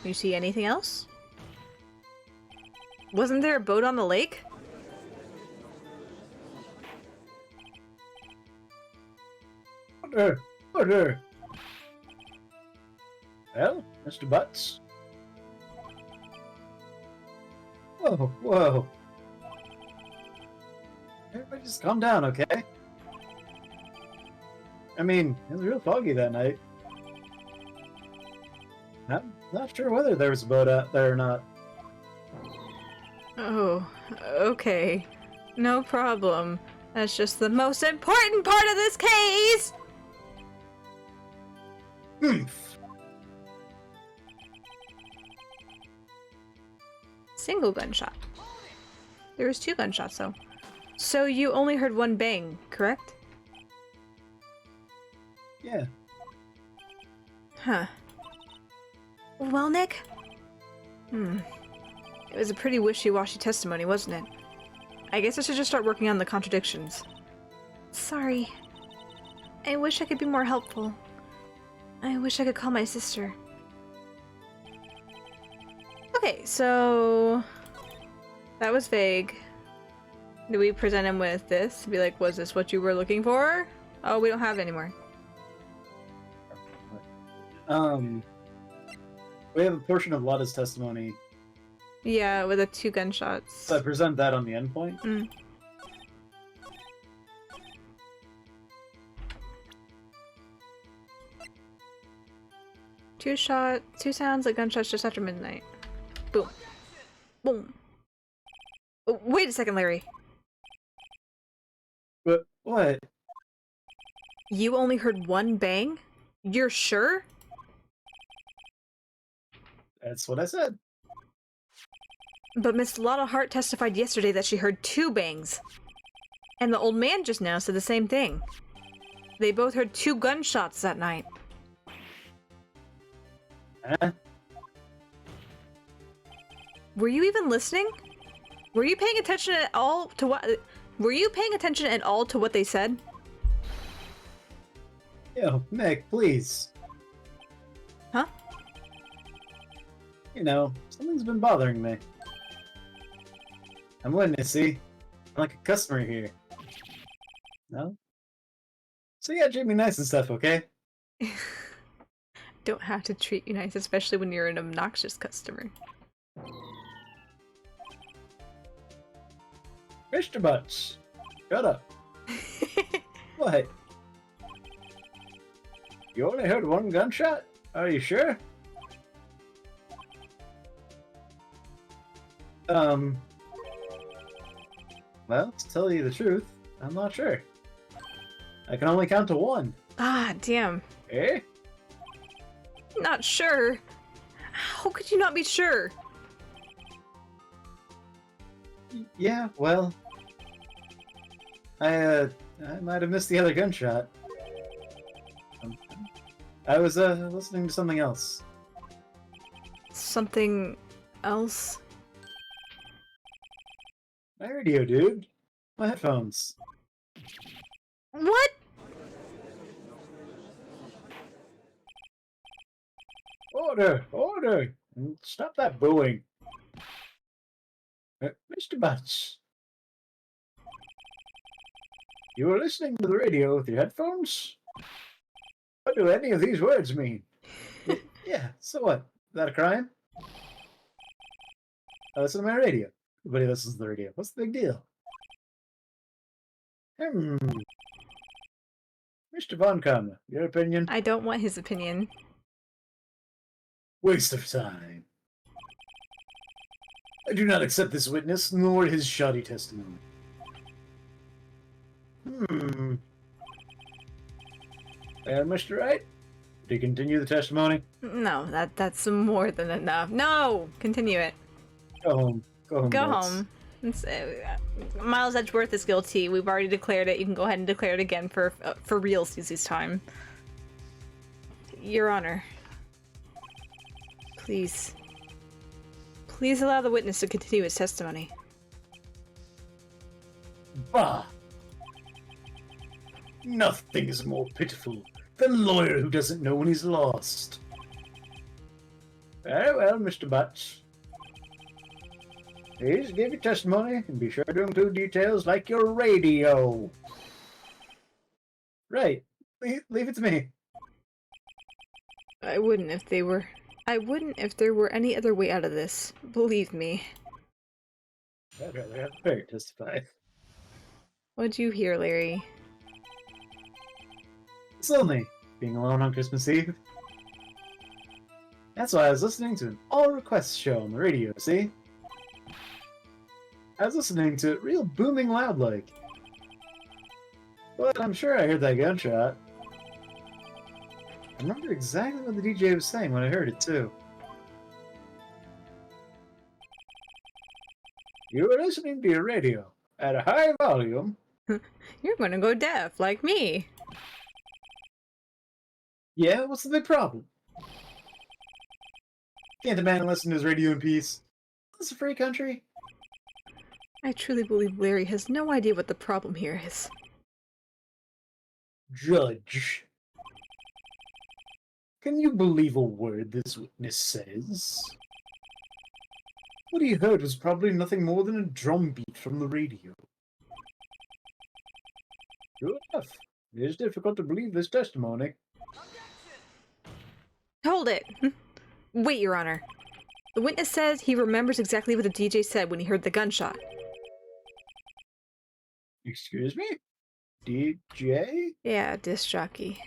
You see anything else? Wasn't there a boat on the lake? Order! Well, Mr. Butts? Whoa. Everybody just calm down, okay? I mean, it was real foggy that night. I'm not sure whether there was a boat out there or not. Oh, okay. No problem. That's just the most important part of this case! Single gunshot. There was 2 gunshots, though. So you only heard one bang, correct? Yeah. Huh. Well, Nick? It was a pretty wishy-washy testimony, wasn't it? I guess I should just start working on the contradictions. Sorry. I wish I could be more helpful. I wish I could call my sister. Okay, so... that was vague. Do we present him with this? Be like, was this what you were looking for? Oh, we don't have it anymore. We have a portion of Lotta's testimony. Yeah, with the 2 gunshots. So I present that on the endpoint. 2 sounds like gunshots just after midnight. Boom. Boom. Oh, wait a second, Larry. But what? You only heard one bang? You're sure? That's what I said. But Miss Lotta Hart testified yesterday that she heard 2 bangs. And the old man just now said the same thing. They both heard 2 gunshots that night. Huh? Were you even listening? Were you paying attention at all to what? Were you paying attention at all to what they said? Yo, Meg, please. Huh? You know, something's been bothering me. I'm witness, see? I'm like a customer here. No? So yeah, treat me nice and stuff, okay? Don't have to treat you nice, especially when you're an obnoxious customer. Mr. Butch, shut up. What? You only heard 1 gunshot? Are you sure? Well, to tell you the truth, I'm not sure. I can only count to 1. Ah, damn. Eh? Not sure. How could you not be sure? Yeah, well... I might have missed the other gunshot. I was, listening to something else. Something else? My radio, dude. My headphones. What? Order! Order! And stop that booing. Mr. Butch. You were listening to the radio with your headphones? What do any of these words mean? Yeah, so what? Is that a crime? I listen to my radio. Everybody listens to the radio. What's the big deal? Mr. Von Karma, your opinion? I don't want his opinion. Waste of time. I do not accept this witness, nor his shoddy testimony. And Mr. Wright, do you continue the testimony? No, that's more than enough. No! Continue it. Go home. Go home. Go Butts. home. Miles Edgeworth is guilty. We've already declared it. You can go ahead and declare it again for realsies this time. Your Honor. Please. Please allow the witness to continue his testimony. Bah! Nothing is more pitiful than a lawyer who doesn't know when he's lost. Very well, Mr. Butch. Please give your testimony and be sure to include details like your radio. Right. Leave it to me. I wouldn't if there were any other way out of this. Believe me. I'd rather have the parrot testify. What'd you hear, Larry? It's lonely, being alone on Christmas Eve. That's why I was listening to an all-requests show on the radio, see? I was listening to it real booming loud like. But I'm sure I heard that gunshot. I remember exactly what the DJ was saying when I heard it, too. You were listening to your radio at a high volume. You're gonna go deaf, like me. Yeah, what's the big problem? Can't a man listen to his radio in peace? This is a free country. I truly believe Larry has no idea what the problem here is. Judge. Can you believe a word this witness says? What he heard was probably nothing more than a drum beat from the radio. True enough. It is difficult to believe this testimony. Hold it! Wait, Your Honor. The witness says he remembers exactly what the DJ said when he heard the gunshot. Excuse me? DJ? Yeah, disc jockey.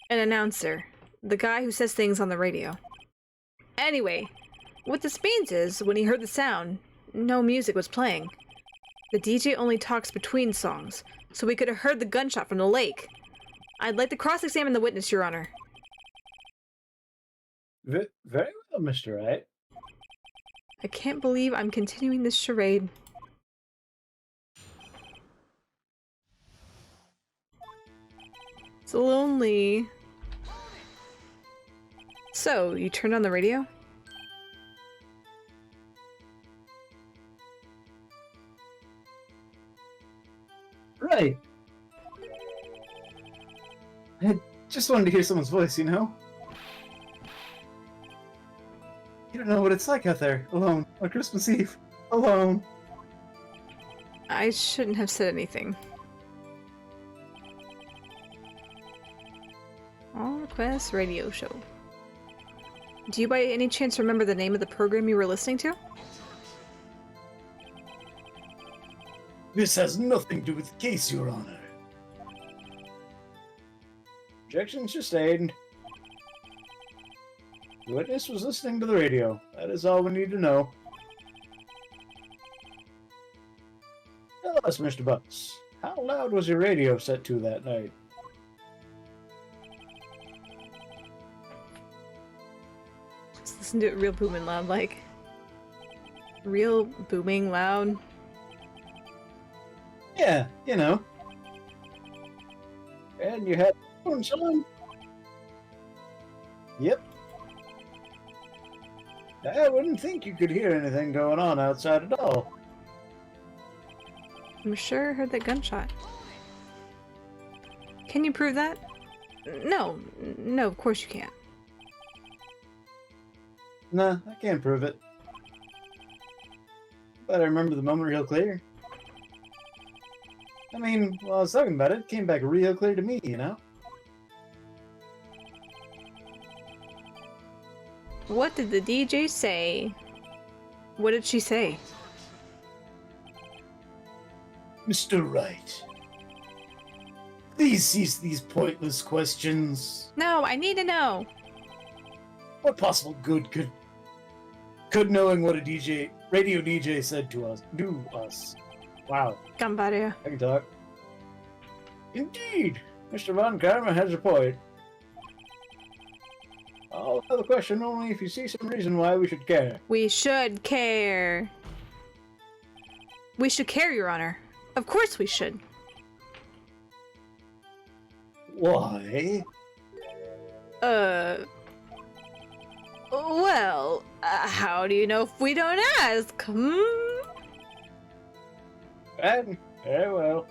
An announcer. The guy who says things on the radio. Anyway, what this means is, when he heard the sound, no music was playing. The DJ only talks between songs, so we could have heard the gunshot from the lake. I'd like to cross-examine the witness, Your Honor. Very well, Mr. Wright. I can't believe I'm continuing this charade. It's lonely. So, you turned on the radio? Right. I just wanted to hear someone's voice, you know? You don't know what it's like out there, alone, on Christmas Eve. Alone. I shouldn't have said anything. All Request Radio Show. Do you by any chance remember the name of the program you were listening to? This has nothing to do with the case, Your Honor. Objection sustained. The witness was listening to the radio. That is all we need to know. Tell us, Mr. Butts, how loud was your radio set to that night? Just listen to it real booming loud, like. Real booming loud. Yeah, you know. And you had phones on? Yep. I wouldn't think you could hear anything going on outside at all. I'm sure I heard that gunshot. Can you prove that? No, of course you can't. Nah, I can't prove it. But I remember the moment real clear. I mean, while I was talking about it, it came back real clear to me, you know? What did the DJ say? What did she say? Mr. Wright, please cease these pointless questions. No, I need to know. What possible good could knowing what a radio DJ said to us, do us? Wow. Ganbaru. I can talk. Indeed, Mr. Von Karma has a point. I'll have the question only if you see some reason why we should care. We should care. We should care, Your Honor. Of course we should. Why? Well, how do you know if we don't ask? Very well.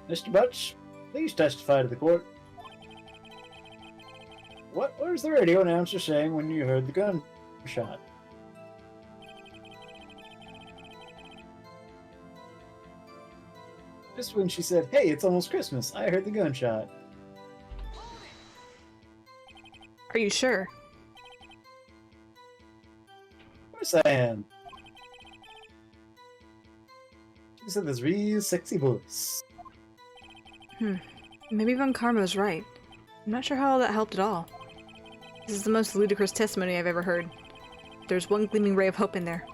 Mr. Butch, please testify to the court. What was the radio announcer saying when you heard the gunshot? Just when she said, "Hey, it's almost Christmas. I heard the gunshot." Are you sure? Of course I am. She said this real sexy voice. Maybe Von Karma was right. I'm not sure how that helped at all. This is the most ludicrous testimony I've ever heard. There's one gleaming ray of hope in there.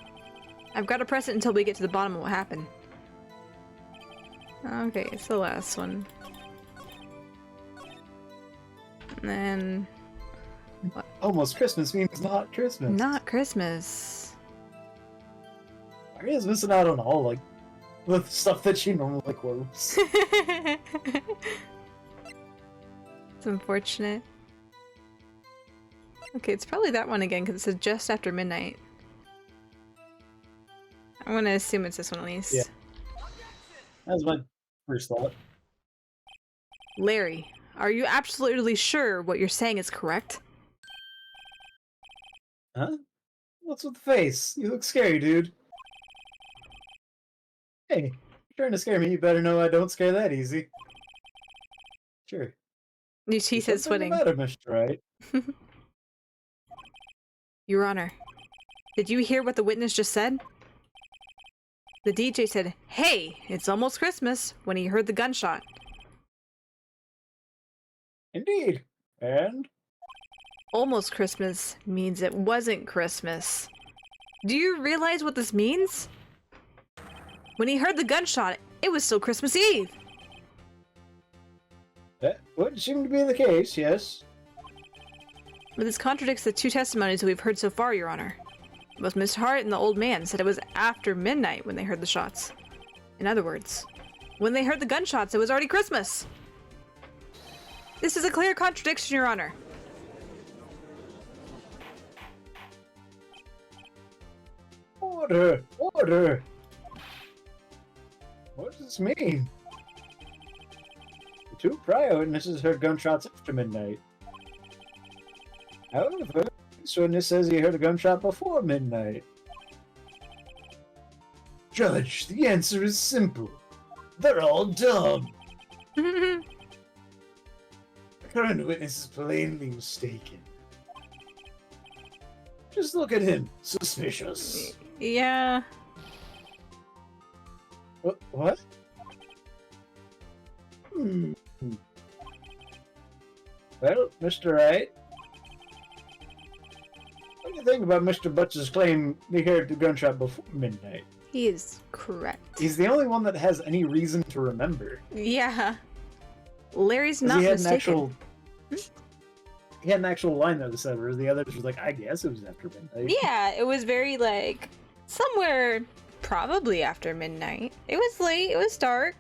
I've got to press it until we get to the bottom of what happened. Okay, it's the last one. And then... what? Almost Christmas means not Christmas. Not Christmas. Aria's missing out on all, like, the stuff that she normally quotes. It's unfortunate. Okay, it's probably that one again, because it says just after midnight. I'm gonna assume it's this one at least. Yeah. That was my first thought. Larry, are you absolutely sure what you're saying is correct? Huh? What's with the face? You look scary, dude. Hey, you're trying to scare me, you better know I don't scare that easy. Sure. He says sweating. What's the matter, Mr. Wright? Your Honor, did you hear what the witness just said? The DJ said, "Hey, it's almost Christmas," when he heard the gunshot. Indeed. And? Almost Christmas means it wasn't Christmas. Do you realize what this means? When he heard the gunshot, it was still Christmas Eve. That would seem to be the case, yes. But this contradicts the two testimonies that we've heard so far, Your Honor. Both Mr. Hart and the old man said it was after midnight when they heard the shots. In other words, when they heard the gunshots, it was already Christmas. This is a clear contradiction, Your Honor. Order! Order! What does this mean? The two prior witnesses heard gunshots after midnight. However, this witness says he heard a gunshot before midnight. Judge, the answer is simple. They're all dumb. The current witness is plainly mistaken. Just look at him. Suspicious. Yeah. What? Well, Mr. Wright, what do you think about Mr. Butch's claim he heard the gunshot before midnight? He is correct. He's the only one that has any reason to remember. Yeah. Larry's not he had mistaken. He had an actual line that was said, where the others were like, I guess it was after midnight. Yeah, it was very, like, somewhere probably after midnight. It was late, it was dark.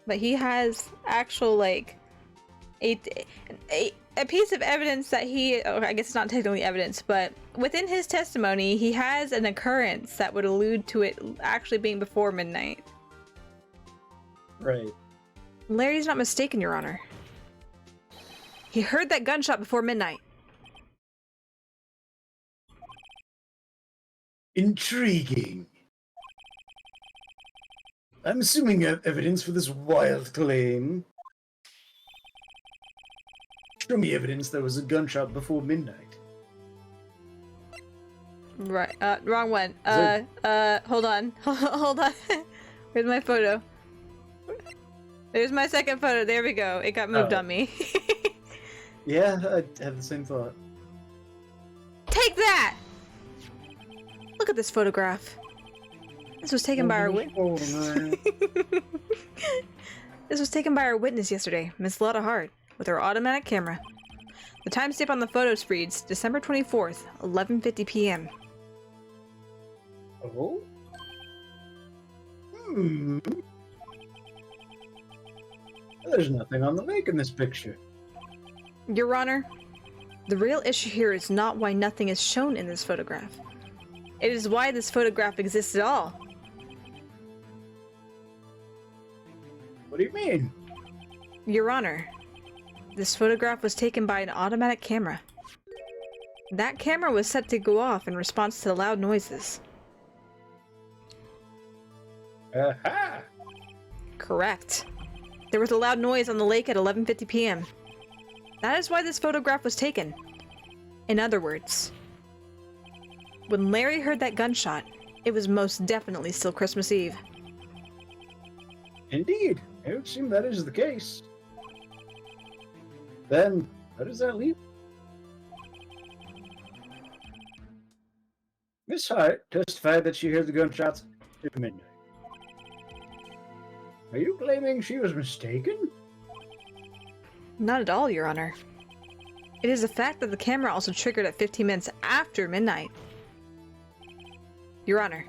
But he has actual, like, a piece of evidence that I guess it's not technically evidence, but within his testimony, he has an occurrence that would allude to it actually being before midnight. Right. Larry's not mistaken, Your Honor. He heard that gunshot before midnight. Intriguing. I'm assuming you have evidence for this wild claim. Show me evidence there was a gunshot before midnight. Right, wrong one. Hold on. Hold on. Where's my photo? There's my second photo. There we go. It got moved on me. Yeah, I had the same thought. Take that! Look at this photograph. This was taken by our witness. This was taken by our witness yesterday, Miss Lotta Hart, with her automatic camera. The timestamp on the photos reads December 24th, 11:50 p.m. Oh? There's nothing on the lake in this picture. Your Honor, the real issue here is not why nothing is shown in this photograph. It is why this photograph exists at all. What do you mean? Your Honor, this photograph was taken by an automatic camera. That camera was set to go off in response to the loud noises. Aha! Correct. There was a loud noise on the lake at 11:50 p.m. That is why this photograph was taken. In other words, when Larry heard that gunshot, it was most definitely still Christmas Eve. Indeed, it would seem that is the case. Then, how does that leave? Miss Hart testified that she heard the gunshots at midnight. Are you claiming she was mistaken? Not at all, Your Honor. It is a fact that the camera also triggered at 15 minutes after midnight. Your Honor,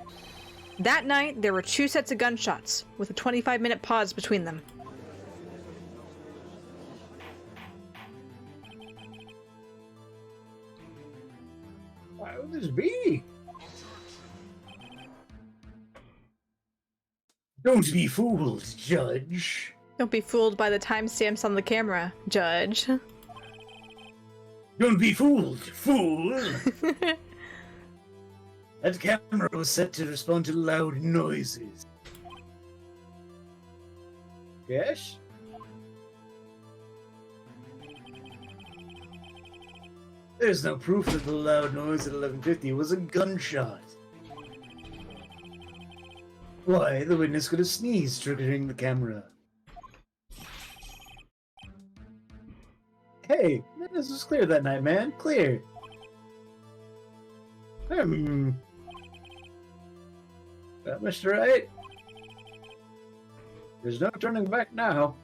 that night there were 2 sets of gunshots, with a 25-minute pause between them. Why would this be? Don't be fooled, Judge. Don't be fooled by the timestamps on the camera, Judge. Don't be fooled, fool! That camera was set to respond to loud noises. Yes? There's no proof that the loud noise at 11:50 was a gunshot. Why, the witness could have sneezed, triggering the camera. Hey, this was clear that night, man. Clear. Hmm. Well, Mr. Wright, there's no turning back now.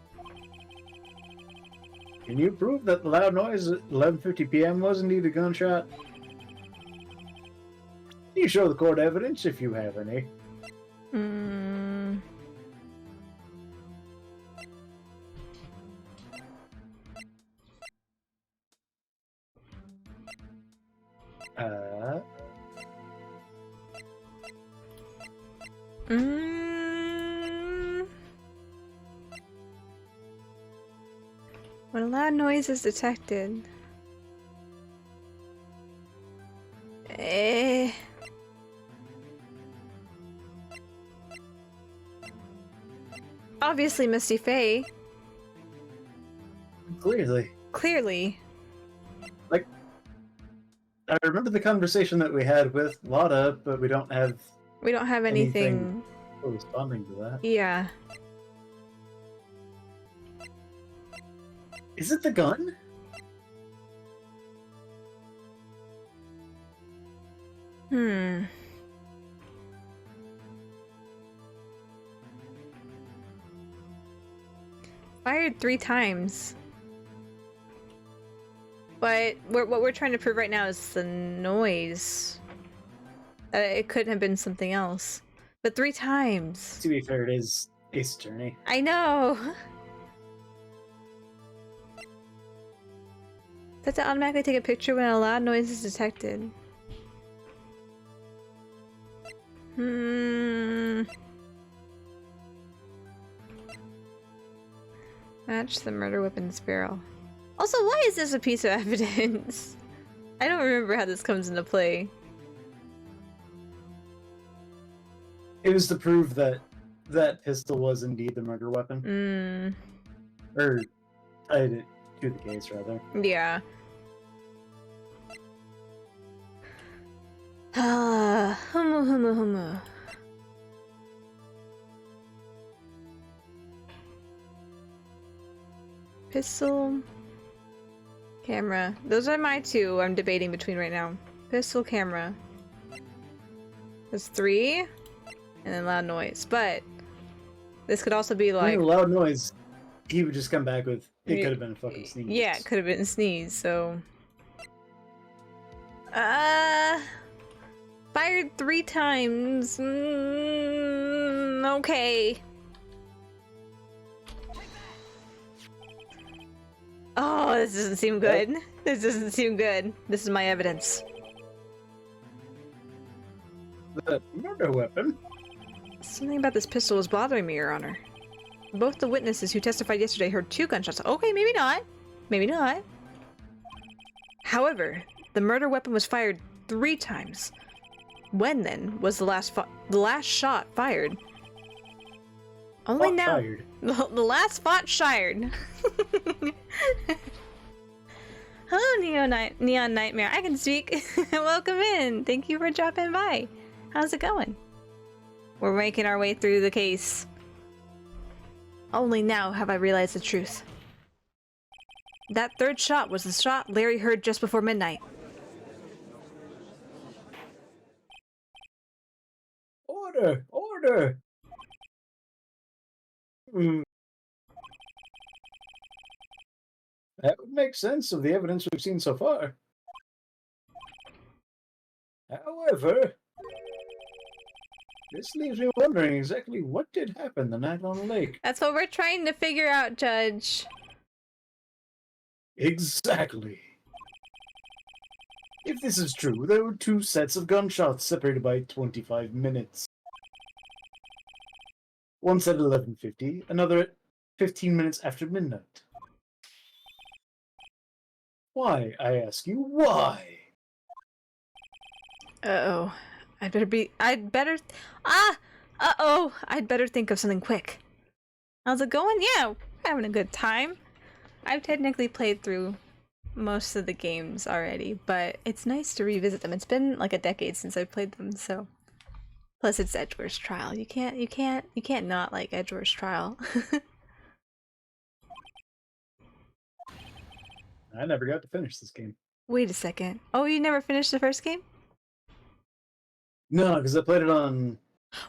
Can you prove that the loud noise at 11:50 p.m. was indeed a gunshot? Can you show the court evidence if you have any? Hmm. Uh, When a loud noise is detected. Eh. Obviously, Misty Faye. Clearly. Clearly. Like, I remember the conversation that we had with Lotta, but we don't have We don't have anything. corresponding to that. Yeah. Is it the gun? Hmm. Fired 3 times. But what we're trying to prove right now is the noise. It couldn't have been something else. But 3 times. To be fair, it is Ace Attorney. I know. Set to automatically take a picture when a loud noise is detected. Match the murder weapon's barrel. Also, why is this a piece of evidence? I don't remember how this comes into play. It was to prove that that pistol was indeed the murder weapon. Or tied it to the case, rather. Yeah. Humu. Pistol. Camera. Those are my 2 I'm debating between right now. Pistol, camera. That's 3. And then loud noise. But this could also be like... When a loud noise, he would just come back with, it could have been a fucking sneeze. Yeah, it could have been a sneeze, so... Fired 3 times. Okay. Oh, this doesn't seem good. This doesn't seem good. This is my evidence. The murder weapon? Something about this pistol was bothering me, Your Honor. Both the witnesses who testified yesterday heard 2 gunshots. Okay, maybe not. Maybe not. However, the murder weapon was fired 3 times. When then was the last shot fired? Only Fought now. fired. The last spot fired. Hello, Neon Nightmare. I can speak. Welcome in. Thank you for dropping by. How's it going? We're making our way through the case. Only now have I realized the truth. That 3rd shot was the shot Larry heard just before midnight. Order! Order! That would make sense of the evidence we've seen so far. However, this leaves me wondering exactly what did happen the night on the lake. That's what we're trying to figure out, Judge. Exactly. If this is true, there were 2 sets of gunshots separated by 25 minutes. One said 11:50, another at 15 minutes after midnight. Why, I ask you, why? Uh-oh. I'd better think of something quick. How's it going? Yeah, we're having a good time. I've technically played through most of the games already, but it's nice to revisit them. It's been like a decade since I've played them, so. Plus it's Edgeworth's Trial. You can't not like Edgeworth's Trial. I never got to finish this game. Wait a second. Oh, you never finished the first game? No, because I played it on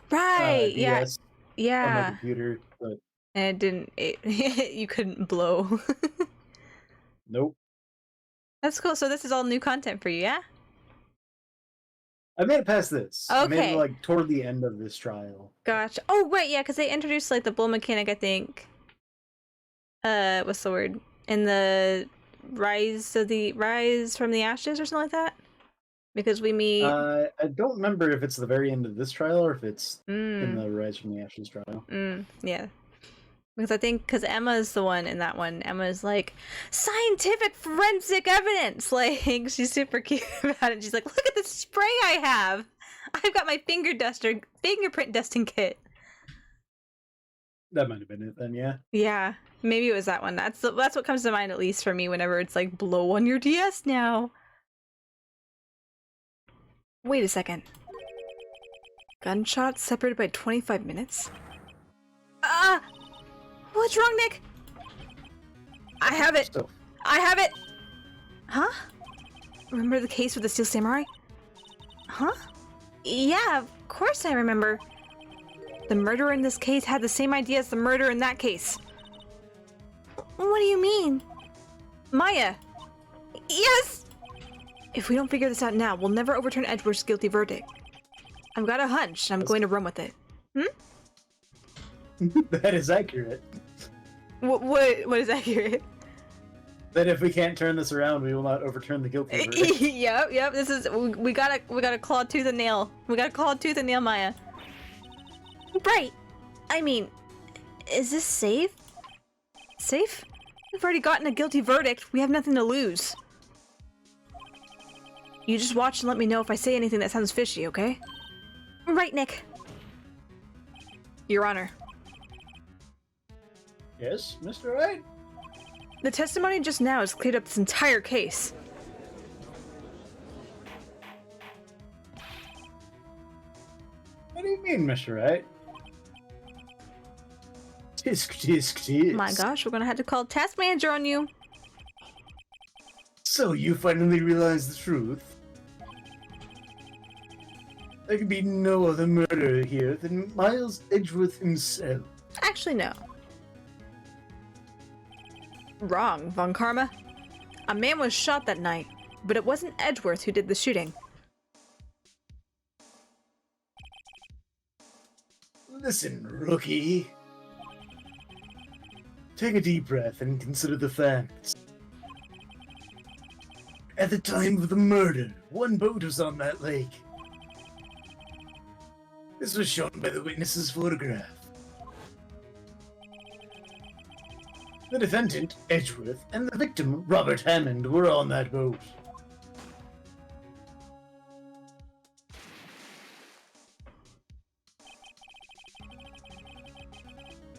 Right. Yeah. DS on my Yeah. computer, but And it didn't. You couldn't blow. nope. That's cool. So this is all new content for you, yeah? I made it past this. I made it Okay. like toward the end of this trial. Gotcha. Oh, right, yeah, because they introduced like the bull mechanic, I think. What's the word? In the rise from the ashes or something like that. Because we meet. I don't remember if it's the very end of this trial or if it's in Mm, the Rise from the Ashes trial. yeah. Because I think because Emma's the one in that one. Emma's like scientific forensic evidence. Like she's super cute about it. She's like, look at the spray I have. I've got my fingerprint dusting kit. That might have been it then, yeah. Yeah, maybe it was that one. That's what comes to mind, at least for me, whenever it's like blow on your DS now. Wait a second. Gunshots separated by 25 minutes? Ah! What's wrong, Nick? I have it! So, I have it! Huh? Remember the case with the Steel Samurai? Huh? Yeah, of course I remember. The murderer in this case had the same idea as the murderer in that case. What do you mean? Maya! Yes! If we don't figure this out now, we'll never overturn Edgeworth's guilty verdict. I've got a hunch, and I'm going to run with it. that is accurate. What is accurate? That if we can't turn this around, we will not overturn the guilty verdict. Yep. This is we gotta claw tooth and nail. We gotta claw tooth and nail Maya. Right. I mean, is this safe? Safe? We've already gotten a guilty verdict. We have nothing to lose. You just watch and let me know if I say anything that sounds fishy, okay? Right, Nick. Your Honor. Yes, Mr. Wright? The testimony just now has cleared up this entire case. What do you mean, Mr. Wright? Tisk. My gosh, we're gonna have to call task manager on you. So you finally realize the truth? There can be no other murderer here than Miles Edgeworth himself. Actually, no. Wrong, Von Karma. A man was shot that night, but it wasn't Edgeworth who did the shooting. Listen, rookie. Take a deep breath and consider the facts. At the time of the murder, one boat was on that lake. This was shown by the witness's photograph. The defendant, Edgeworth, and the victim, Robert Hammond, were on that boat.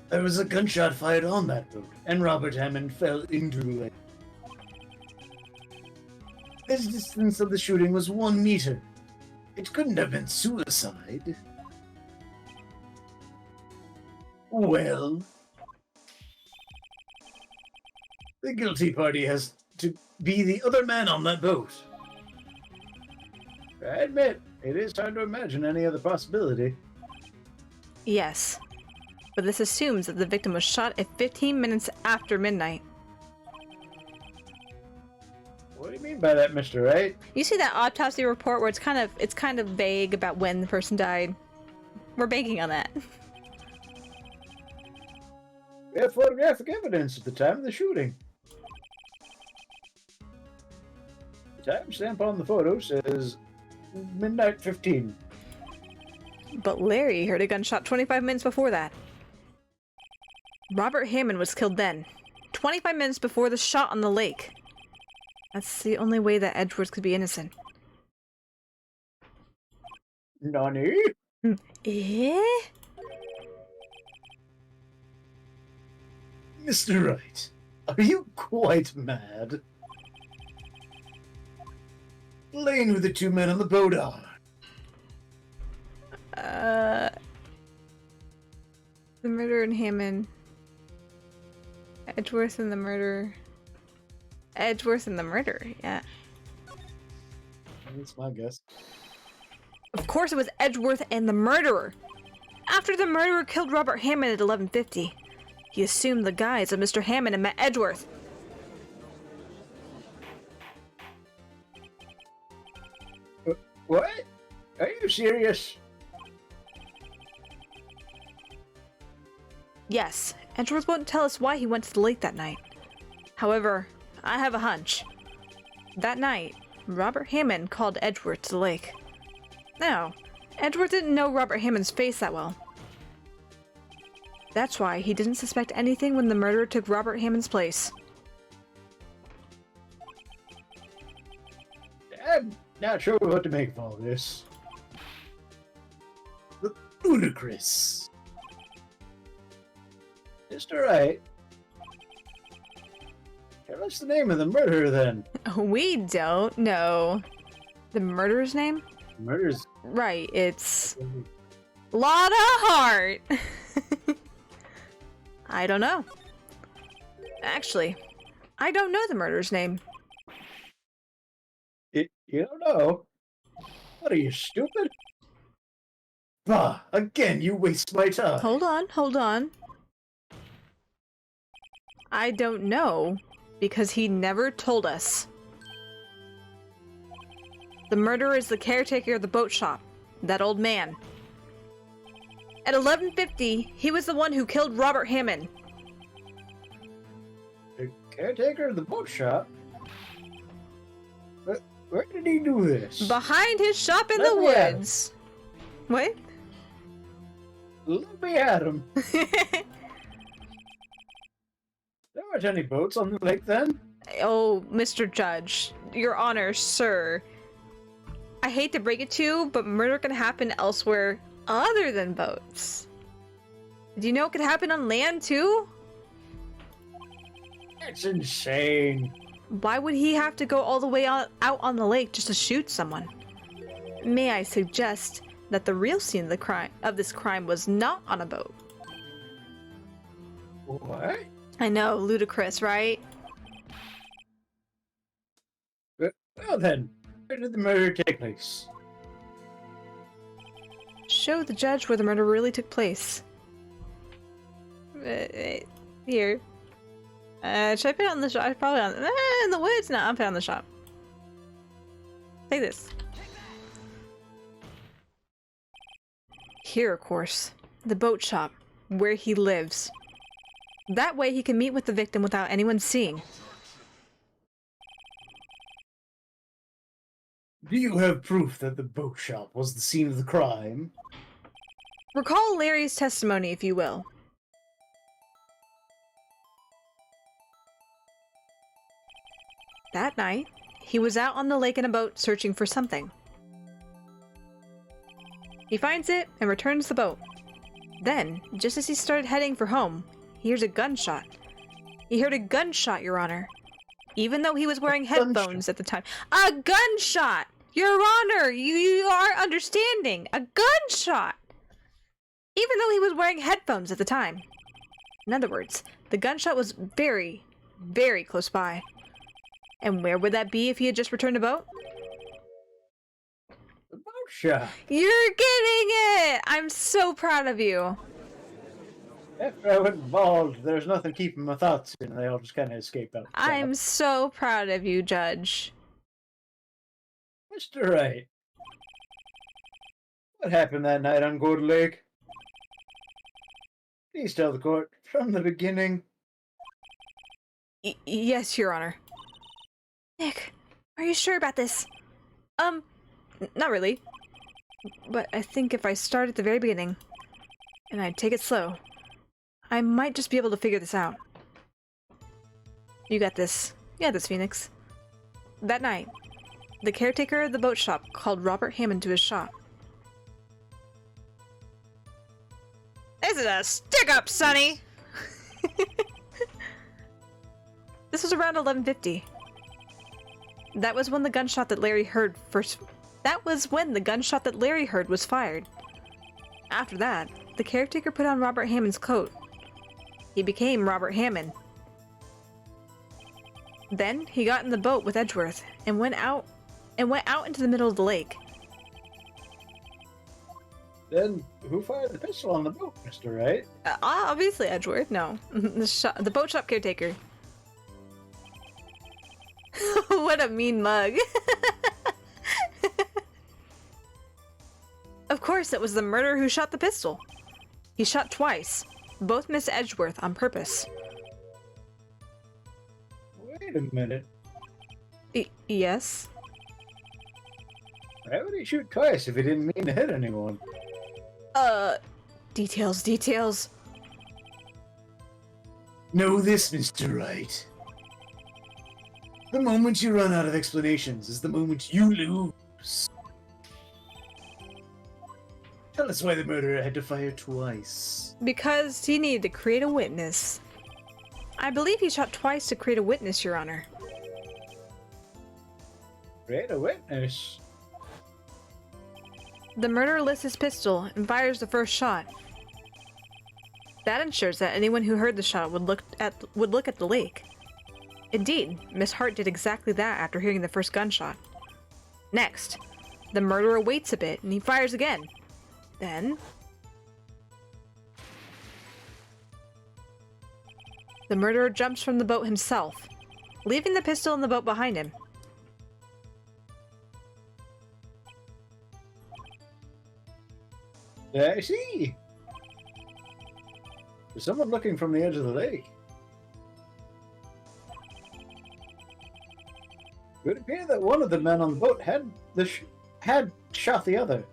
There was a gunshot fired on that boat, and Robert Hammond fell into the lake. The distance of the shooting was 1 meter. It couldn't have been suicide. Well, the guilty party has to be the other man on that boat. I admit, it is hard to imagine any other possibility. Yes. But this assumes that the victim was shot at 15 minutes after midnight. What do you mean by that, Mr. Wright? You see that autopsy report where it's kind of vague about when the person died? We're banking on that. We have photographic evidence at the time of the shooting. The timestamp on the photo says midnight 15. But Larry heard a gunshot 25 minutes before that. Robert Hammond was killed then, 25 minutes before the shot on the lake. That's the only way that Edgeworth could be innocent. Nani? Eh? Mr. Wright, are you quite mad? Lane who the two men on the boat are. The murderer and Hammond. Edgeworth and the murderer. Edgeworth and the murderer, yeah. That's my guess. Of course it was Edgeworth and the murderer. After the murderer killed Robert Hammond at 11:50, he assumed the guise of Mr. Hammond and met Edgeworth. What? Are you serious? Yes, Edgeworth won't tell us why he went to the lake that night. However, I have a hunch. That night, Robert Hammond called Edgeworth to the lake. Now, Edgeworth didn't know Robert Hammond's face that well. That's why he didn't suspect anything when the murderer took Robert Hammond's place. I'm not sure what to make of all this. Ludicrous. Mr. Wright. What's the name of the murderer then? We don't know. The murderer's name? Murder's Right, it's Lotta Hart. I don't know. Actually, I don't know the murderer's name. You don't know? What are you, stupid? Bah, again, you waste my time. Hold on. I don't know because he never told us. The murderer is the caretaker of the boat shop, that old man. At 11:50, he was the one who killed Robert Hammond. The caretaker of the boat shop? Where did he do this? Behind his shop in the Let me at him. woods. What? Let me at him. There weren't any boats on the lake then? Oh, Mr. Judge, Your Honor, sir. I hate to break it to you, but murder can happen elsewhere other than boats. Do you know it could happen on land too? That's insane. Why would he have to go all the way out on the lake just to shoot someone? May I suggest that the real scene of this crime was not on a boat? What? I know, ludicrous, right? Well then, where did the murder take place? Show the judge where the murder really took place. Here. Should I put it on the shop? Probably on in the woods. No, I'll put it on the shop. Take this. Here, of course, the boat shop, where he lives. That way he can meet with the victim without anyone seeing. Do you have proof that the boat shop was the scene of the crime? Recall Larry's testimony, if you will. That night, he was out on the lake in a boat searching for something. He finds it and returns the boat. Then, just as he started heading for home, he hears a gunshot. He heard a gunshot, Your Honor. Even though he was wearing headphones at the time. A gunshot! Your Honor, you are understanding. A gunshot! Even though he was wearing headphones at the time. In other words, the gunshot was very, very close by. And where would that be if he had just returned a boat? The boat shop. You're getting it! I'm so proud of you. After I went bald, there's nothing keeping my thoughts in. They all just kind of escape out. I'm so proud of you, Judge. Mr. Wright. What happened that night on Gold Lake? Please tell the court from the beginning. Yes, Your Honor. Nick, are you sure about this? Not really. But I think if I start at the very beginning, and I take it slow, I might just be able to figure this out. You got this. You got this, Phoenix. That night, the caretaker of the boat shop called Robert Hammond to his shop. This is a stick-up, Sonny! This was around 11:50. That was when the gunshot that Larry heard first... That was when the gunshot that Larry heard was fired. After that, the caretaker put on Robert Hammond's coat. He became Robert Hammond. Then he got in the boat with Edgeworth and went out into the middle of the lake. Then who fired the pistol on the boat, Mr. Wright? Obviously Edgeworth. No, the boat shop caretaker. What a mean mug. Of course, it was the murderer who shot the pistol. He shot twice. Both missed Edgeworth on purpose. Wait a minute. Yes? Why would he shoot twice if he didn't mean to hit anyone? Details. Know this, Mr. Wright. The moment you run out of explanations is the moment you lose. Tell us why the murderer had to fire twice. Because he needed to create a witness. I believe he shot twice to create a witness, Your Honor. Create a witness? The murderer lifts his pistol and fires the first shot. That ensures that anyone who heard the shot would look at the lake. Indeed, Miss Hart did exactly that after hearing the first gunshot. Next, the murderer waits a bit and he fires again. Then, the murderer jumps from the boat himself, leaving the pistol in the boat behind him. I see. There's someone looking from the edge of the lake. It would appear that one of the men on the boat had shot the other.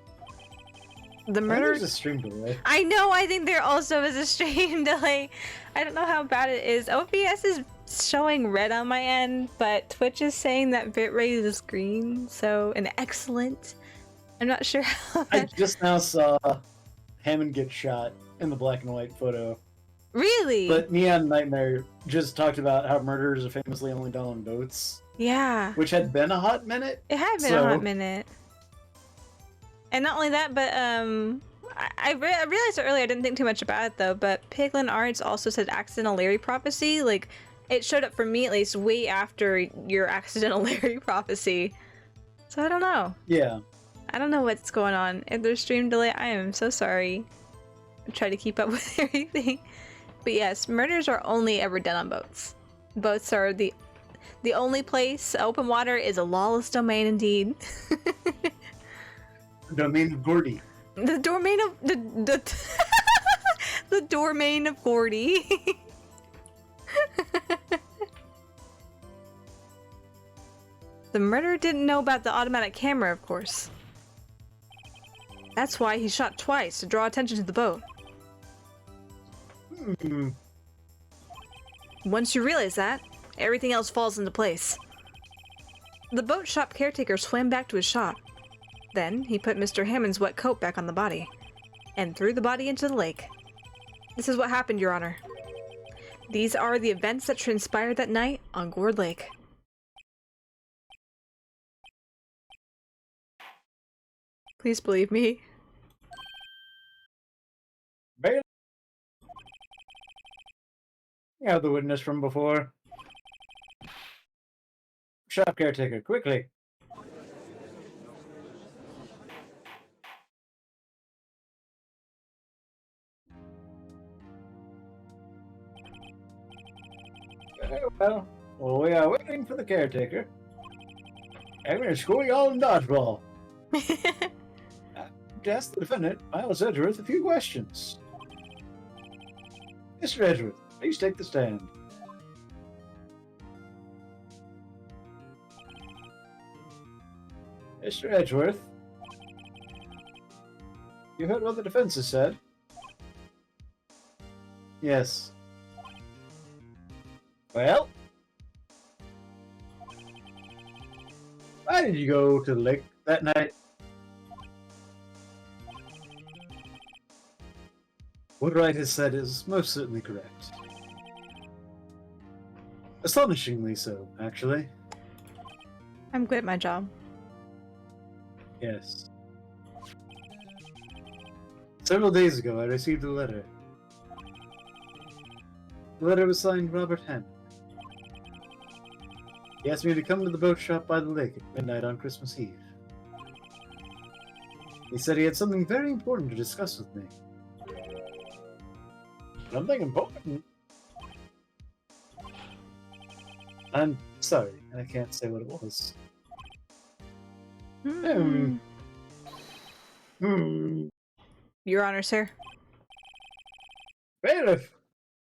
The murderer. There's a stream delay. I know. I think there also is a stream delay. I don't know how bad it is. OBS is showing red on my end, but Twitch is saying that bitrate is green, so an excellent. I'm not sure how. I just now saw Hammond get shot in the black and white photo. Really? But Neon Nightmare just talked about how murders are famously only done on boats. Yeah. Which had been a hot minute. It had been a hot minute. And not only that, but I realized it earlier. I didn't think too much about it though. But Piglin Arts also said accidental Larry prophecy. Like it showed up for me at least way after your accidental Larry prophecy. So I don't know. Yeah. I don't know what's going on. If there's stream delay, I am so sorry. I try to keep up with everything. But yes, murders are only ever done on boats. Boats are the only place. Open water is a lawless domain indeed. Domain of Gordy. The domain of the domain of Gordy. The murderer didn't know about the automatic camera, of course. That's why he shot twice to draw attention to the boat. Once you realize that, everything else falls into place. The boat shop caretaker swam back to his shop. Then, he put Mr. Hammond's wet coat back on the body, and threw the body into the lake. This is what happened, Your Honor. These are the events that transpired that night on Gourd Lake. Please believe me. Bailey. You have the witness from before. Shop caretaker, quickly. Very well. Well, we are waiting for the caretaker. I'm going to school you all in dodgeball. To ask the defendant, Miles Edgeworth, a few questions. Mr. Edgeworth, please take the stand. Mr. Edgeworth, you heard what the defense has said? Yes. Well? Why did you go to the lake that night? What Wright has said is most certainly correct. Astonishingly so, actually. I'm good at my job. Yes. Several days ago, I received a letter. The letter was signed Robert Hammond. He asked me to come to the boat shop by the lake at midnight on Christmas Eve. He said he had something very important to discuss with me. Something important? I'm sorry, I can't say what it was. Hmm. Hmm. Your Honor, sir. Bailiff,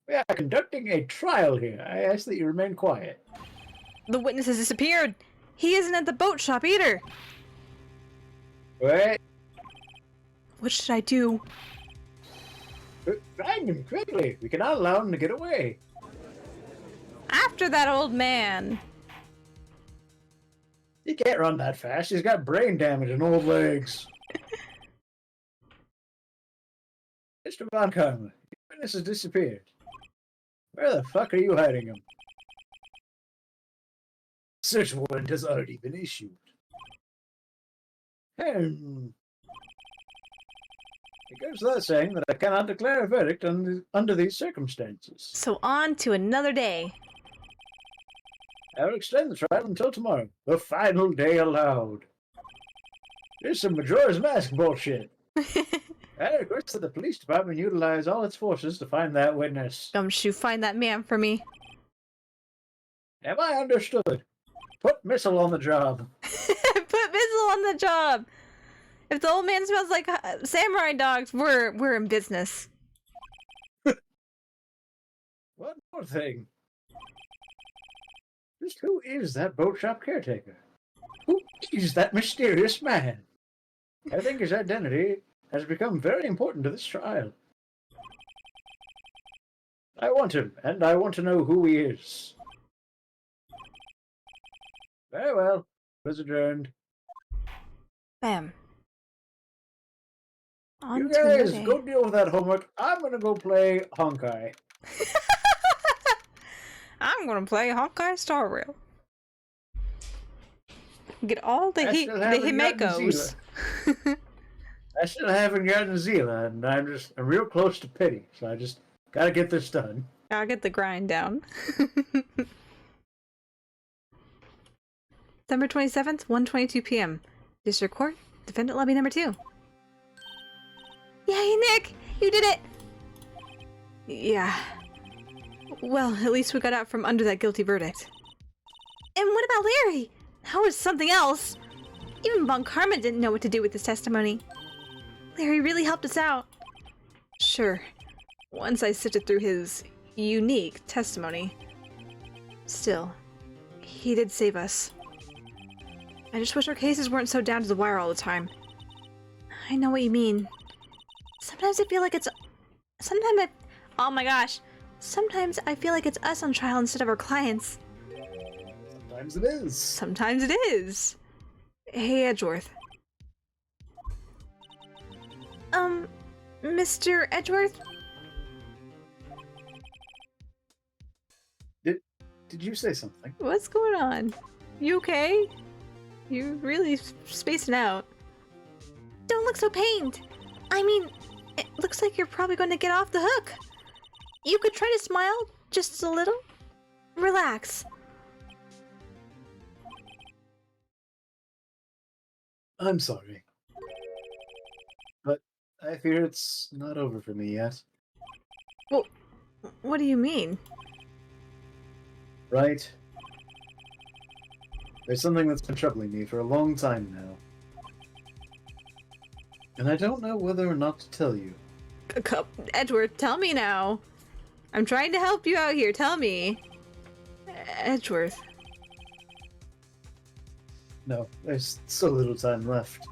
we are conducting a trial here. I ask that you remain quiet. The witness has disappeared. He isn't at the boat shop either. Wait, What should I do? find him quickly. We cannot allow him to get away. After that old man. He can't run that fast. He's got brain damage and old legs. Mr. Von Karma, your witness has disappeared. Where the fuck are you hiding him? Search warrant has already been issued. It goes without saying that I cannot declare a verdict under these circumstances. So on to another day. I will extend the trial until tomorrow. The final day allowed. There's some Majora's Mask bullshit. I request that the police department utilize all its forces to find that witness. Gumshoe, find that man for me. Am I understood? Put Missile on the job. Put Missile on the job. If the old man smells like samurai dogs, we're in business. One more thing. Just who is that boat shop caretaker? Who is that mysterious man? I think his identity has become very important to this trial. I want him, and I want to know who he is. Very well. It was adjourned. Bam. On You to guys, another go day. deal with that homework. I'm gonna go play Honkai. I'm gonna play Honkai Star Rail. Get all the I still haven't gotten Himekos. I still haven't gotten Zila, and I'm real close to pity, so I just gotta get this done. I'll get the grind down. December 27th, 1:22 p.m. District Court, Defendant Lobby number 2. Yay, Nick! You did it! Yeah. Well, at least we got out from under that guilty verdict. And what about Larry? That was something else. Even Von Karma didn't know what to do with his testimony. Larry really helped us out. Sure. Once I sifted through his unique testimony. Still, he did save us. I just wish our cases weren't so down to the wire all the time. I know what you mean. Sometimes I feel like it's... Oh my gosh. Sometimes I feel like it's us on trial instead of our clients. Sometimes it is. Sometimes it is. Hey, Edgeworth. Mr. Edgeworth? Did you say something? What's going on? You okay? You're really spacing out. Don't look so pained. I mean, it looks like you're probably going to get off the hook. You could try to smile just a little. Relax. I'm sorry. But I fear it's not over for me yet. Well, what do you mean? Right? There's something that's been troubling me for a long time now. And I don't know whether or not to tell you. Edgeworth, tell me now. I'm trying to help you out here. Tell me. Edgeworth. No, there's so little time left.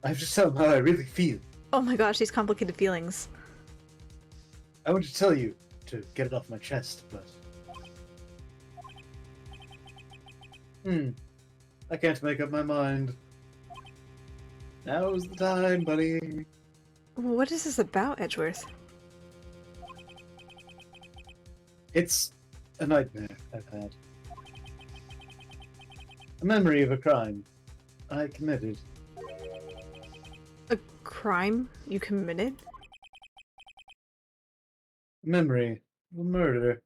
I have to tell them how I really feel. Oh my gosh, these complicated feelings. I want to tell you to get it off my chest, but... I can't make up my mind. Now's the time, buddy. What is this about, Edgeworth? It's a nightmare I've had. A memory of a crime I committed. A crime you committed? A memory of a murder.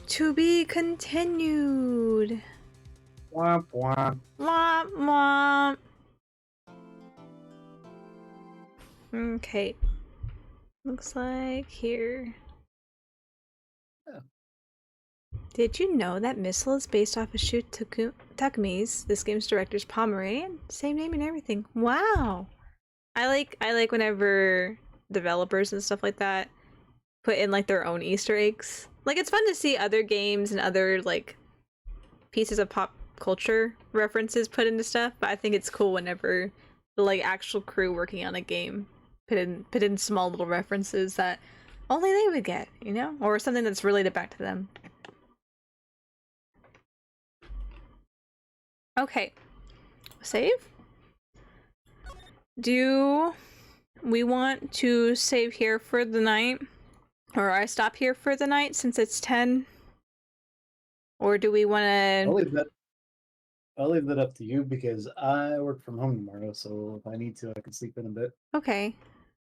To be continued. Womp womp. Womp womp. Okay. Looks like here. Oh. Did you know that Missile is based off of Shu Takumi's, this game's director's Pomeranian? Same name and everything. Wow. I like whenever developers and stuff like that put in like their own Easter eggs. Like it's fun to see other games and other like pieces of pop culture references put into stuff, but I think it's cool whenever the like actual crew working on a game put in small little references that only they would get, you know? Or something that's related back to them. Okay. Save? Do we want to save here for the night? Or I stop here for the night since it's 10? Or do we want to... I'll leave that up to you because I work from home tomorrow, so if I need to, I can sleep in a bit. Okay.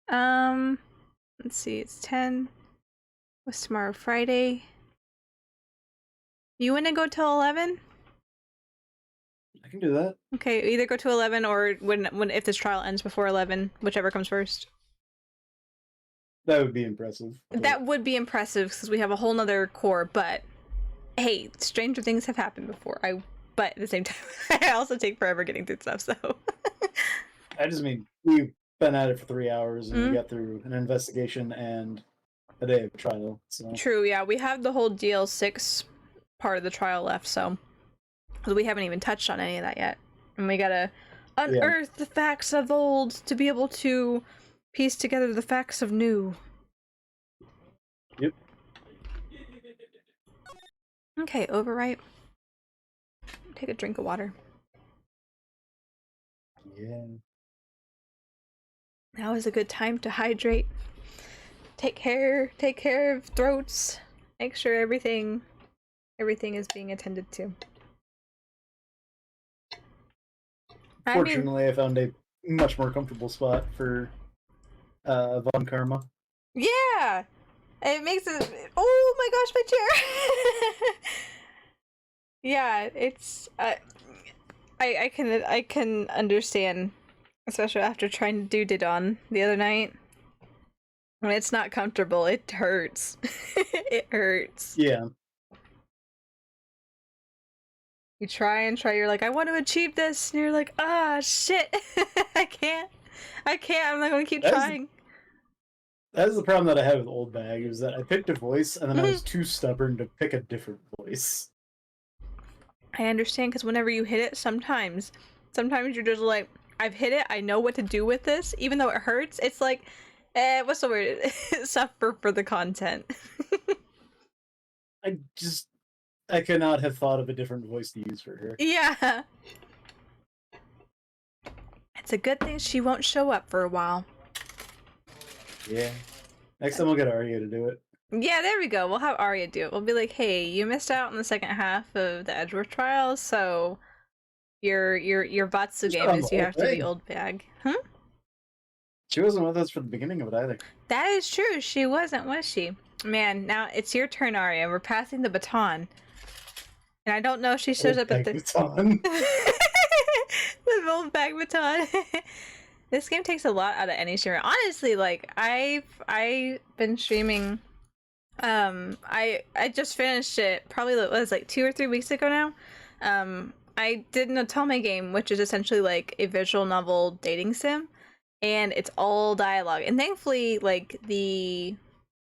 Let's see, it's 10. What's tomorrow? Friday? You want to go till 11? I can do that. Okay, either go to 11 or when if this trial ends before 11, whichever comes first. That would be impressive. That would be impressive because we have a whole nother core, but hey, stranger things have happened before. But at the same time, I also take forever getting through stuff, so. I just mean, we've been at it for 3 hours and we got through an investigation and a day of trial, so. True, yeah, we have the whole DL6 part of the trial left, so we haven't even touched on any of that yet. And we gotta unearth the facts of old to be able to piece together the facts of new. Yep. Okay, overwrite. Take a drink of water. Yeah. Now is a good time to hydrate. Take care of throats. Make sure everything is being attended to. Fortunately, I found a much more comfortable spot for Von Karma. Yeah! It makes it... Oh my gosh, my chair! Yeah, it's... I can understand, especially after trying to do Didon the other night. When it's not comfortable, it hurts. It hurts. Yeah. You try and try, you're like, I want to achieve this, and you're like, ah, shit, I can't, I'm not gonna keep trying. That is the problem that I had with Old Bag, is that I picked a voice, and then I was too stubborn to pick a different voice. I understand, because whenever you hit it, sometimes you're just like, I've hit it, I know what to do with this, even though it hurts, it's like, what's the word? Suffer for the content. I could not have thought of a different voice to use for her. Yeah. It's a good thing she won't show up for a while. Yeah. Next time we'll get Aria to do it. Yeah, there we go. We'll have Aria do it. We'll be like, hey, you missed out on the second half of the Edgeworth trials, so your Vatsu game is you have to be Old Bag. Hmm? She wasn't with us for the beginning of it either. That is true. She wasn't, was she? Man, now it's your turn, Aria. We're passing the baton. And I don't know if she shows up at the... baton. The Old Bag baton. This game takes a lot out of any streamer. Honestly, like, I've been streaming... I just finished it probably, it was like 2 or 3 weeks ago now. I did an Otome game, which is essentially like a visual novel dating sim. And it's all dialogue. And thankfully, like, the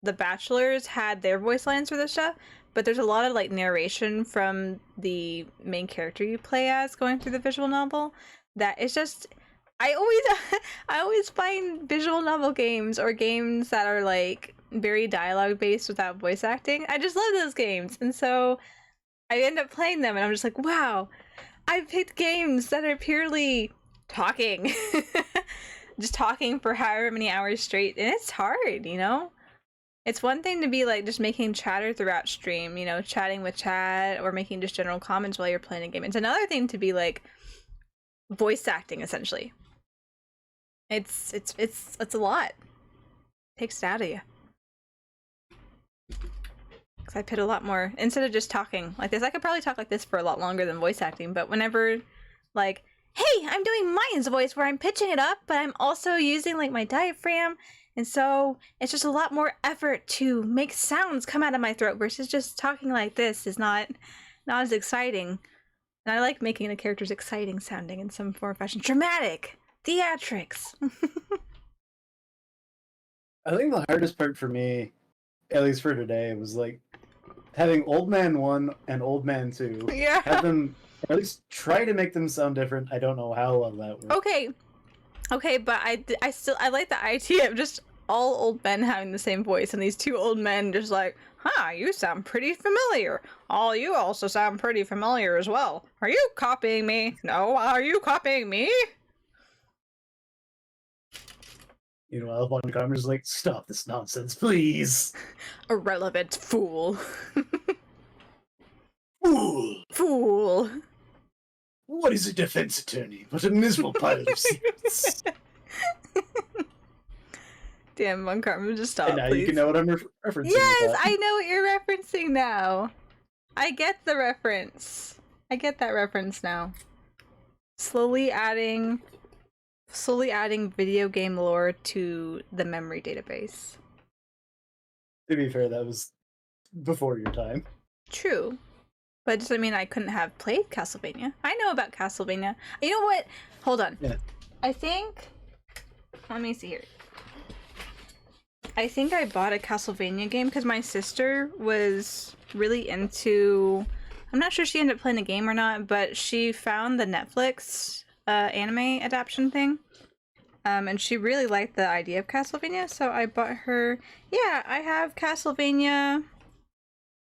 bachelors had their voice lines for this stuff, but there's a lot of like narration from the main character you play as going through the visual novel that is just, I always find visual novel games or games that are like very dialogue based without voice acting. I just love those games, and so I end up playing them and I'm just like, wow, I picked games that are purely talking. Just talking for however many hours straight, and it's hard, you know? It's one thing to be like just making chatter throughout stream, you know, chatting with chat or making just general comments while you're playing a game. It's another thing to be like voice acting, essentially. It's a lot. It takes it out of you. Because I put a lot more, instead of just talking like this, I could probably talk like this for a lot longer than voice acting, but whenever, like, hey, I'm doing Mayan's voice where I'm pitching it up, but I'm also using, like, my diaphragm, and so it's just a lot more effort to make sounds come out of my throat versus just talking like this is not as exciting. And I like making the characters exciting sounding in some form or fashion. Dramatic! Theatrics! I think the hardest part for me, at least for today, was like having Old Man 1 and Old Man 2. Yeah. Have them, or at least try to make them sound different. I don't know how well that works. Okay, but I like the idea of just all old men having the same voice, and these two old men just like, huh, you sound pretty familiar. You also sound pretty familiar as well. Are you copying me? No, are you copying me? You know, one camera's like, stop this nonsense, please. Irrelevant fool. Fool! Fool. What is a defense attorney but a miserable pile of secrets? Damn, Von Carmen, just stop, And now please. you can know what I'm referencing. Yes, with that. I know what you're referencing now. I get the reference. I get that reference now. Slowly adding video game lore to the memory database. To be fair, that was before your time. True. But does that mean I couldn't have played Castlevania? I know about Castlevania. You know what? Hold on. Yeah. I think... Let me see here. I think I bought a Castlevania game because my sister was really into... I'm not sure she ended up playing the game or not, but she found the Netflix anime adaptation thing. And she really liked the idea of Castlevania, so I bought her... Yeah, I have Castlevania...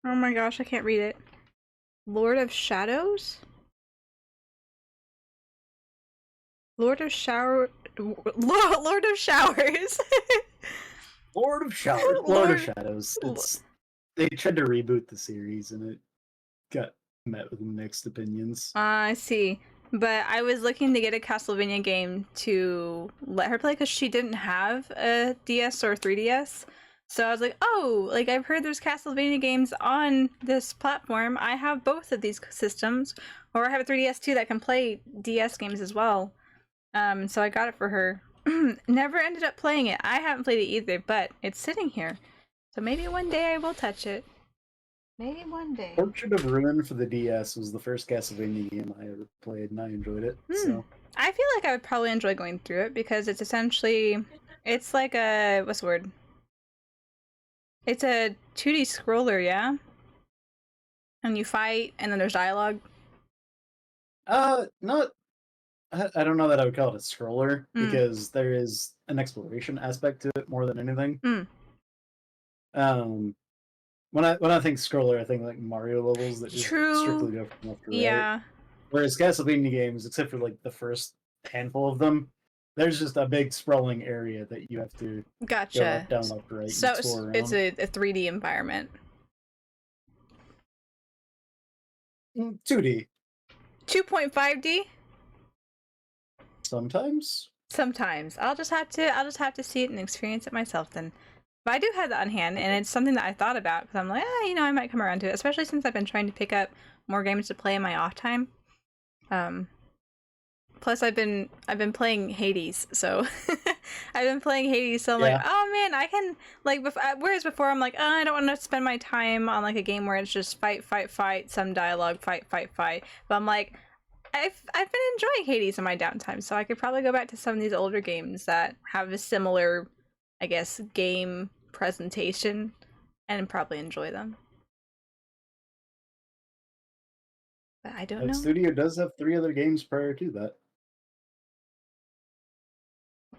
Oh my gosh, I can't read it. Lord of Shadows? Lord of Showers. Lord of Shadows. Lord of Shadows. They tried to reboot the series and it got met with mixed opinions. I see. But I was looking to get a Castlevania game to let her play because she didn't have a DS or 3DS. So I was like, oh, like I've heard there's Castlevania games on this platform. I have both of these systems. Or I have a 3DS too that can play DS games as well. So I got it for her. Never ended up playing it. I haven't played it either, but it's sitting here. So maybe one day I will touch it. Maybe one day. Portrait of Ruin for the DS was the first Castlevania game I ever played, and I enjoyed it. So I feel like I would probably enjoy going through it because it's essentially, it's like a, what's the word? It's a 2D scroller, yeah? And you fight, and then there's dialogue. Not. I don't know that I would call it a scroller because there is an exploration aspect to it more than anything. When I think scroller, I think like Mario levels that just strictly go from left to right. Yeah. Whereas Castlevania games, except for like the first handful of them, there's just a big sprawling area that you have to go up, down, up, right. So and explore around. it's a 3D environment. 2D. 2.5D? Sometimes. I'll just have to see it and experience it myself then. But I do have that on hand, and it's something that I thought about because I'm like, I might come around to it, especially since I've been trying to pick up more games to play in my off time. Plus I've been playing Hades, so I've been playing Hades, so I'm like, oh man, I can like. Whereas before I'm like, I don't want to spend my time on like a game where it's just fight, some dialogue, fight. But I'm like, I've been enjoying Hades in my downtime, so I could probably go back to some of these older games that have a similar, I guess, game presentation and probably enjoy them. But I don't know. That studio does have 3 other games prior to that.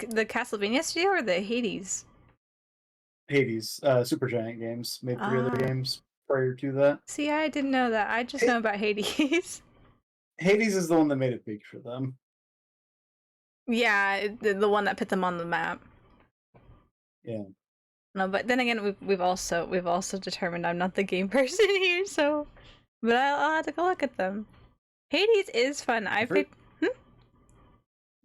The Castlevania studio or the Hades? Hades, Supergiant Games made 3 other games prior to that. See, I didn't know that. I just know about Hades. Hades is the one that made it big for them. Yeah, the one that put them on the map. Yeah. No, but then again, we've also determined I'm not the game person here, so. But I'll have to go look at them. Hades is fun.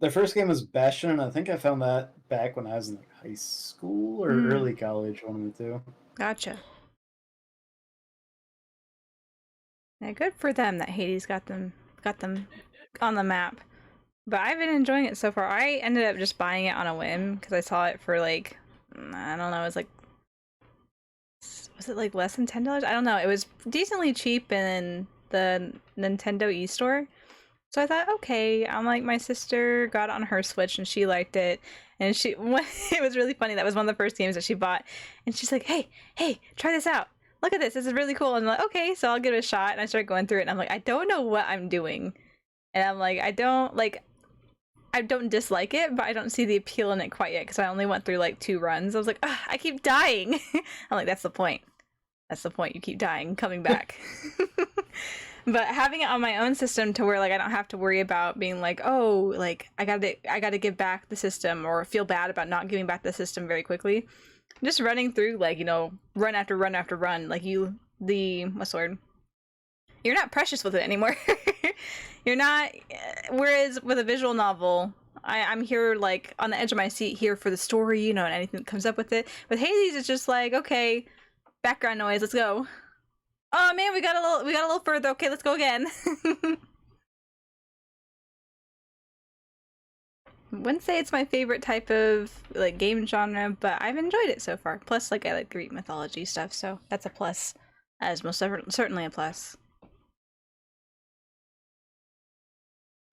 Their first game was Bastion, and I think I found that back when I was in like high school or early college, one of the two. Gotcha. Yeah, good for them that Hades got them on the map. But I've been enjoying it so far. I ended up just buying it on a whim because I saw it for like, I don't know, it was like, was it like less than $10? I don't know. It was decently cheap in the Nintendo eStore. So I thought, okay, I'm like, my sister got it on her Switch and she liked it. And she, it was really funny. That was one of the first games that she bought. And she's like, hey, try this out. Look at this. This is really cool. And I'm like, okay, so I'll give it a shot. And I started going through it and I'm like, I don't know what I'm doing. And I'm like, I don't dislike it, but I don't see the appeal in it quite yet because I only went through like 2 runs. I was like, I keep dying. I'm like, that's the point. That's the point. You keep dying, coming back. But having it on my own system to where like I don't have to worry about being like, oh, like I gotta give back the system or feel bad about not giving back the system very quickly. Just running through like, you know, run after run after run, like what's the word? You're not precious with it anymore. You're not. Whereas with a visual novel, I'm here like on the edge of my seat here for the story, you know, and anything that comes up with it. With Hades, it's just like, okay, background noise, let's go. Oh man, we got a little further. Okay, let's go again. Wouldn't say it's my favorite type of like game genre, but I've enjoyed it so far. Plus, like I like Greek mythology stuff, so that's a plus. That is most certainly a plus.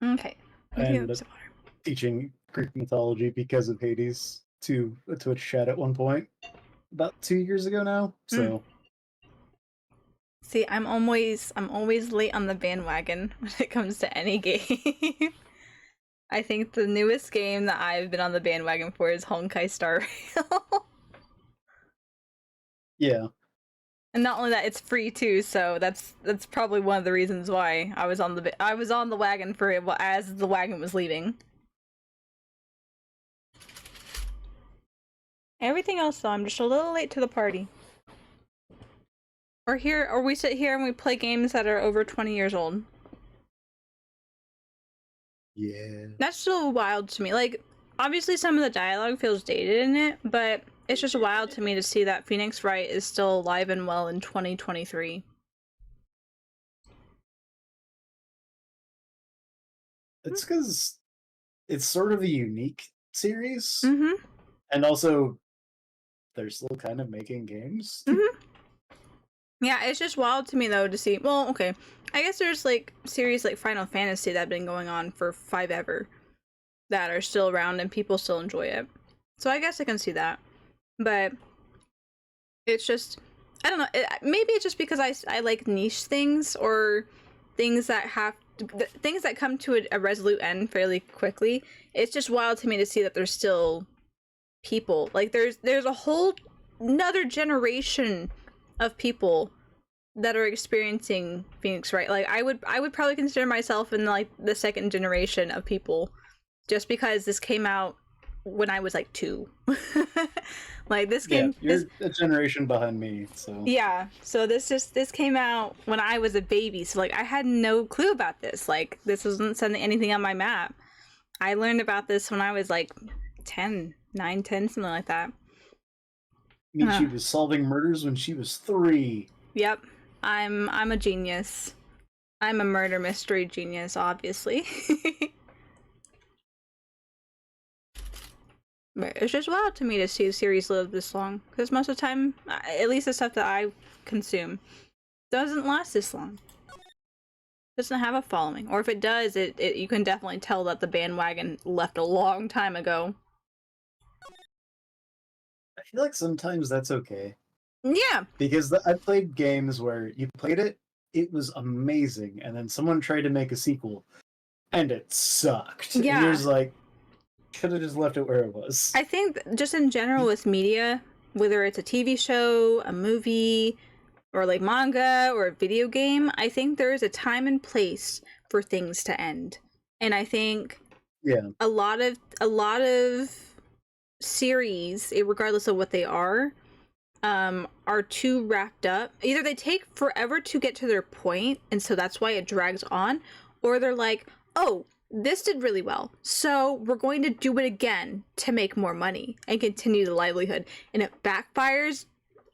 Okay. And teaching Greek mythology because of Hades to a Twitch chat at one point about 2 years ago now. So see, I'm always late on the bandwagon when it comes to any game. I think the newest game that I've been on the bandwagon for is Honkai Star Rail. Yeah. And not only that, it's free too, so that's probably one of the reasons why I was on the wagon for it as the wagon was leaving. Everything else though, I'm just a little late to the party. Or we sit here and we play games that are over 20 years old. Yeah. That's still wild to me. Like, obviously some of the dialogue feels dated in it, but it's just wild to me to see that Phoenix Wright is still alive and well in 2023. It's because it's sort of a unique series. Mm-hmm. And also, they're still kind of making games. Mm-hmm. Yeah, it's just wild to me though to see. Well, okay, I guess there's like series like Final Fantasy that have been going on for 5 ever that are still around and people still enjoy it. So I guess I can see that. But it's just, I don't know, maybe it's just because I like niche things or things that things that come to a resolute end fairly quickly. It's just wild to me to see that there's still people, like there's a whole another generation of people that are experiencing Phoenix Wright. Like I would probably consider myself in like the 2nd generation of people, just because this came out when I was like 2. Like this game, you're a generation behind me, so yeah. So this came out when I was a baby. So like I had no clue about this. Like this wasn't sending anything on my map. I learned about this when I was like 10, 9, 10, something like that. She was solving murders when she was 3. Yep, I'm a genius. I'm a murder mystery genius, obviously. But it's just wild to me to see a series live this long, because most of the time, at least the stuff that I consume, doesn't last this long. Doesn't have a following, or if it does, it you can definitely tell that the bandwagon left a long time ago. I feel like sometimes that's okay. Yeah. Because I've played games where you played it, it was amazing, and then someone tried to make a sequel, and it sucked. Yeah. And you're just like, could have just left it where it was. I think just in general with media, whether it's a TV show, a movie, or like manga or a video game, I think there is a time and place for things to end. And I think a lot of series, regardless of what they are too wrapped up. Either they take forever to get to their point, and so that's why it drags on, or they're like, oh, this did really well, so we're going to do it again to make more money and continue the livelihood, and it backfires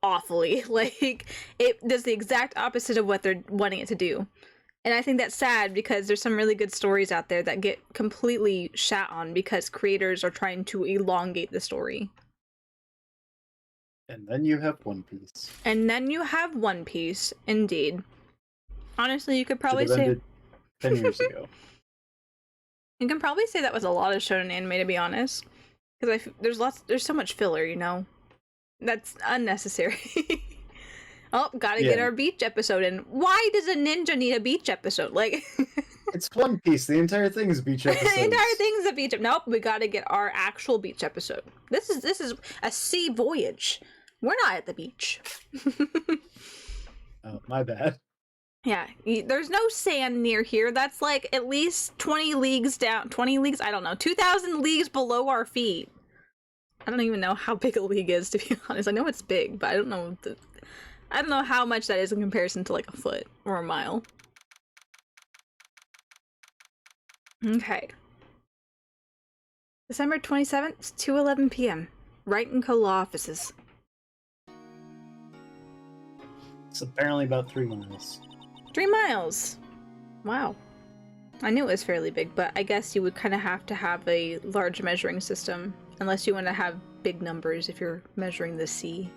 awfully. Like, it does the exact opposite of what they're wanting it to do. And I think that's sad because there's some really good stories out there that get completely shat on because creators are trying to elongate the story. And then you have One Piece. And then you have One Piece, indeed. Honestly, you could probably Should've say... ended 10 years ago. You can probably say that was a lot of shonen anime, to be honest. Because there's so much filler, you know? That's unnecessary. Oh, gotta get Yeah. our beach episode in. Why does a ninja need a beach episode? Like... It's One Piece. The entire thing is beach episodes. The entire thing's a beach. Nope, we gotta get our actual beach episode. This is a sea voyage. We're not at the beach. Oh, my bad. Yeah, there's no sand near here. That's like at least 20 leagues down. 20 leagues? I don't know. 2,000 leagues below our feet. I don't even know how big a league is, to be honest. I know it's big, but I don't know how much that is in comparison to like a foot or a mile. Okay. December 27th, 2:11 p.m. Wright & Co. Law Offices. It's apparently about 3 miles. 3 miles! Wow. I knew it was fairly big, but I guess you would kind of have to have a large measuring system. Unless you want to have big numbers if you're measuring the sea.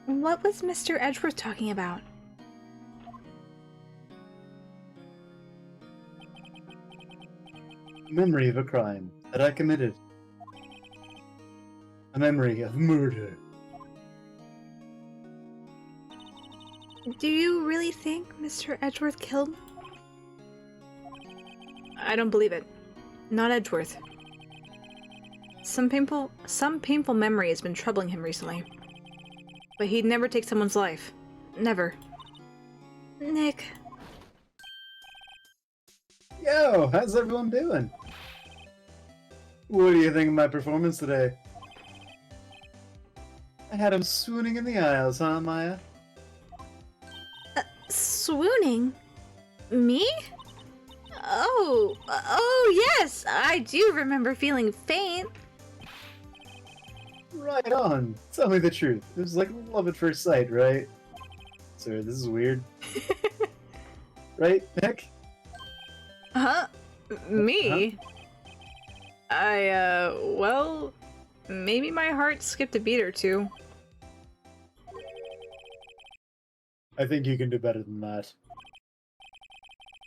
What was Mr. Edgeworth talking about? Memory of a crime that I committed. A memory of murder. Do you really think Mr. Edgeworth killed? I don't believe it. Not Edgeworth. Some painful memory has been troubling him recently. But he'd never take someone's life. Never. Nick. Yo, how's everyone doing? What do you think of my performance today? I had him swooning in the aisles, huh, Maya? Swooning? Me? Oh, yes! I do remember feeling faint. Right on. Tell me the truth. It was like love at first sight, right? Sorry, this is weird. Right, Nick? Huh? Me? Well, maybe my heart skipped a beat or two. I think you can do better than that.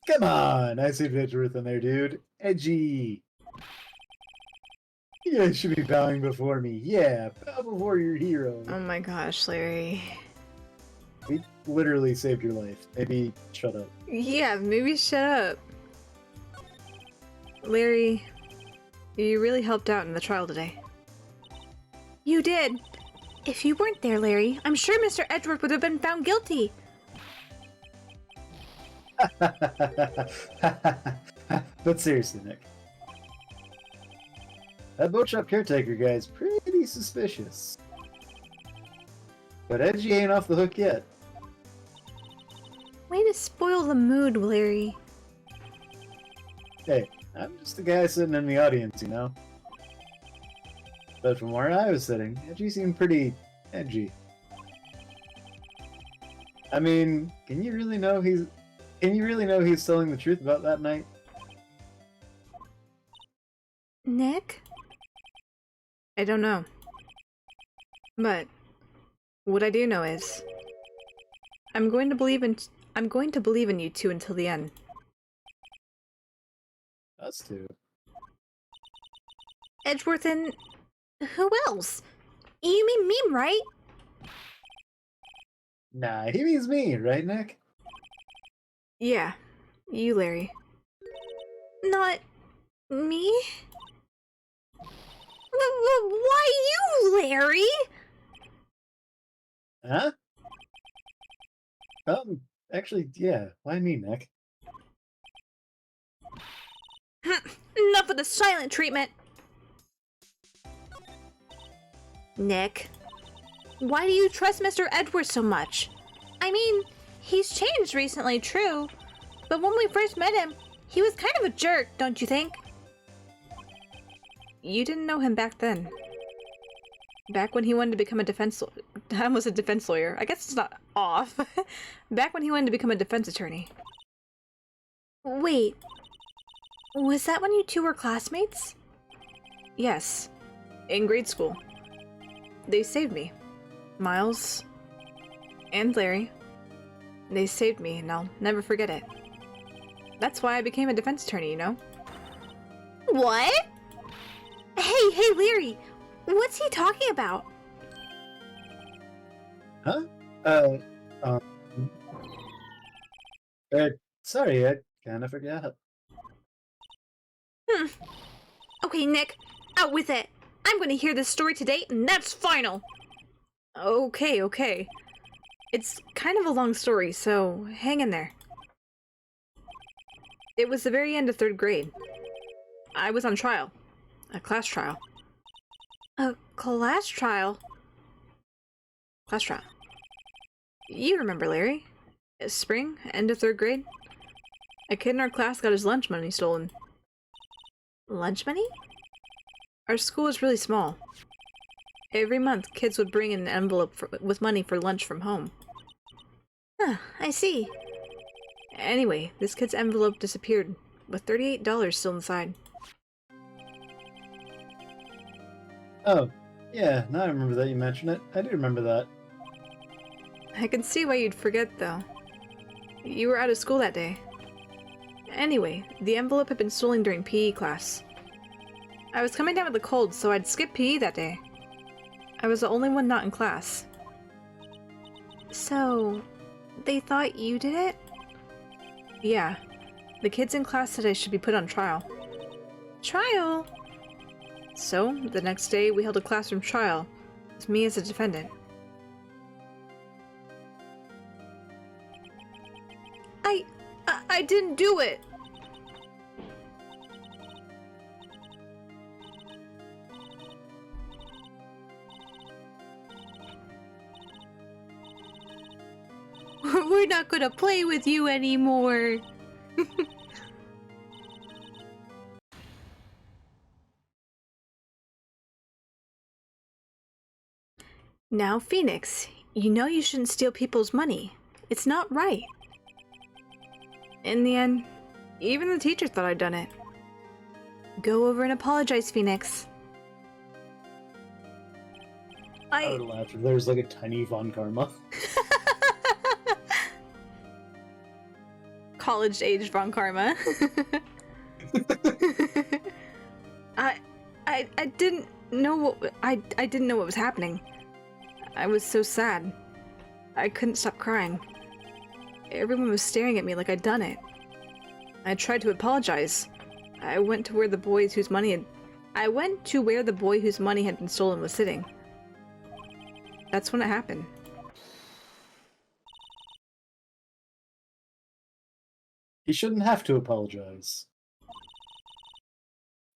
Come on! I see Edgeworth in there, dude. Edgy! You guys should be bowing before me. Yeah, bow before your hero. Oh my gosh, Larry. We literally saved your life. Maybe shut up. Yeah, maybe shut up. Larry, you really helped out in the trial today. You did. If you weren't there, Larry, I'm sure Mr. Edgeworth would have been found guilty. But seriously, Nick. That boat shop caretaker guy's pretty suspicious. But Edgy ain't off the hook yet. Way to spoil the mood, Larry. Hey, I'm just a guy sitting in the audience, you know? But from where I was sitting, Edgy seemed pretty edgy. I mean, can you really know he's telling the truth about that night? Nick? I don't know. But what I do know is I'm going to believe in you two until the end. Us two. Edgeworth and who else? You mean me, right? Nah, he means me, right, Nick? Yeah, you, Larry. Not me? Why you, Larry? Huh? Actually, yeah, why me, Nick? Enough of the silent treatment! Nick, why do you trust Mr. Edgeworth so much? I mean, he's changed recently, true, but when we first met him, he was kind of a jerk, don't you think? You didn't know him back then. Back when he wanted to become a I almost said defense lawyer. I guess it's not off. Back when he wanted to become a defense attorney. Wait. Was that when you two were classmates? Yes. In grade school. They saved me. Miles. And Larry. They saved me, and I'll never forget it. That's why I became a defense attorney, you know? What? Hey, Larry! What's he talking about? Huh? Um... Sorry, I kinda forgot. Okay, Nick, out with it! I'm gonna hear this story today, and that's final! Okay. It's kind of a long story, so hang in there. It was the very end of 3rd grade. I was on trial. A class trial. A class trial? Class trial. You remember, Larry. Spring, end of 3rd grade. A kid in our class got his lunch money stolen. Lunch money? Our school was really small. Every month, kids would bring in an envelope with money for lunch from home. Huh, I see. Anyway, this kid's envelope disappeared, with $38 still inside. Oh, yeah, now I remember that you mentioned it. I do remember that. I can see why you'd forget, though. You were out of school that day. Anyway, the envelope had been stolen during PE class. I was coming down with a cold, so I'd skip PE that day. I was the only one not in class. So, they thought you did it? Yeah. The kids in class said I should be put on trial. Trial? So, the next day we held a classroom trial, with me as a defendant. I didn't do it! We're not gonna play with you anymore! Now, Phoenix, you know you shouldn't steal people's money. It's not right. In the end, even the teacher thought I'd done it. Go over and apologize, Phoenix. I would laugh if there was like a tiny Von Karma. College-age Von Karma. I didn't know what I didn't know what was happening. I was so sad. I couldn't stop crying. Everyone was staring at me like I'd done it. I tried to apologize. I went to where the boy whose money had been stolen was sitting. That's when it happened. He shouldn't have to apologize.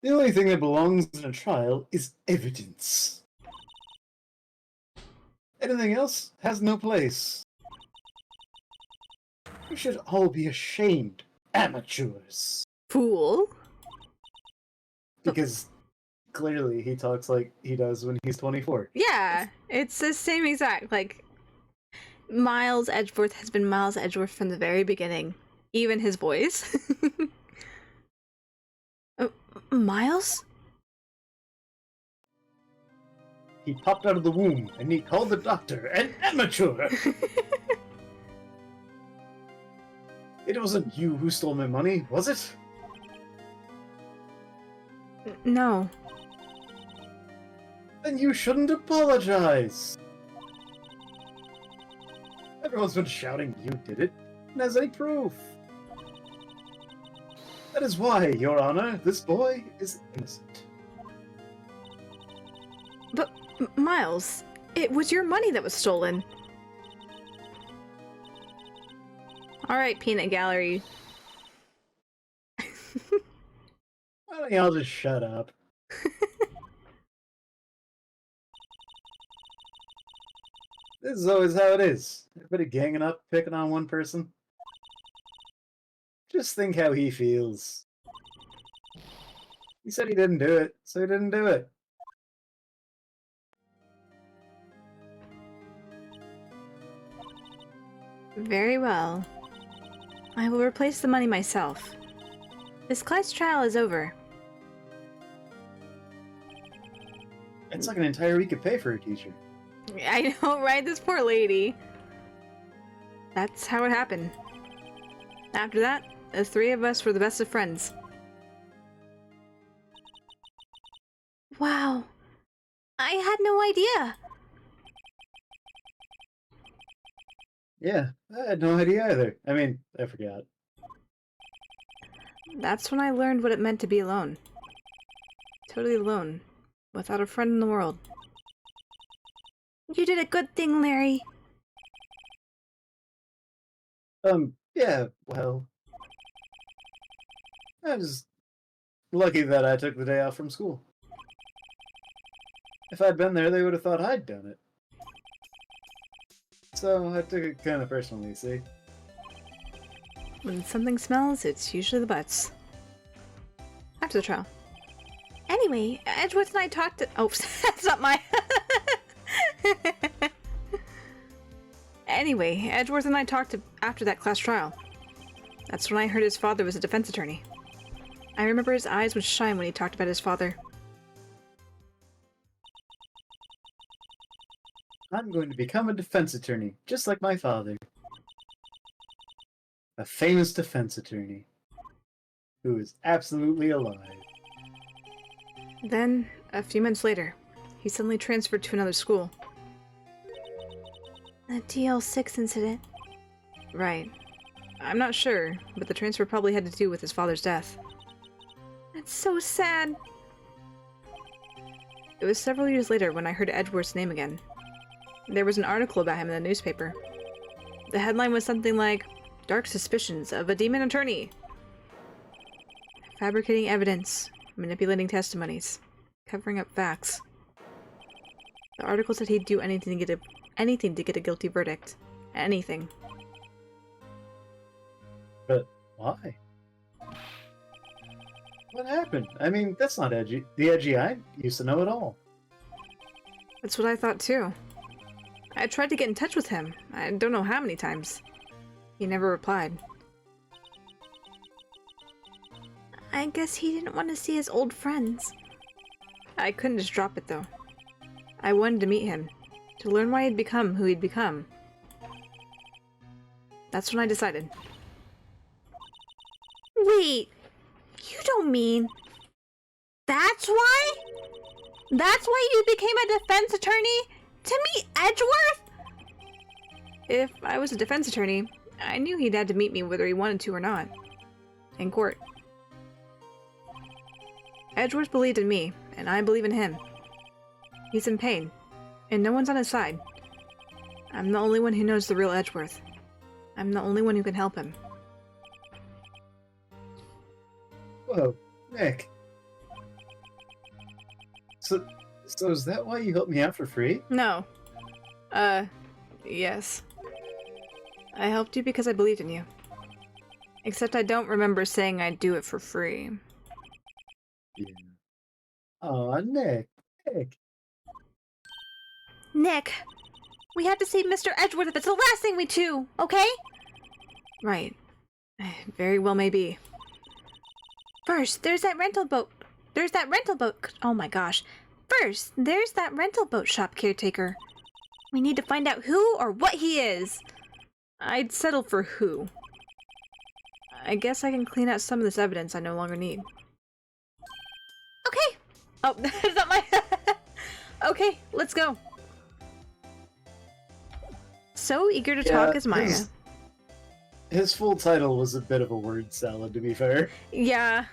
The only thing that belongs in a trial is evidence. Anything else has no place. We should all be ashamed. Amateurs. Fool. Because clearly he talks like he does when he's 24. Yeah, it's the same exact, like, Miles Edgeworth has been Miles Edgeworth from the very beginning. Even his voice. Miles? He popped out of the womb, and he called the doctor an amateur! It wasn't you who stole my money, was it? No. Then you shouldn't apologize! Everyone's been shouting you did it, and as any proof. That is why, Your Honor, this boy is innocent. But, Miles, it was your money that was stolen. Alright, Peanut Gallery. Why don't y'all just shut up? This is always how it is. Everybody ganging up, picking on one person. Just think how he feels. He said he didn't do it, so he didn't do it. Very well. I will replace the money myself. This class trial is over. It's like an entire week of pay for a teacher. I know, right? This poor lady. That's how it happened. After that, the three of us were the best of friends. Wow. I had no idea. Yeah, I had no idea either. I mean, I forgot. That's when I learned what it meant to be alone. Totally alone. Without a friend in the world. You did a good thing, Larry. Yeah, well... I was lucky that I took the day off from school. If I'd been there, they would have thought I'd done it. So I took it kind of personally, see? When something smells, it's usually the butts. After the trial. Anyway, Edgeworth and I talked to— oh, that's not my— Anyway, Edgeworth and I talked after that class trial. That's when I heard his father was a defense attorney. I remember his eyes would shine when he talked about his father. I'm going to become a defense attorney, just like my father. A famous defense attorney. Who is absolutely alive. Then, a few months later, he suddenly transferred to another school. The TL6 incident? Right. I'm not sure, but the transfer probably had to do with his father's death. That's so sad. It was several years later when I heard Edgeworth's name again. There was an article about him in the newspaper. The headline was something like, "Dark suspicions of a demon attorney. Fabricating evidence, manipulating testimonies, covering up facts." The article said he'd do anything to get a guilty verdict. Anything. But why? What happened? I mean, that's not edgy. The edgy I used to know it all. That's what I thought too. I tried to get in touch with him. I don't know how many times. He never replied. I guess he didn't want to see his old friends. I couldn't just drop it though. I wanted to meet him, to learn why he'd become who he'd become. That's when I decided. Wait, you don't mean... That's why? That's why you became a defense attorney? To meet Edgeworth? If I was a defense attorney, I knew he'd had to meet me whether he wanted to or not. In court. Edgeworth believed in me, and I believe in him. He's in pain, and no one's on his side. I'm the only one who knows the real Edgeworth. I'm the only one who can help him. Whoa, Nick. So is that why you helped me out for free? No. Yes. I helped you because I believed in you. Except I don't remember saying I'd do it for free. Yeah. Aw, Nick. Nick! We have to save Mr. Edgeworth if it's the last thing we do, okay? Right. Very well may be. First, there's that rental boat. Oh my gosh. First, there's that rental boat shop caretaker. We need to find out who or what he is. I'd settle for who. I guess I can clean out some of this evidence I no longer need. Okay! Oh, that's not my... Okay, let's go. So eager to talk is Maya. His full title was a bit of a word salad, to be fair. Yeah.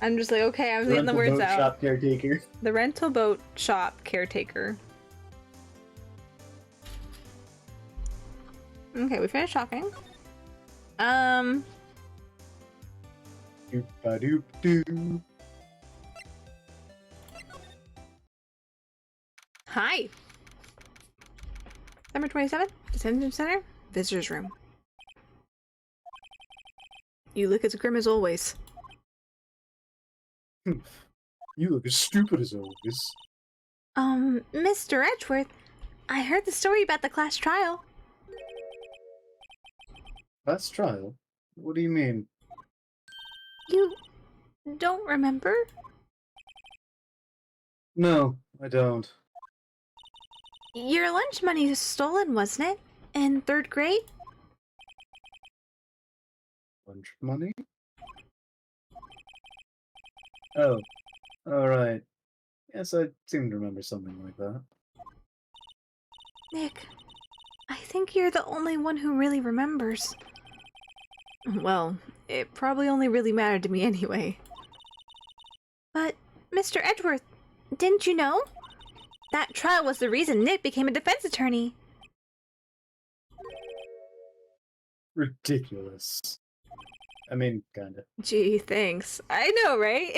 I'm just like, okay, I'm getting the words out. Shop caretaker. The rental boat shop caretaker. Okay, we finished talking. Doop-a-doop-doo. Hi. Number 27, Detention Center, Visitor's Room. You look as grim as always. You look as stupid as always. Mr. Edgeworth, I heard the story about the class trial. Last trial? What do you mean? You don't remember? No, I don't. Your lunch money was stolen, wasn't it? In 3rd grade? Lunch money? Oh, alright. Yes, I seem to remember something like that. Nick, I think you're the only one who really remembers. Well, it probably only really mattered to me anyway. But, Mr. Edgeworth, didn't you know? That trial was the reason Nick became a defense attorney. Ridiculous. I mean, kinda. Gee, thanks. I know, right?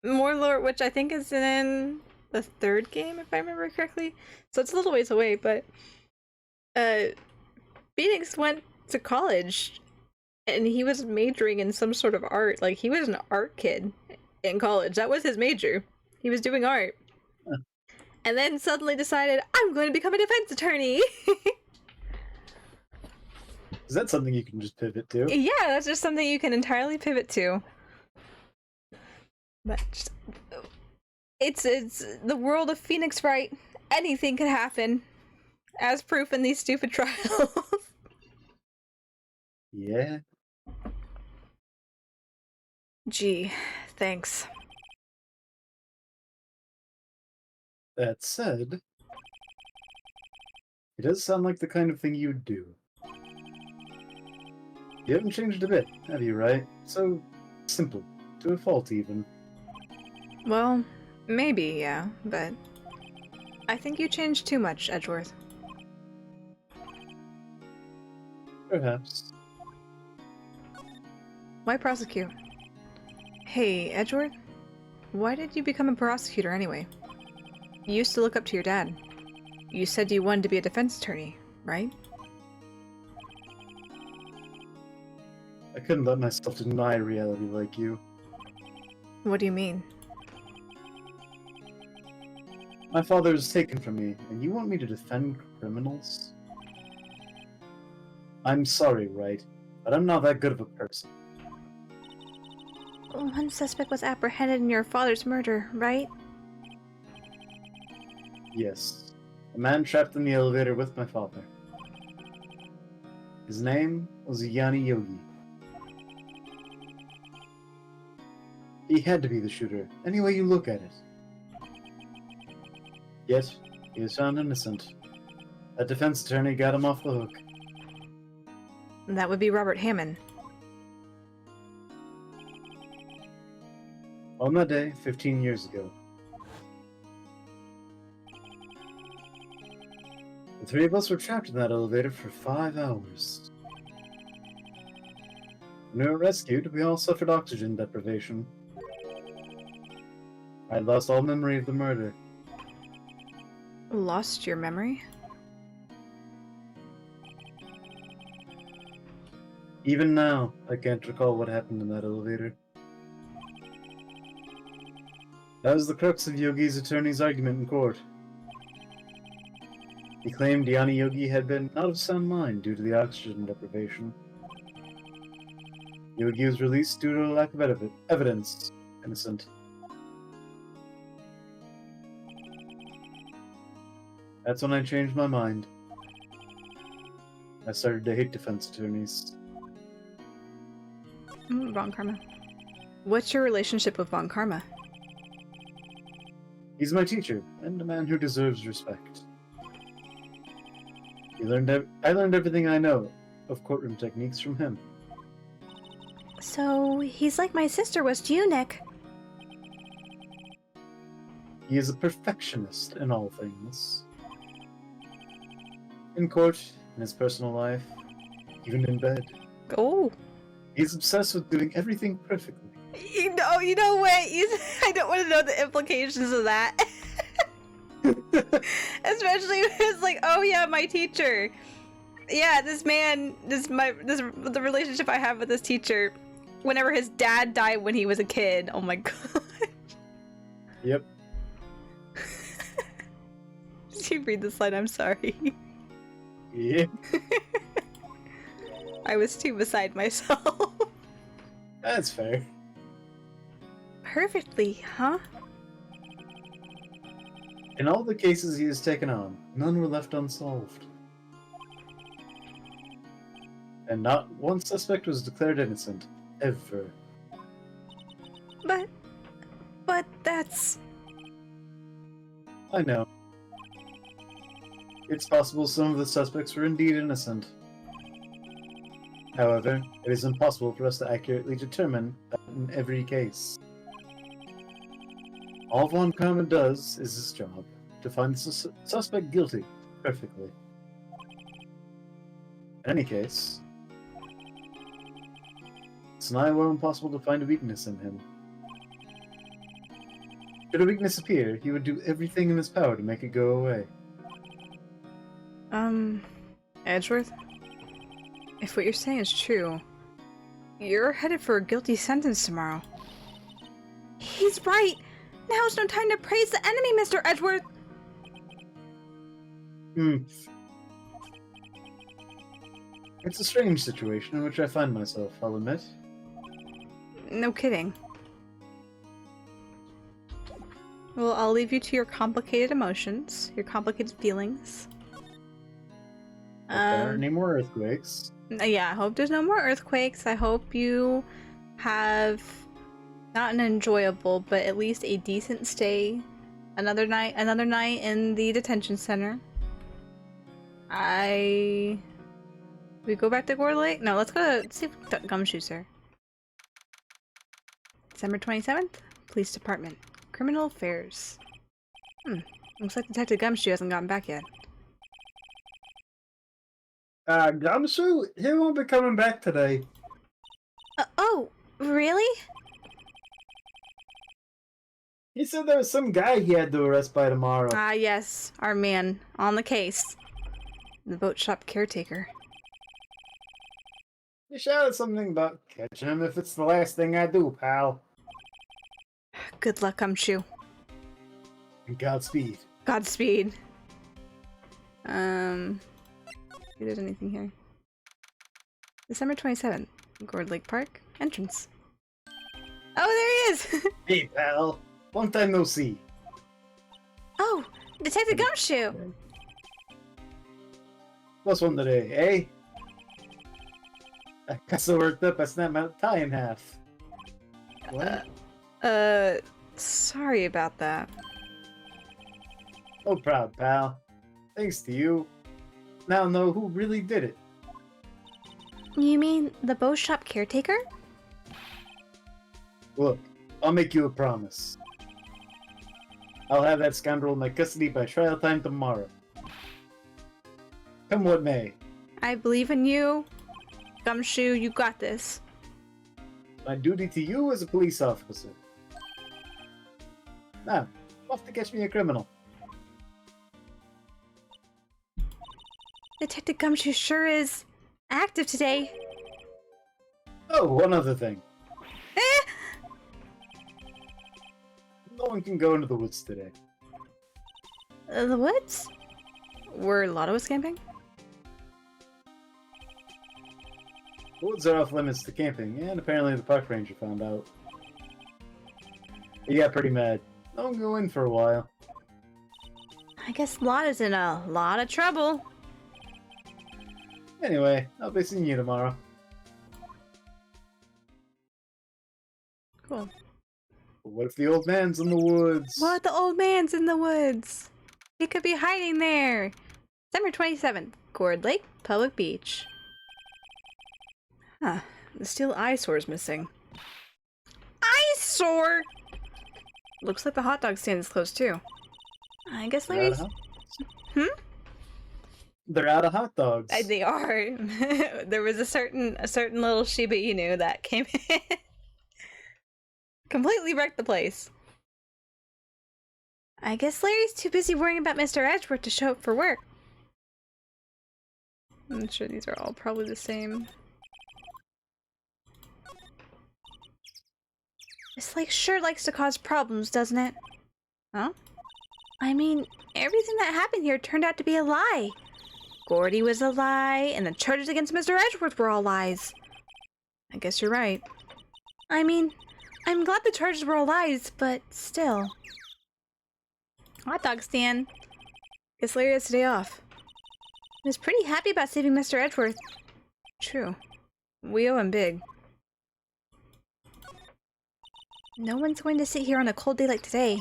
More lore, which I think is in the 3rd game, if I remember correctly. So it's a little ways away, but Phoenix went to college and he was majoring in some sort of art. Like, he was an art kid in college. That was his major. He was doing art. Huh. And then suddenly decided, I'm going to become a defense attorney. Is that something you can just pivot to? Yeah, that's just something you can entirely pivot to. But just, it's the world of Phoenix Wright. Anything could happen, as proof in these stupid trials. Yeah. Gee, thanks. That said, it does sound like the kind of thing you'd do. You haven't changed a bit, have you, right? So simple. To a fault, even. Well, maybe, yeah, but I think you changed too much, Edgeworth. Perhaps. Why prosecute? Hey, Edgeworth? Why did you become a prosecutor anyway? You used to look up to your dad. You said you wanted to be a defense attorney, right? I couldn't let myself deny reality like you. What do you mean? My father was taken from me, and you want me to defend criminals? I'm sorry, Wright, but I'm not that good of a person. One suspect was apprehended in your father's murder, right? Yes. A man trapped in the elevator with my father. His name was Yanni Yogi. He had to be the shooter, any way you look at it. Yet, he was found innocent. That defense attorney got him off the hook. That would be Robert Hammond. On that day, 15 years ago. The 3 of us were trapped in that elevator for 5 hours. When we were rescued, we all suffered oxygen deprivation. I had lost all memory of the murder. Lost your memory? Even now, I can't recall what happened in that elevator. That was the crux of Yogi's attorney's argument in court. He claimed Yanni Yogi had been out of sound mind due to the oxygen deprivation. Yogi was released due to a lack of evidence. Innocent. That's when I changed my mind. I started to hate defense attorneys. Von Karma. What's your relationship with Von Karma? He's my teacher, and a man who deserves respect. I learned everything I know of courtroom techniques from him. So, he's like my sister was to you, Nick. He is a perfectionist in all things. In court, in his personal life, even in bed. Oh. He's obsessed with doing everything perfectly. You know what? I don't want to know the implications of that. Especially when it's like, oh yeah, my teacher. Yeah, the relationship I have with this teacher, whenever his dad died when he was a kid. Oh my god. Yep. Did you read this line? I'm sorry. Yeah, I was too beside myself. that's fair. Perfectly, huh? In all the cases he has taken on, none were left unsolved. And not one suspect was declared innocent. Ever. But that's... I know. It's possible some of the suspects were indeed innocent. However, it is impossible for us to accurately determine that in every case. All Von Karma does is his job, to find the suspect guilty, perfectly. In any case, it's nigh well impossible to find a weakness in him. Should a weakness appear, he would do everything in his power to make it go away. Edgeworth? If what you're saying is true, you're headed for a guilty sentence tomorrow. He's right! Now's no time to praise the enemy, Mr. Edgeworth! It's a strange situation in which I find myself, I'll admit. No kidding. Well, I'll leave you to your complicated emotions, your complicated feelings. If there aren't any more earthquakes. Yeah, I hope there's no more earthquakes. I hope you have not an enjoyable, but at least a decent stay. Another night in the detention center. We go back to Gore Lake? No, let's go to see if Gumshoe's here. December 27th, Police Department. Criminal Affairs. Looks like Detective Gumshoe hasn't gotten back yet. Gumshoe? He won't be coming back today. Oh, really? He said there was some guy he had to arrest by tomorrow. Ah, yes, our man on the case. The boat shop caretaker. He shouted something about catching him if it's the last thing I do, pal. Good luck, Gumshoe. And Godspeed. Godspeed. If there's anything here. December 27th, Gourd Lake Park, entrance. Oh, there he is! Hey, pal. Long time no see. Oh, Detective Gumshoe! What's one today, eh? I got so worked up I snapped my tie in half. What? Sorry about that. Oh, proud, pal. Thanks to you. Now know who really did it. You mean the bow shop caretaker? Look, I'll make you a promise. I'll have that scoundrel in my custody by trial time tomorrow. Come what may. I believe in you. Gumshoe, you got this. My duty to you as a police officer. Now, off to catch me a criminal. Detective Gumshoe sure is active today. Oh, one other thing. No one can go into the woods today. The woods? Where Lotto was camping? The woods are off limits to camping, and apparently the park ranger found out. He got pretty mad. No one go in for a while. I guess Lotto's in a lot of trouble. Anyway, I'll be seeing you tomorrow. Cool. But what if the old man's in the woods? What? The old man's in the woods. He could be hiding there. December 27th, Gourd Lake, Public Beach. Huh. The steel eyesore's missing. Eyesore? Looks like the hot dog stand is closed too. I guess They're out of Larry's... hot- They're out of hot dogs. They are. There was a certain little Shiba Inu that came in. Completely wrecked the place. I guess Larry's too busy worrying about Mr. Edgeworth to show up for work. I'm sure these are all probably the same. This lake sure likes to cause problems, doesn't it? Huh? I mean, everything that happened here turned out to be a lie. Gordy was a lie, and the charges against Mr. Edgeworth were all lies. I guess you're right. I mean, I'm glad the charges were all lies, but still. Hot dog stand. Guess Larry has today off. He was pretty happy about saving Mr. Edgeworth. True. We owe him big. No one's going to sit here on a cold day like today.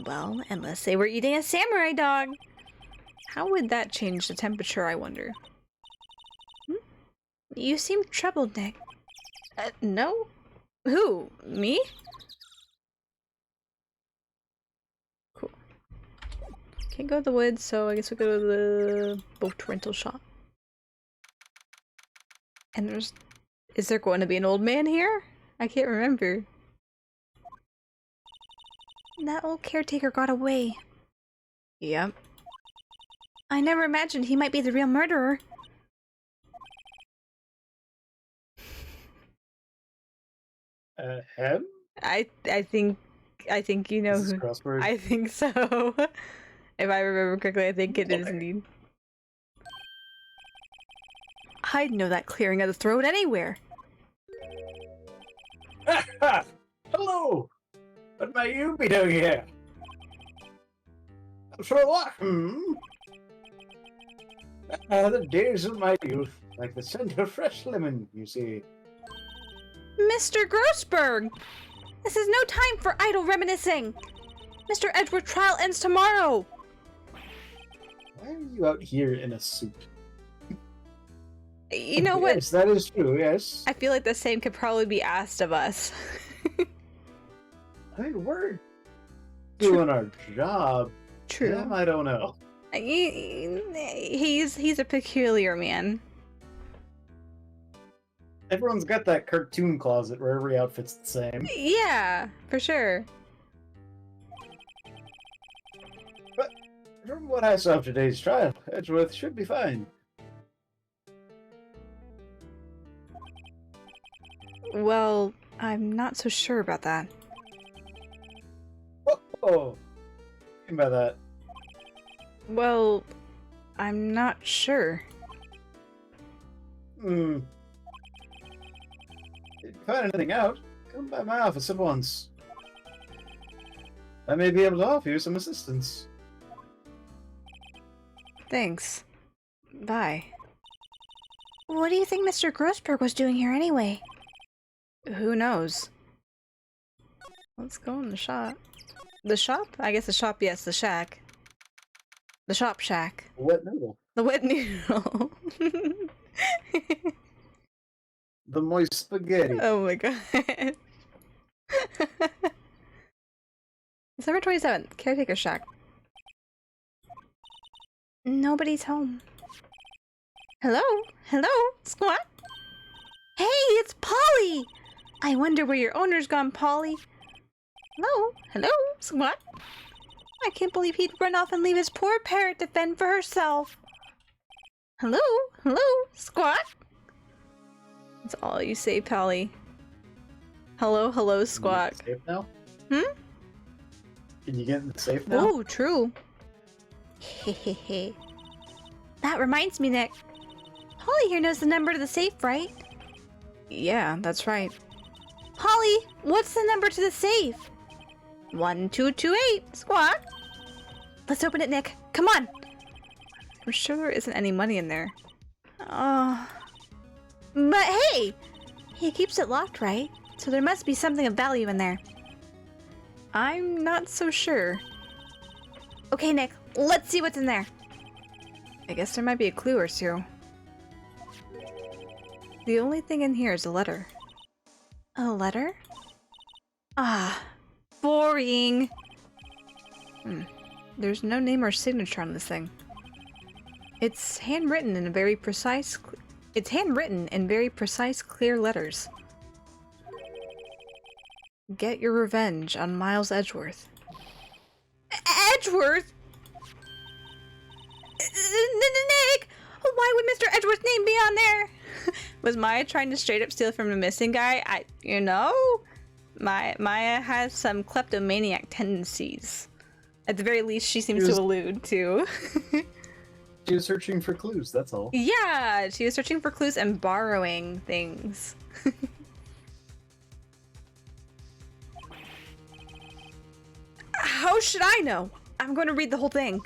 Well, unless they were eating a samurai dog. How would that change the temperature, I wonder? You seem troubled, Nick. No? Who? Me? Cool. Can't go to the woods, so I guess we'll go to the boat rental shop. And is there going to be an old man here? I can't remember. That old caretaker got away. Yep. I never imagined he might be the real murderer. Him? I think you know Is this who. crossword? I think so. If I remember correctly, I think it is indeed. I'd know that clearing of the throat anywhere. Hello! What might you be doing here? For what? The days of my youth, like the scent of fresh lemon, you see. Mr. Grossberg! This is no time for idle reminiscing! Mr. Edgeworth's trial ends tomorrow! Why are you out here in a suit? You know what? Yes, that is true, yes. I feel like the same could probably be asked of us. I mean, we're doing our job. True. Him, I don't know. He's a peculiar man. Everyone's got that cartoon closet where every outfit's the same. Yeah, for sure. But from what I saw of today's trial, Edgeworth should be fine. Well, I'm not so sure about that. Oh, what do you mean by that? Well, I'm not sure. If you find anything out, come by my office at once. I may be able to offer you some assistance. Thanks. Bye. What do you think Mr. Grossberg was doing here anyway? Who knows? Let's go in the shop. The shop? I guess the shop, yes, the shack. The shop shack. Wet noodle. The wet noodle. The moist spaghetti. Oh my god. December 27th, caretaker shack. Nobody's home. Hello? Hello? Squat? Hey, it's Polly! I wonder where your owner's gone, Polly. Hello? Hello? Squat? I can't believe he'd run off and leave his poor parrot to fend for herself. Hello? Hello? Squat? That's all you say, Polly. Hello, hello, Squawk. Safe now? Hmm? Can you get in the safe now? Oh, true. Hehehe. That reminds me, Nick. Polly here knows the number to the safe, right? Yeah, that's right. Polly, what's the number to the safe? 1228. Squawk. Let's open it, Nick. Come on. I'm sure there isn't any money in there. Oh. But hey! He keeps it locked, right? So there must be something of value in there. I'm not so sure. Okay, Nick, let's see what's in there. I guess there might be a clue or two. The only thing in here is a letter. A letter? Ah, boring. There's no name or signature on this thing. It's handwritten in very precise, clear letters. Get your revenge on Miles Edgeworth. Edgeworth? Nick! Why would Mr. Edgeworth's name be on there? Was Maya trying to straight up steal from the missing guy? Maya has some kleptomaniac tendencies. At the very least, she seems to allude to. She was searching for clues, that's all. Yeah, she was searching for clues and borrowing things. How should I know? I'm going to read the whole thing.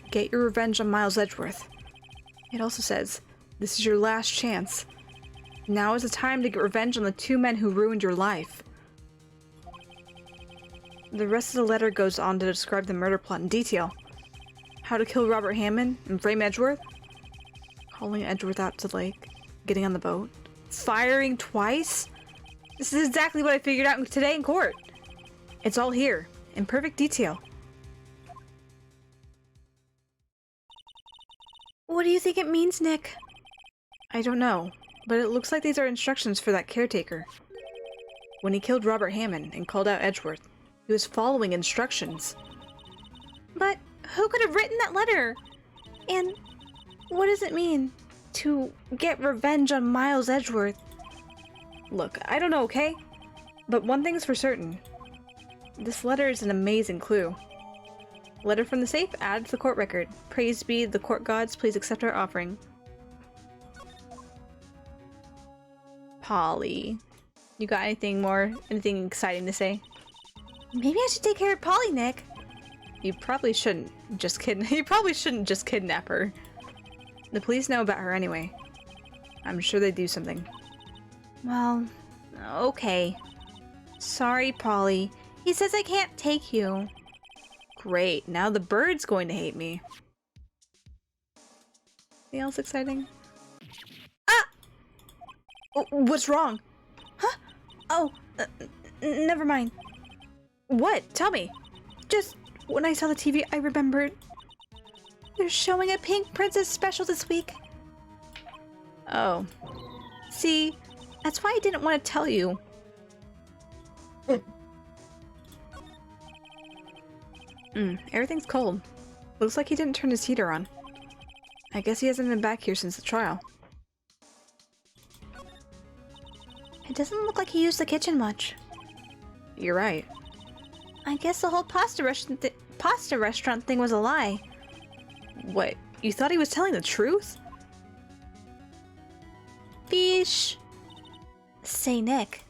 Get your revenge on Miles Edgeworth. It also says, this is your last chance. Now is the time to get revenge on the 2 men who ruined your life. The rest of the letter goes on to describe the murder plot in detail. How to kill Robert Hammond and frame Edgeworth. Calling Edgeworth out to the lake. Getting on the boat. Firing twice? This is exactly what I figured out today in court. It's all here, in perfect detail. What do you think it means, Nick? I don't know, but it looks like these are instructions for that caretaker. When he killed Robert Hammond and called out Edgeworth, he was following instructions. But who could have written that letter? And what does it mean to get revenge on Miles Edgeworth? Look, I don't know, okay? But one thing's for certain. This letter is an amazing clue. Letter from the safe, added to the court record. Praise be the court gods, please accept our offering. Polly. You got anything exciting to say? Maybe I should take care of Polly, Nick. You probably shouldn't. Just kidding. You probably shouldn't just kidnap her. The police know about her anyway. I'm sure they do something. Well, okay. Sorry, Polly. He says I can't take you. Great, now the bird's going to hate me. Anything else exciting? Ah! What's wrong? Huh? Oh, never mind. What? Tell me. Just when I saw the TV, I remembered. They're showing a Pink Princess special this week. Oh. See, that's why I didn't want to tell you. Everything's cold. Looks like he didn't turn his heater on. I guess he hasn't been back here since the trial. It doesn't look like he used the kitchen much. You're right. I guess the whole pasta restaurant thing was a lie. What? You thought he was telling the truth? Fish. Say, Nick.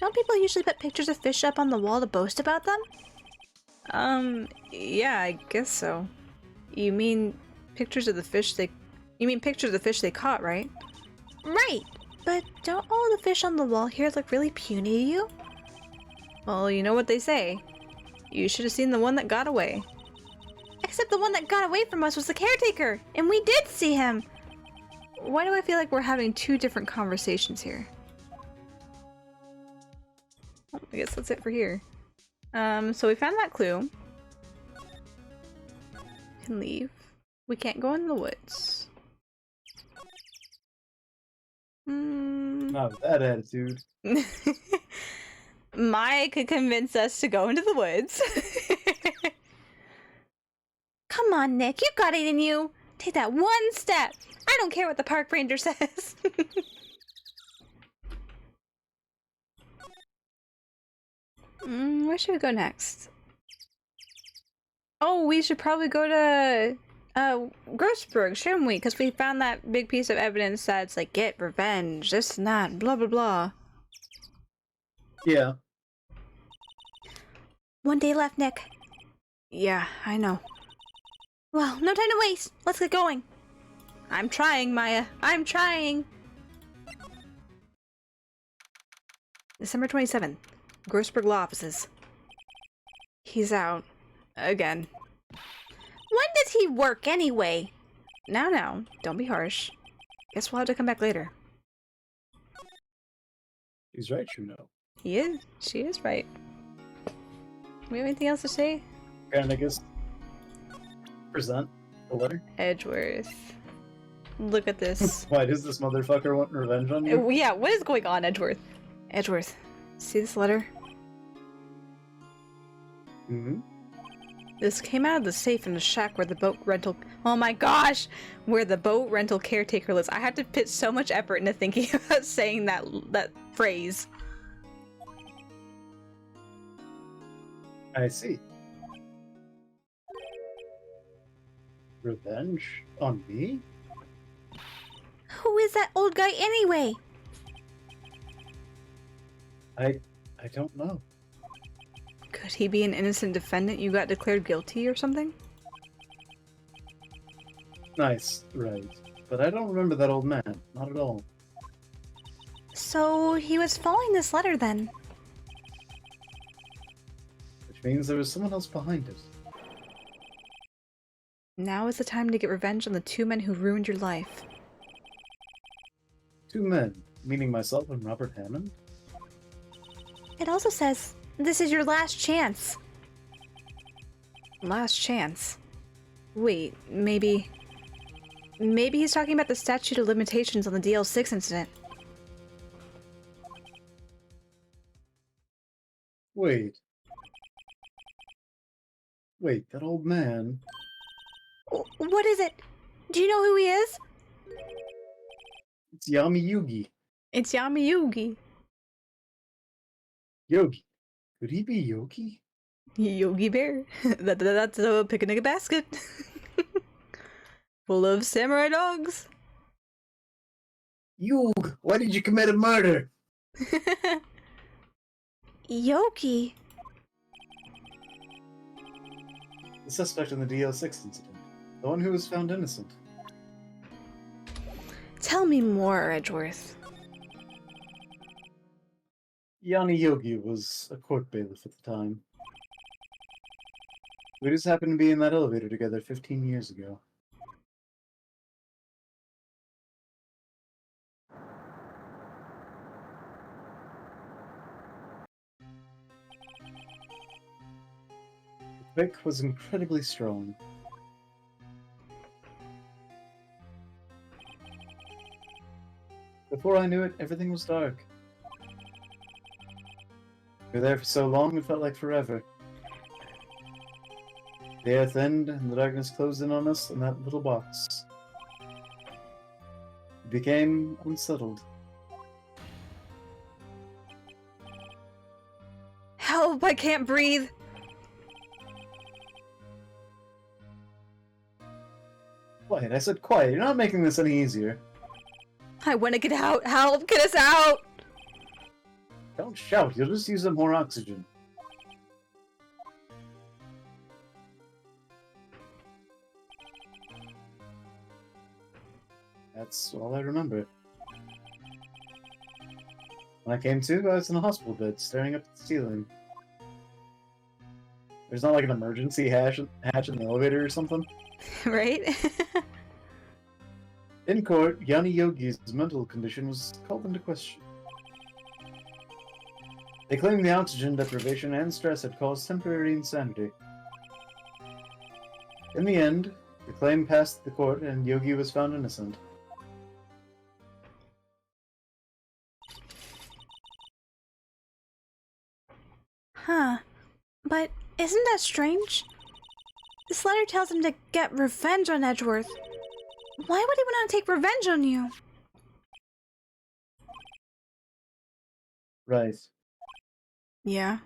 Don't people usually put pictures of fish up on the wall to boast about them? Yeah, I guess so. You mean pictures of the fish they caught, right? Right! But don't all the fish on the wall here look really puny to you? Well, you know what they say. You should have seen the one that got away. Except the one that got away from us was the caretaker, and we did see him! Why do I feel like we're having 2 different conversations here? Well, I guess that's it for here. So we found that clue. We can leave. We can't go in the woods. Not with that attitude. Maya could convince us to go into the woods. Come on, Nick, you got it in you. Take that one step. I don't care what the park ranger says. Where should we go next? Oh, we should probably go to Grossberg, shouldn't we? Because we found that big piece of evidence that's like, get revenge, this and that, blah blah blah. Yeah. One day left, Nick. Yeah, I know. Well, no time to waste. Let's get going. I'm trying, Maya. I'm trying. December 27th. Grossberg Law Offices. He's out. Again. When does he work anyway? Now, don't be harsh. Guess we'll have to come back later. He's right, you know. He is. She is right. We have anything else to say? And I guess present the letter. Edgeworth. Look at this. Why does this motherfucker want revenge on you? Yeah, what is going on, Edgeworth? Edgeworth, see this letter? Mm-hmm. This came out of the safe in the shack where the boat rental— oh my gosh! Where the boat rental caretaker lives. I had to put so much effort into thinking about saying that phrase. I see. Revenge? On me? Who is that old guy anyway? I don't know. Could he be an innocent defendant you got declared guilty or something? Nice, right. But I don't remember that old man. Not at all. So he was following this letter then? Which means there was someone else behind it. Now is the time to get revenge on the two men who ruined your life. 2 men, meaning myself and Robert Hammond? It also says, this is your last chance. Last chance? Wait, maybe he's talking about the statute of limitations on the DL6 incident. Wait, that old man. What is it? Do you know who he is? It's Yami Yugi. It's Yami Yugi. Yogi. Could he be Yogi? Yogi Bear. That's a picnic basket. Full of samurai dogs. Yug, why did you commit a murder? Yogi? The suspect in the DL6 incident. The one who was found innocent. Tell me more, Edgeworth. Yanni Yogi was a court bailiff at the time. We just happened to be in that elevator together 15 years ago. The pick was incredibly strong. Before I knew it, everything was dark. We were there for so long, it felt like forever. The air thinned, and the darkness closed in on us in that little box. It became unsettled. Help, I can't breathe. Quiet, I said quiet. You're not making this any easier. I want to get out. Help, get us out. Don't shout, you'll just use up more oxygen. That's all I remember. When I came to, I was in a hospital bed, staring up at the ceiling. There's not like an emergency hatch in the elevator or something? Right? In court, Yanni Yogi's mental condition was called into question. They claimed the oxygen deprivation and stress had caused temporary insanity. In the end, the claim passed the court and Yogi was found innocent. Huh. But isn't that strange? This letter tells him to get revenge on Edgeworth. Why would he want to take revenge on you? Right. Yeah.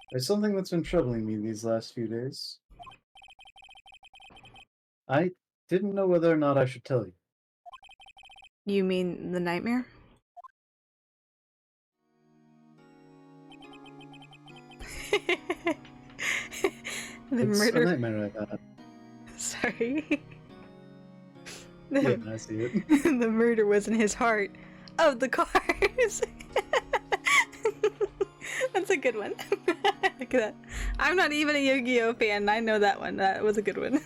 There's something that's been troubling me these last few days. I didn't know whether or not I should tell you. You mean the nightmare? The It's murder. a nightmare I've had. Sorry. Yeah, I see it. The murder was in his heart. Of the cars. That's a good one. Look at that. I'm not even a Yu-Gi-Oh fan, and I know that one. That was a good one.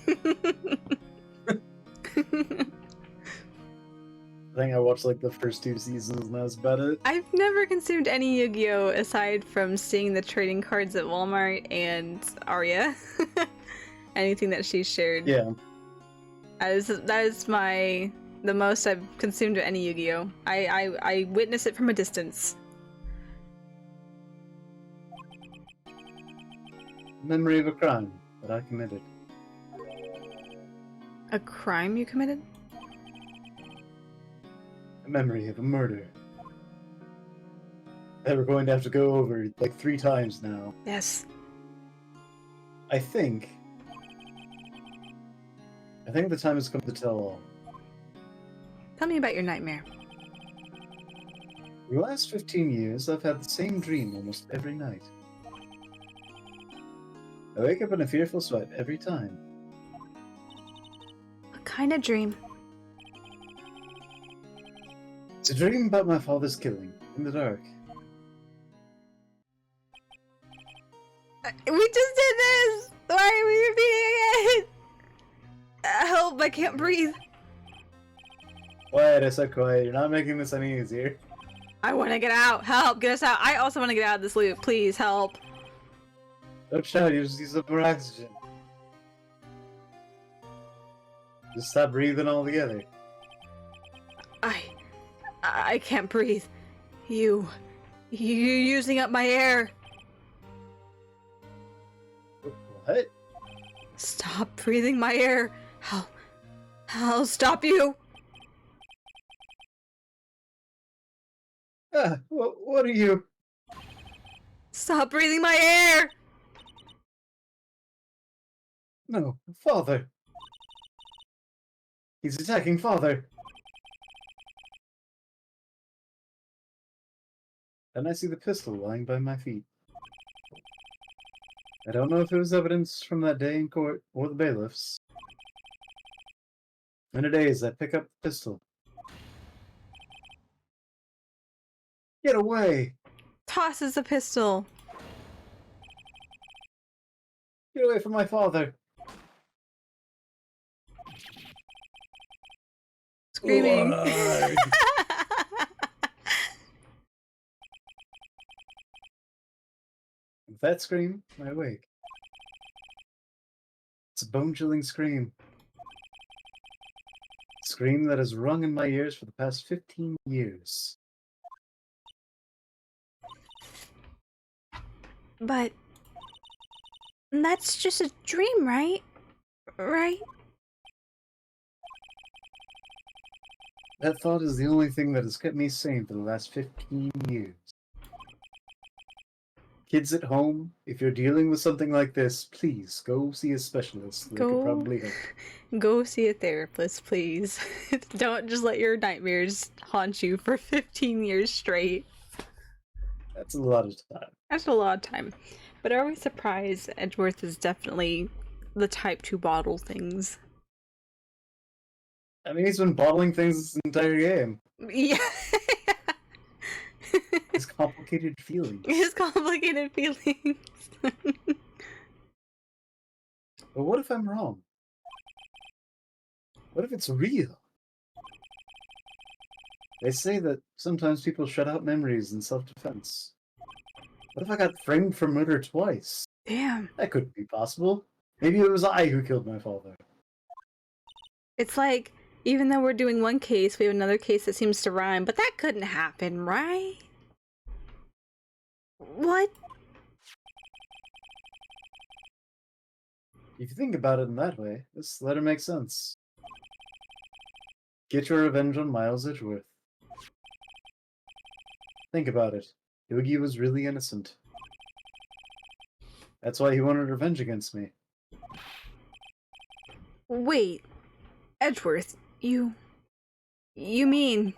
I think I watched like the first 2 seasons and that was about it. I've never consumed any Yu-Gi-Oh aside from seeing the trading cards at Walmart and Aria. Anything that she shared. Yeah. That is the most I've consumed of any Yu-Gi-Oh. I witness it from a distance. Memory of a crime that I committed. A crime you committed? A memory of a murder. That we're going to have to go over like 3 times now. Yes. I think I think the time has come to tell all. Tell me about your nightmare. For the last 15 years, I've had the same dream almost every night. I wake up in a fearful sweat every time. What kind of dream? It's a dream about my father's killing, in the dark. We just did this! Why are we repeating it? Help, I can't breathe. Quiet, I said quiet. You're not making this any easier. I want to get out. Help, get us out. I also want to get out of this loop. Please, help. Don't shout, you just use up more oxygen. Just stop breathing altogether. I can't breathe. You're using up my air. What? Stop breathing my air. I'll stop you. What are you? Stop breathing my air. No, father. He's attacking father. Then I see the pistol lying by my feet. I don't know if it was evidence from that day in court or the bailiffs. In a daze, I pick up the pistol. Get away! Tosses a pistol. Get away from my father! Screaming. Lord. With that scream, I awake. It's a bone-chilling scream. A scream that has rung in my ears for the past 15 years. But that's just a dream, right? Right? That thought is the only thing that has kept me sane for the last 15 years. Kids at home, if you're dealing with something like this, please go see a specialist. They could probably help. Go see a therapist, please. Don't just let your nightmares haunt you for 15 years straight. That's a lot of time. That's a lot of time. But are we surprised Edgeworth is definitely the type to bottle things? I mean, he's been bottling things this entire game. Yeah. His complicated feelings. His complicated feelings. But what if I'm wrong? What if it's real? They say that sometimes people shut out memories in self-defense. What if I got framed for murder twice? Damn. That couldn't be possible. Maybe it was I who killed my father. It's like, even though we're doing one case, we have another case that seems to rhyme, but that couldn't happen, right? What? If you think about it in that way, this letter makes sense. Get your revenge on Miles Edgeworth. Think about it. Yogi was really innocent. That's why he wanted revenge against me. Wait. Edgeworth, you mean...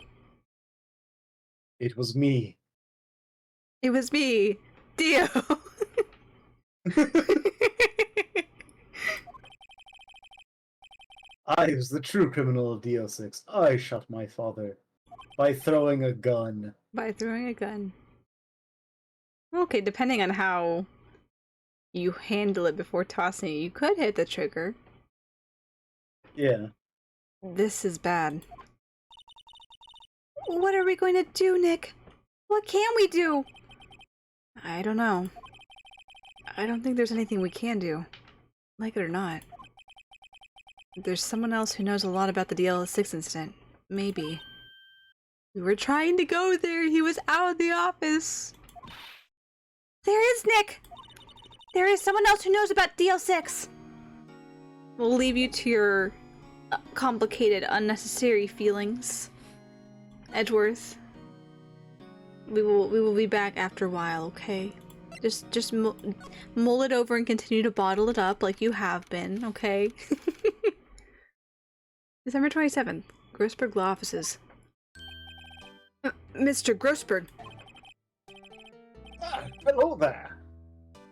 It was me. It was me, Dio. I was the true criminal of DL6. I shot my father. By throwing a gun. By throwing a gun. Okay, depending on how you handle it before tossing it, you could hit the trigger. Yeah. This is bad. What are we going to do, Nick? What can we do? I don't know. I don't think there's anything we can do. Like it or not. There's someone else who knows a lot about the DL6 incident. Maybe. We were trying to go there. He was out of the office. There is Nick! There is someone else who knows about DL6. We'll leave you to your complicated, unnecessary feelings. Edgeworth. We will be back after a while, okay? Just mull it over and continue to bottle it up like you have been, okay? December 27th. Grossberg Law Offices. Mr. Grossberg. Ah, hello there.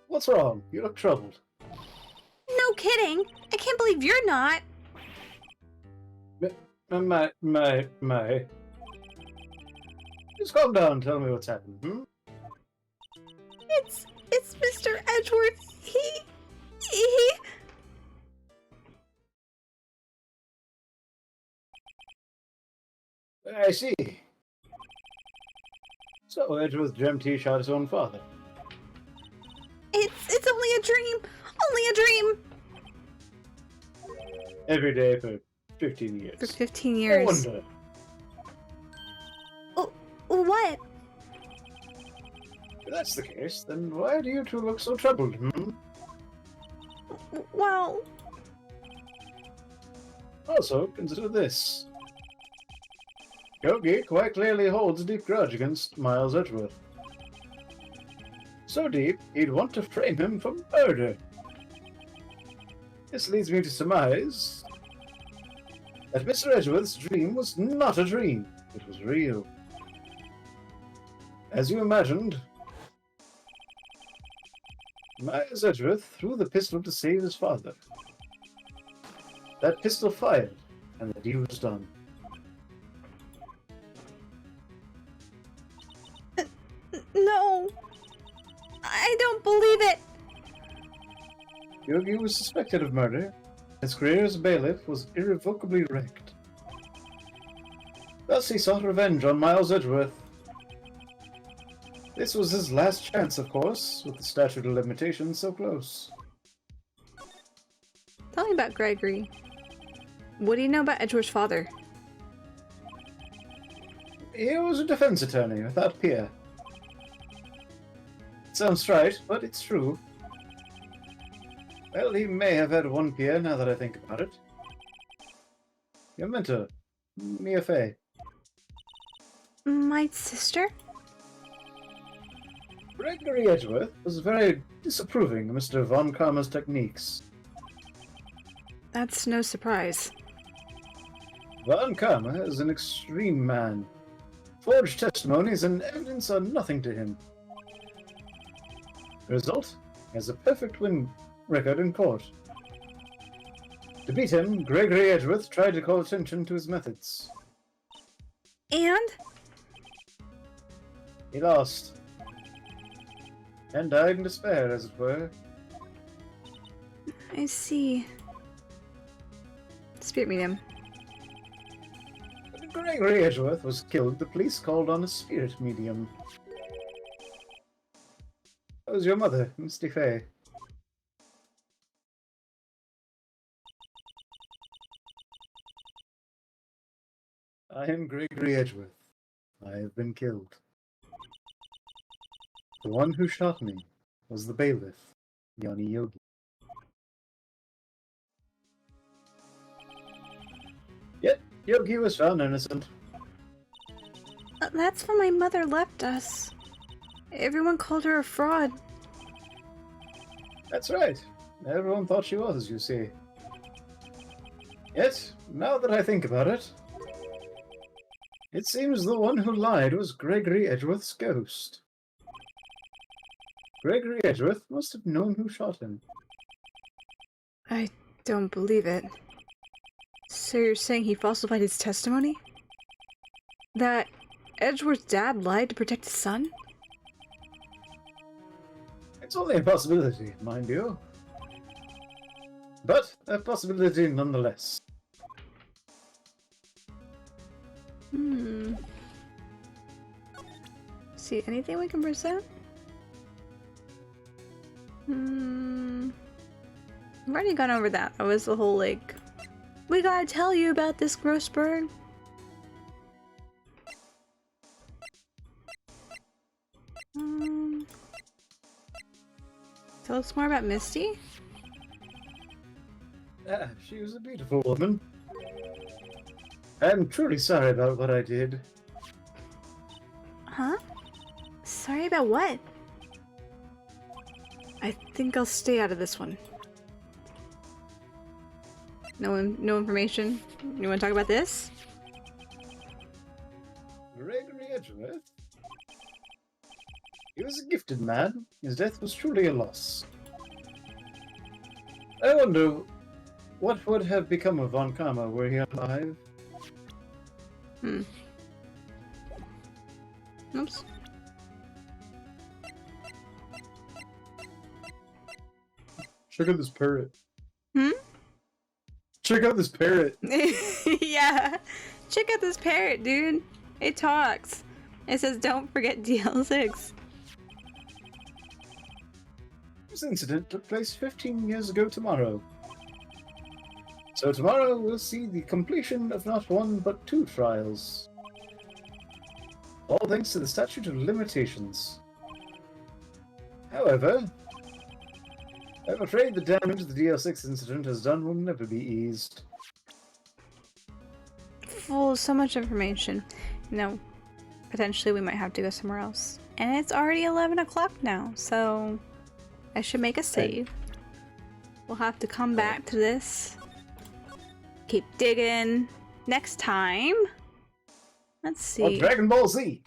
What's wrong? You look troubled. No kidding! I can't believe you're not! My. Just calm down and tell me what's happened, hmm? It's Mr. Edgeworth. He... I see. So Edgeworth dreamt he shot his own father. It's only a dream! Only a dream! Every day for 15 years. For 15 No years. wonder. Oh, what? If that's the case, then why do you two look so troubled, hmm? Well... Also, consider this. Yogi quite clearly holds a deep grudge against Miles Edgeworth. So deep, he'd want to frame him for murder. This leads me to surmise that Mr. Edgeworth's dream was not a dream. It was real. As you imagined, Miles Edgeworth threw the pistol to save his father. That pistol fired, and the deed was done. No! I don't believe it! Yogi was suspected of murder. His career as a bailiff was irrevocably wrecked. Thus he sought revenge on Miles Edgeworth. This was his last chance, of course, with the statute of limitations so close. Tell me about Gregory. What do you know about Edgeworth's father? He was a defense attorney without peer. It sounds trite, but it's true. Well, he may have had one peer now that I think about it. Your mentor, Mia Fey. My sister? Gregory Edgeworth was very disapproving of Mr. Von Karma's techniques. That's no surprise. Von Karma is an extreme man. Forged testimonies and evidence are nothing to him. The result? He has a perfect win record in court. To beat him, Gregory Edgeworth tried to call attention to his methods. And? He lost. And died in despair, as it were. I see. Spirit medium. When Gregory Edgeworth was killed, the police called on a spirit medium. That was your mother, Misty Fey. I am Gregory Edgeworth. I have been killed. The one who shot me was the bailiff, Yanni Yogi. Yet, Yogi was found innocent. That's when my mother left us. Everyone called her a fraud. That's right. Everyone thought she was, you see. Yet, now that I think about it, it seems the one who lied was Gregory Edgeworth's ghost. Gregory Edgeworth must have known who shot him. I don't believe it. So you're saying he falsified his testimony? That Edgeworth's dad lied to protect his son? It's only a possibility, mind you. But a possibility nonetheless. See, anything we can present? I've already gone over that. That was the whole, like, we gotta tell you about this gross bird. Tell us more about Misty? She was a beautiful woman. I'm truly sorry about what I did. Huh? Sorry about what? I think I'll stay out of this one. No information. You want to talk about this? Gregory Edgeworth? He was a gifted man. His death was truly a loss. I wonder what would have become of Von Karma were he alive. Oops. Check out this parrot. Hmm? Check out this parrot. Yeah. Check out this parrot, dude. It talks. It says, "Don't forget DL6." This incident took place 15 years ago tomorrow. So tomorrow we'll see the completion of not one but 2 trials. All thanks to the statute of limitations. However, I'm afraid the damage the DL6 incident has done will never be eased. Full of so much information. No. Potentially we might have to go somewhere else. And it's already 11 o'clock now, so I should make a save. We'll have to come back to this. Keep digging. Next time. Let's see. Oh, Dragon Ball Z!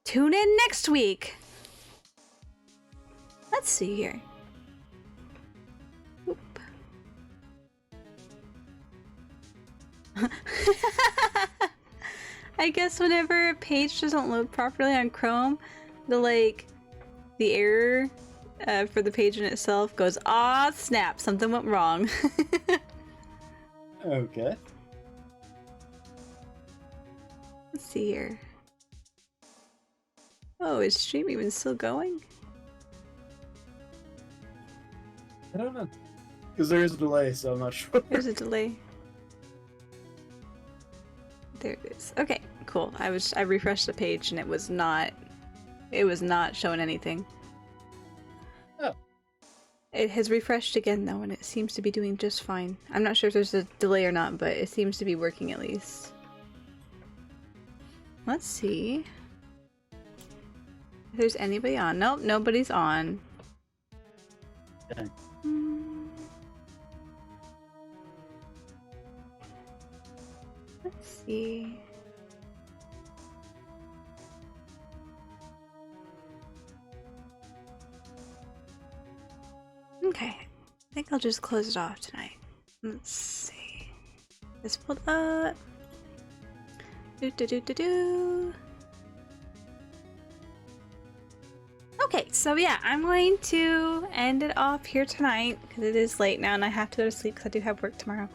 Tune in next week. Let's see here. Oop. I guess whenever a page doesn't load properly on Chrome, the error for the page in itself goes, "Ah, snap, something went wrong." Okay. Let's see here. Oh, is stream even still going? I don't know. Because there is a delay, so I'm not sure. There's a delay. There it is. Okay, cool. I refreshed the page and it was not showing anything. Oh. It has refreshed again though, and it seems to be doing just fine. I'm not sure if there's a delay or not, but it seems to be working at least. Let's see if there's anybody on. Nope, nobody's on. Dang. Let's see. Okay, I think I'll just close it off tonight. Let's see. This pulled up. Do. Okay, so yeah, I'm going to end it off here tonight because it is late now and I have to go to sleep because I do have work tomorrow.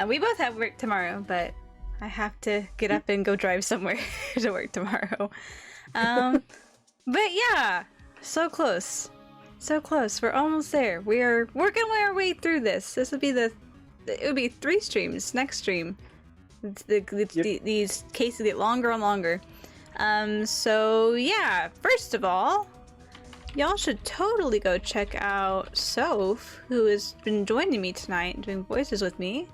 We both have work tomorrow, but I have to get up and go drive somewhere to work tomorrow. But yeah, so close. So close. We're almost there. We are working our way through this. This would be it would be 3 streams next stream. These cases get longer and longer. So yeah, first of all, y'all should totally go check out Soph, who has been joining me tonight, doing voices with me.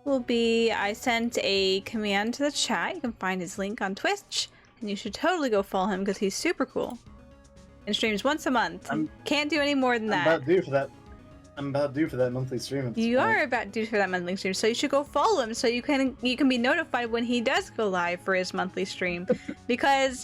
I sent a command to the chat. You can find his link on Twitch, and you should totally go follow him because he's super cool. And streams once a month. Can't do any more than that. I'm about due for that monthly stream. You are about due for that monthly stream, so you should go follow him so you can be notified when he does go live for his monthly stream. Because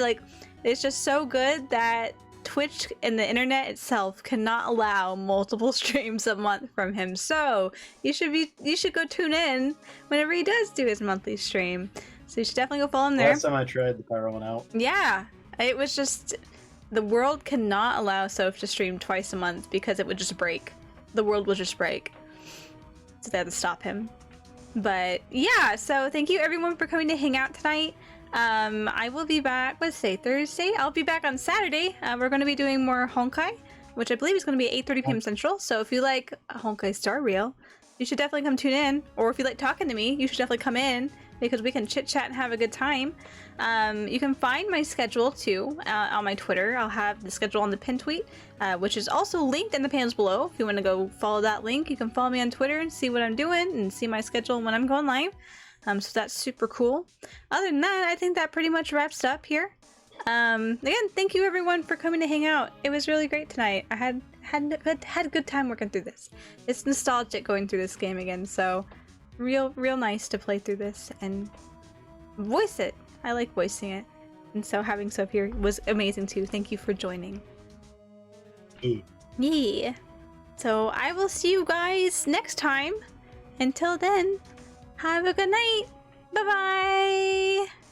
it's just so good that Twitch and the internet itself cannot allow multiple streams a month from him. So you should go tune in whenever he does do his monthly stream. So you should definitely go follow him there. Last time I tried, the power went out. Yeah, it was just the world cannot allow Soph to stream twice a month because it would just break. The world will just break. So they had to stop him. But yeah, so thank you everyone for coming to hang out tonight. I will be back, let's say Thursday. I'll be back on Saturday. We're going to be doing more Honkai, which I believe is going to be at 8:30 p.m. Central. So if you like Honkai Star Rail, you should definitely come tune in. Or if you like talking to me, you should definitely come in because we can chit chat and have a good time. You can find my schedule too on my Twitter. I'll have the schedule on the pin tweet, which is also linked in the panels below. If you want to go follow that link, you can follow me on Twitter and see what I'm doing and see my schedule when I'm going live. So that's super cool. Other than that, I think that pretty much wraps up here. Again, thank you everyone for coming to hang out. It was really great tonight. I had a good time working through this. It's nostalgic going through this game again, so real nice to play through this and voice it. I like voicing it. And so having Soph here was amazing too. Thank you for joining. Yeah. So I will see you guys next time. Until then, have a good night. Bye-bye.